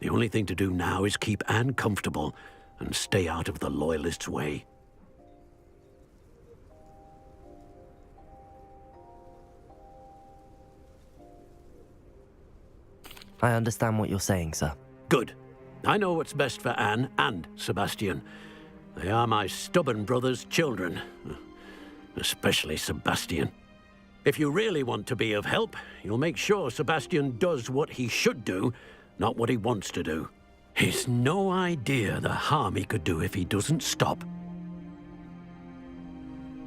The only thing to do now is keep Anne comfortable and stay out of the Loyalists' way. I understand what you're saying, sir. Good. I know what's best for Anne and Sebastian. They are my stubborn brother's children. Especially Sebastian. If you really want to be of help, you'll make sure Sebastian does what he should do, not what he wants to do. He's no idea the harm he could do if he doesn't stop.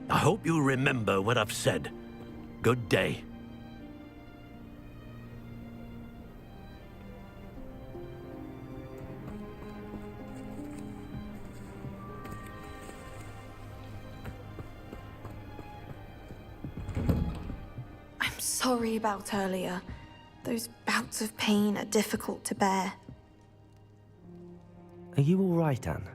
I hope you'll remember what I've said. Good day. I'm sorry about earlier. Those bouts of pain are difficult to bear. Are you all right, Anne?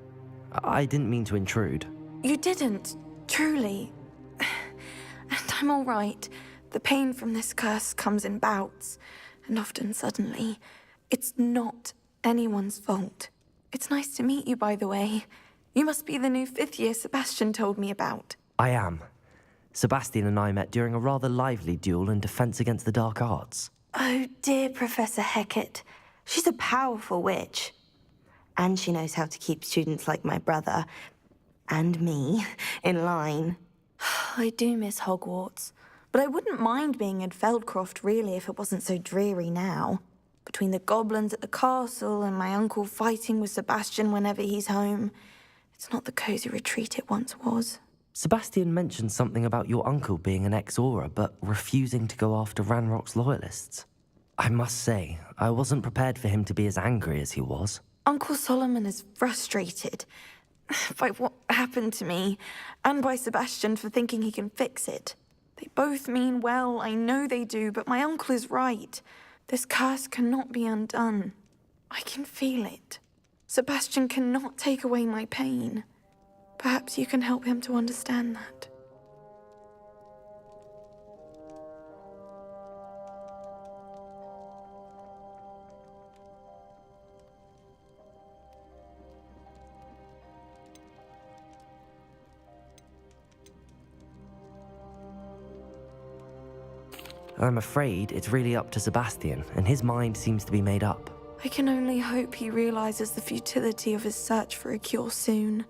I didn't mean to intrude. You didn't, truly. And I'm all right. The pain from this curse comes in bouts, and often suddenly. It's not anyone's fault. It's nice to meet you, by the way. You must be the new fifth year Sebastian told me about. I am. Sebastian and I met during a rather lively duel in defense against the dark arts. Oh, dear Professor Hecat. She's a powerful witch. And she knows how to keep students like my brother, and me, in line. I do miss Hogwarts, but I wouldn't mind being in Feldcroft, really, if it wasn't so dreary now. Between the goblins at the castle and my uncle fighting with Sebastian whenever he's home, it's not the cosy retreat it once was. Sebastian mentioned something about your uncle being an ex-Auror, but refusing to go after Ranrock's loyalists. I must say, I wasn't prepared for him to be as angry as he was. Uncle Solomon is frustrated by what happened to me, and by Sebastian for thinking he can fix it. They both mean well, I know they do, but my uncle is right. This curse cannot be undone. I can feel it. Sebastian cannot take away my pain. Perhaps you can help him to understand that. I'm afraid it's really up to Sebastian, and his mind seems to be made up. I can only hope he realizes the futility of his search for a cure soon.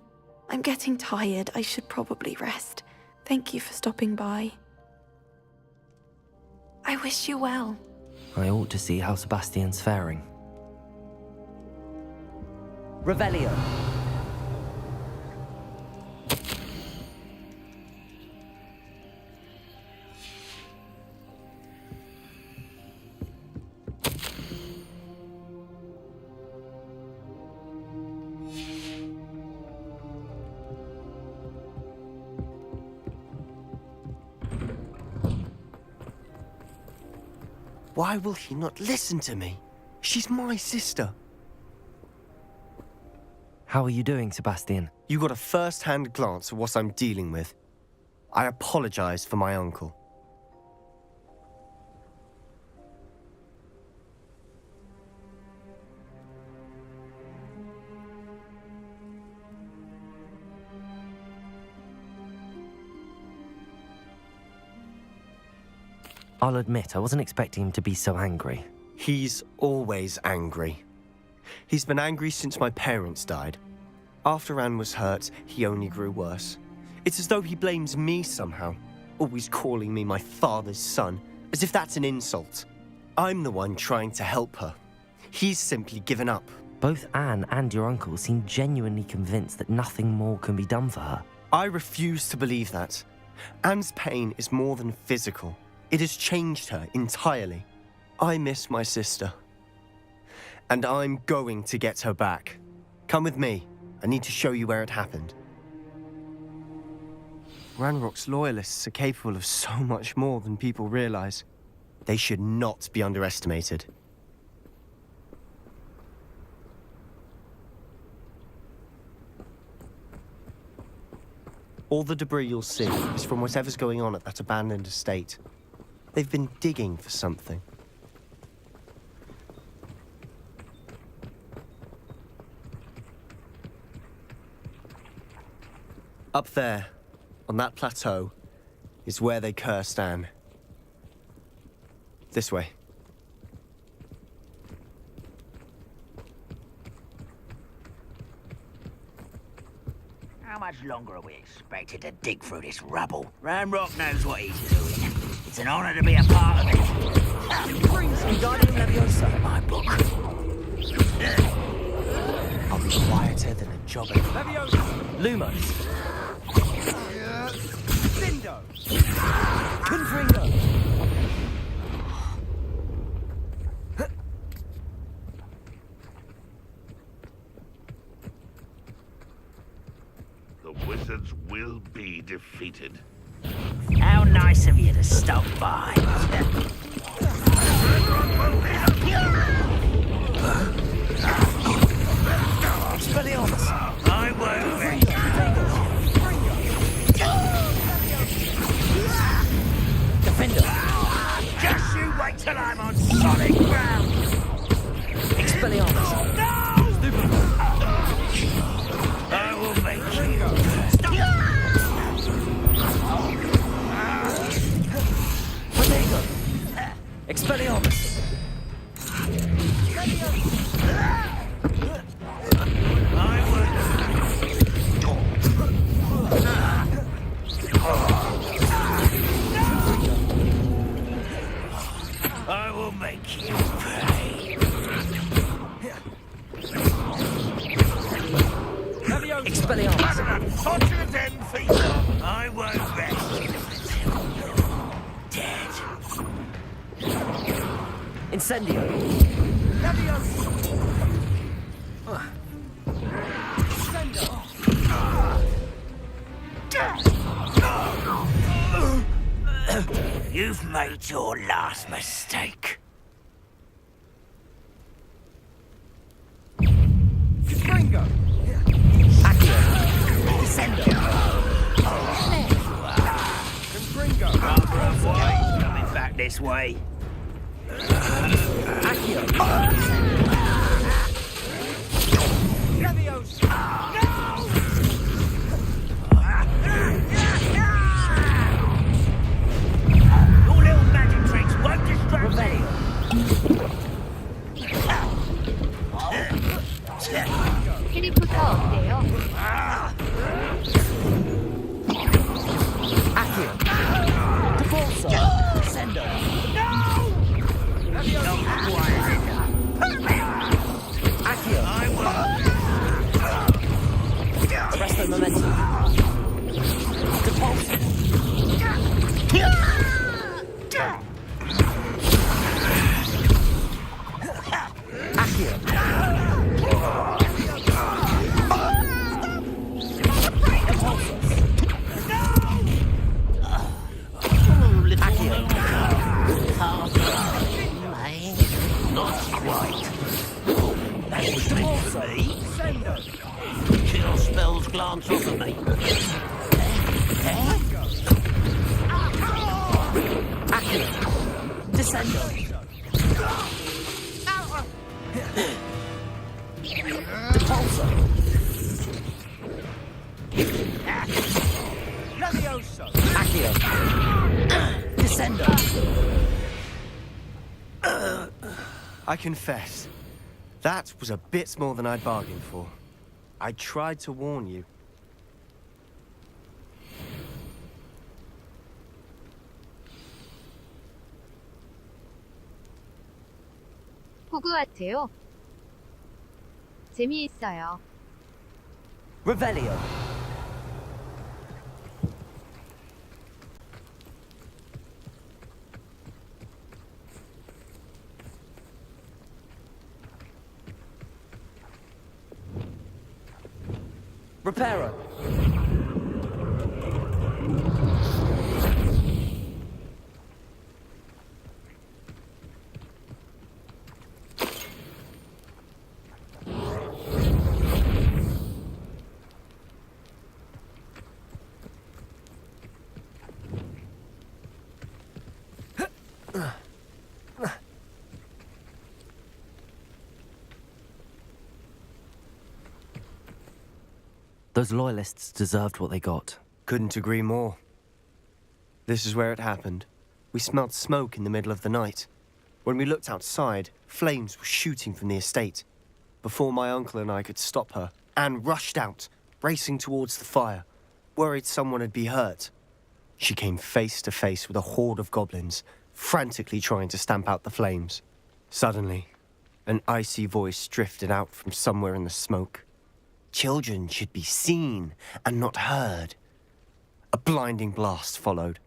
I'm getting tired. I should probably rest. Thank you for stopping by. I wish you well. I ought to see how Sebastian's faring. Revelio. Why will he not listen to me? She's my sister. How are you doing, Sebastian? You got a first-hand glance at what I'm dealing with. I apologize for my uncle. I'll admit, I wasn't expecting him to be so angry. He's always angry. He's been angry since my parents died. After Anne was hurt, he only grew worse. It's as though he blames me somehow, always calling me my father's son, as if that's an insult. I'm the one trying to help her. He's simply given up. Both Anne and your uncle seem genuinely convinced that nothing more can be done for her. I refuse to believe that. Anne's pain is more than physical. It has changed her entirely. I miss my sister. And I'm going to get her back. Come with me. I need to show you where it happened. Ranrock's loyalists are capable of so much more than people realize. They should not be underestimated. All the debris you'll see is from whatever's going on at that abandoned estate. They've been digging for something. Up there, on that plateau, is where they cursed Anne. This way. How much longer are we expected to dig through this rubble? Ranrock knows what he's doing. It's an honor to be a part of it. Brings Wingardium Leviosa in my book. I'll be quieter than a jobber. Leviosa! Lumos! Lindo! Confringo! The wizards will be defeated. How nice of you to stop by. Expelliarmus! I won't rest. Defender! Just you wait till I'm on solid ground. Expelliarmus! I will make you. Bodego! Expelliarmus! I will make you pay. Expelliarmus! Fortunate end for you. I won't rest until you're dead. Incendio! You've made your last mistake. this way. Accio. Your little magic tricks won't distract me. 해리포터 어때요? Accio. Devolso. Sendo. Accio. Arresto momentum. Devolso. Accio. Not quite. That was meant for me. Chill spells glance off of me. Accio. Descendo. Devolso. Accio. Descendo. I confess, that was a bit more than I'd bargained for. I tried to warn you. 호그와트요. 재미있어요. Revelio. Reparo. Those loyalists deserved what they got. Couldn't agree more. This is where it happened. We smelled smoke in the middle of the night. When we looked outside, flames were shooting from the estate. Before my uncle and I could stop her, Anne rushed out, racing towards the fire, worried someone had been hurt. She came face to face with a horde of goblins, frantically trying to stamp out the flames. Suddenly, an icy voice drifted out from somewhere in the smoke. Children should be seen and not heard. A blinding blast followed.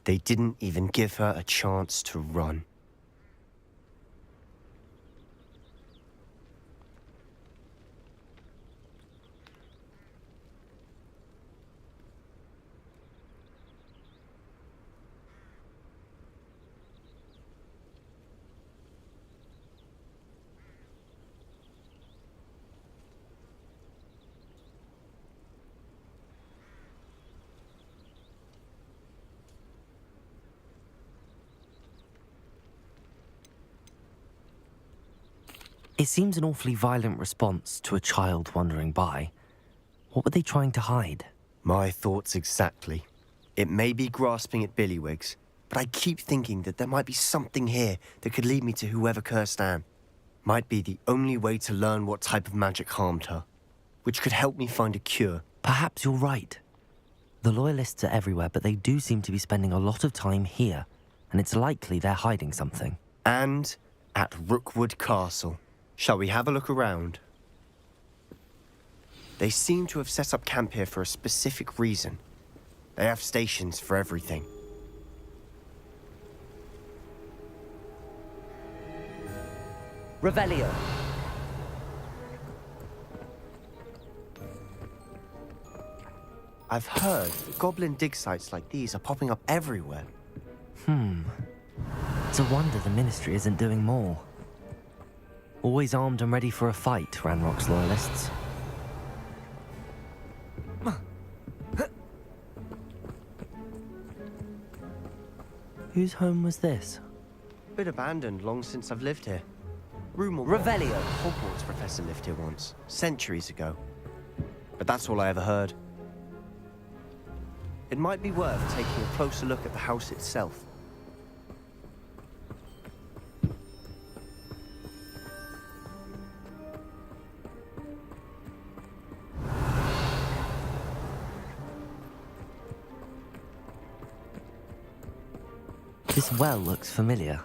They didn't even give her a chance to run. It seems an awfully violent response to a child wandering by. What were they trying to hide? My thoughts exactly. It may be grasping at Billywigs, but I keep thinking that there might be something here that could lead me to whoever cursed Anne. Might be the only way to learn what type of magic harmed her, which could help me find a cure. Perhaps you're right. The Loyalists are everywhere, but they do seem to be spending a lot of time here, and it's likely they're hiding something. And at Rookwood Castle. Shall we have a look around? They seem to have set up camp here for a specific reason. They have stations for everything. Revelio. I've heard that goblin dig sites like these are popping up everywhere. It's a wonder the Ministry isn't doing more. Always armed and ready for a fight, Ranrock's Loyalists. Whose home was this? Bit abandoned long since I've lived here. Rumour Revelio. the Hogwarts professor lived here once, centuries ago. But that's all I ever heard. It might be worth taking a closer look at the house itself. This well looks familiar.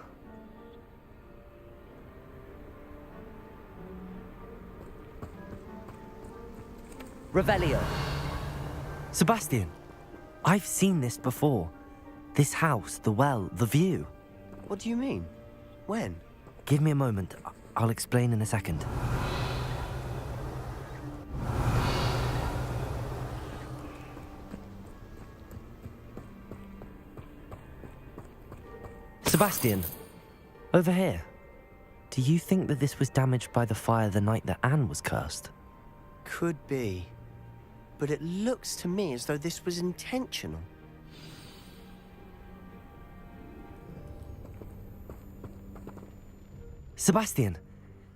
Revelio. Sebastian, I've seen this before. This house, the well, the view. What do you mean? When? Give me a moment. I'll explain in a second. Sebastian, over here. Do you think that this was damaged by the fire the night that Anne was cursed? Could be. But it looks to me as though this was intentional. Sebastian,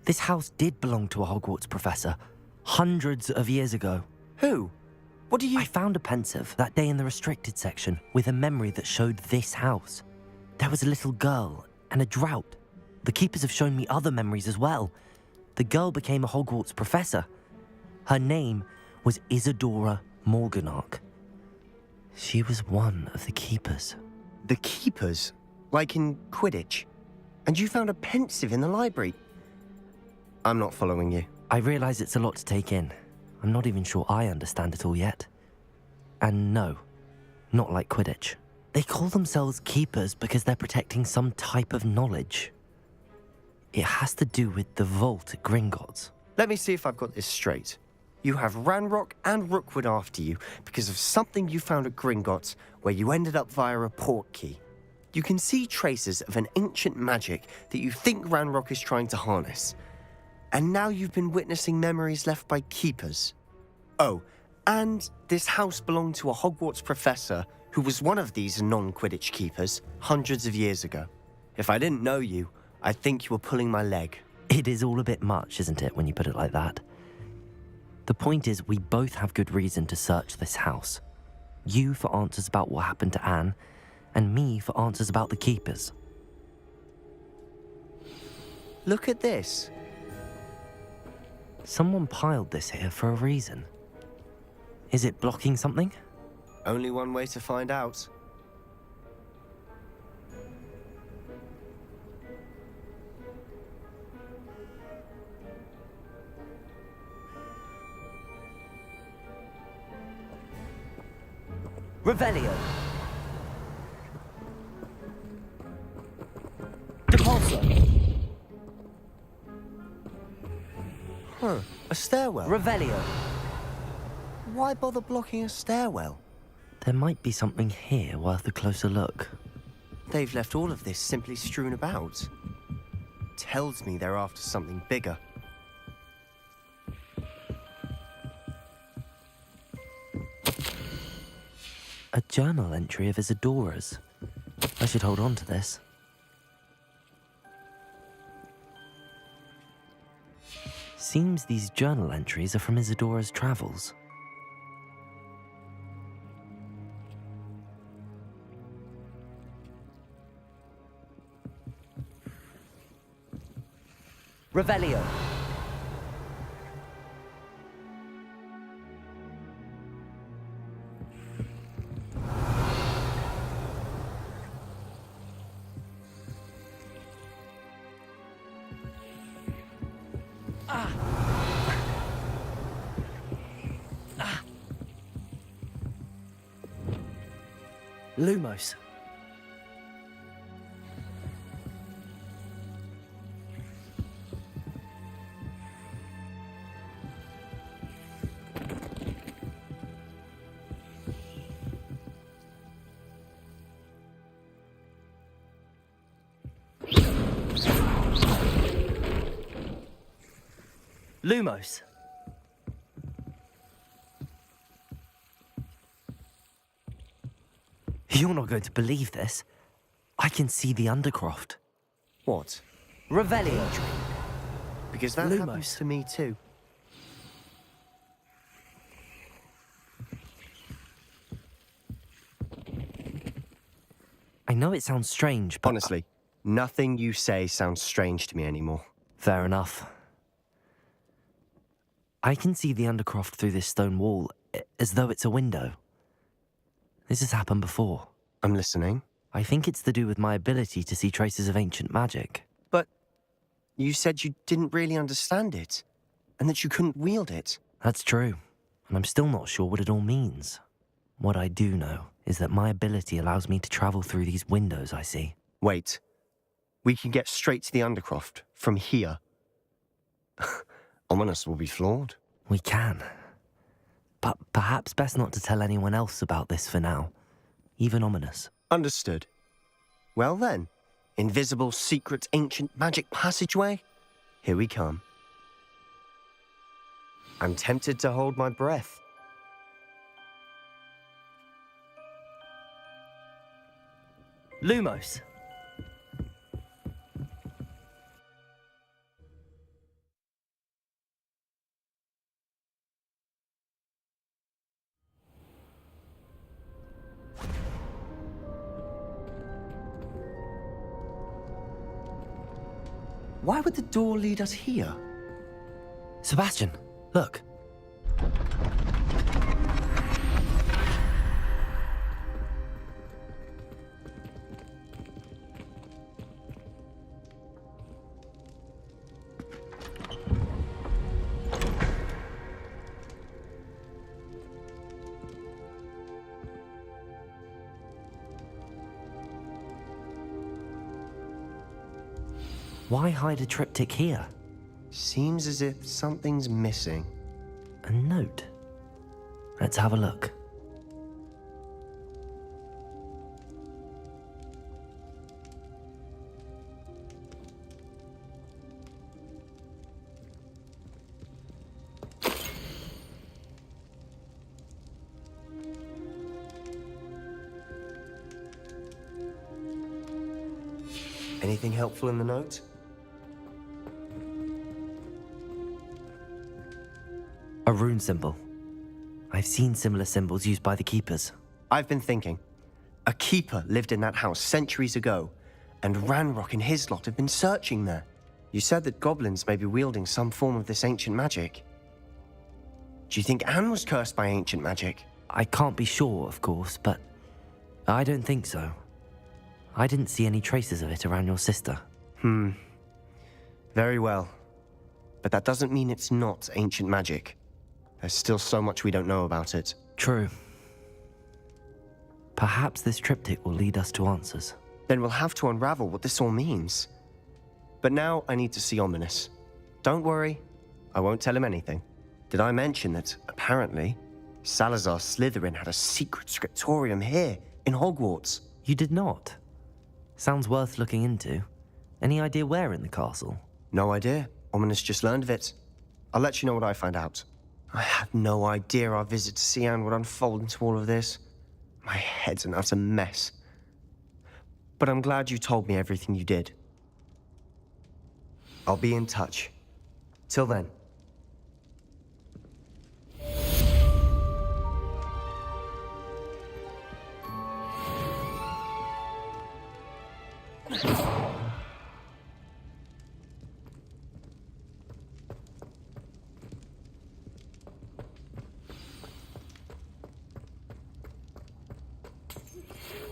this house did belong to a Hogwarts professor, hundreds of years ago. Who? What do you... I found a pensive that day in the restricted section with a memory that showed this house. There was a little girl and a drought. The keepers have shown me other memories as well. The girl became a Hogwarts professor. Her name was Isadora Morganach. She was one of the keepers. The keepers? Like in Quidditch? And you found a pensive in the library? I'm not following you. I realise it's a lot to take in. I'm not even sure I understand it all yet. And no, not like Quidditch. They call themselves keepers because they're protecting some type of knowledge. It has to do with the vault at Gringotts. Let me see if I've got this straight. You have Ranrock and Rookwood after you because of something you found at Gringotts where you ended up via a port key. You can see traces of an ancient magic that you think Ranrock is trying to harness. And now you've been witnessing memories left by keepers. Oh, and this house belonged to a Hogwarts professor who was one of these non-Quidditch keepers hundreds of years ago. If I didn't know you, I'd think you were pulling my leg. It is all a bit much, isn't it, when you put it like that? The point is, we both have good reason to search this house. You for answers about what happened to Anne, and me for answers about the keepers. Look at this. Someone piled this here for a reason. Is it blocking something? Only one way to find out. Revelio. Depulso. Huh, a stairwell. Revelio. Why bother blocking a stairwell? There might be something here worth a closer look. They've left all of this simply strewn about. Tells me they're after something bigger. A journal entry of Isadora's. I should hold on to this. Seems these journal entries are from Isadora's travels. Revelio. Lumos. Lumos. You're not going to believe this. I can see the Undercroft. What? Revelio. Because that Lumos. happens to me too. I know it sounds strange, but... Honestly, nothing you say sounds strange to me anymore. Fair enough. I can see the Undercroft through this stone wall, as though it's a window. This has happened before. I'm listening. I think it's to do with my ability to see traces of ancient magic. But you said you didn't really understand it, and that you couldn't wield it. That's true, and I'm still not sure what it all means. What I do know is that my ability allows me to travel through these windows I see. Wait. We can get straight to the Undercroft from here. Ominous will be floored. We can. But perhaps best not to tell anyone else about this for now. Even Ominous. Understood. Well then, invisible, secret, ancient magic passageway? Here we come. I'm tempted to hold my breath. Lumos. Why would the door lead us here? Sebastian, look. Why hide a triptych here? Seems as if something's missing. A note. Let's have a look. Anything helpful in the note? A rune symbol. I've seen similar symbols used by the keepers. I've been thinking. A keeper lived in that house centuries ago, and Ranrock and his lot have been searching there. You said that goblins may be wielding some form of this ancient magic. Do you think Anne was cursed by ancient magic? I can't be sure, of course, but I don't think so. I didn't see any traces of it around your sister. Very well. But that doesn't mean it's not ancient magic. There's still so much we don't know about it. True. Perhaps this triptych will lead us to answers. Then we'll have to unravel what this all means. But now I need to see Ominous. Don't worry, I won't tell him anything. Did I mention that, apparently, Salazar Slytherin had a secret scriptorium here, in Hogwarts? You did not? Sounds worth looking into. Any idea where in the castle? No idea. Ominous just learned of it. I'll let you know what I find out. I had no idea our visit to Cian would unfold into all of this. My head's an utter mess. But I'm glad you told me everything you did. I'll be in touch. Till then.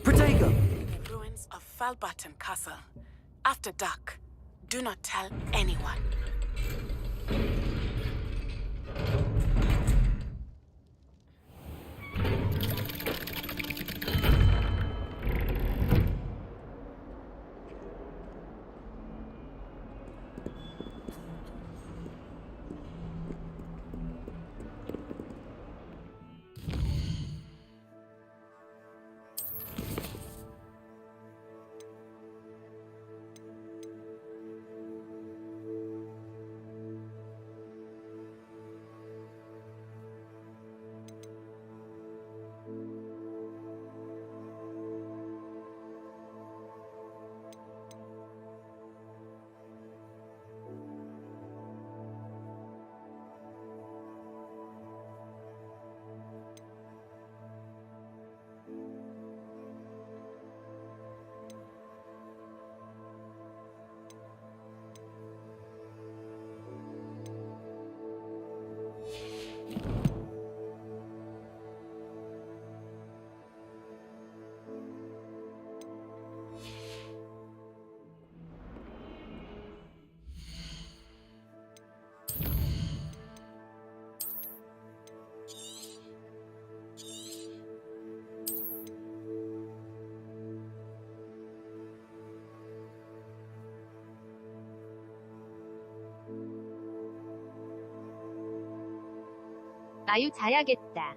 Protego! The ruins of Falbaton Castle. After dark. Do not tell anyone. 아유 자야겠다.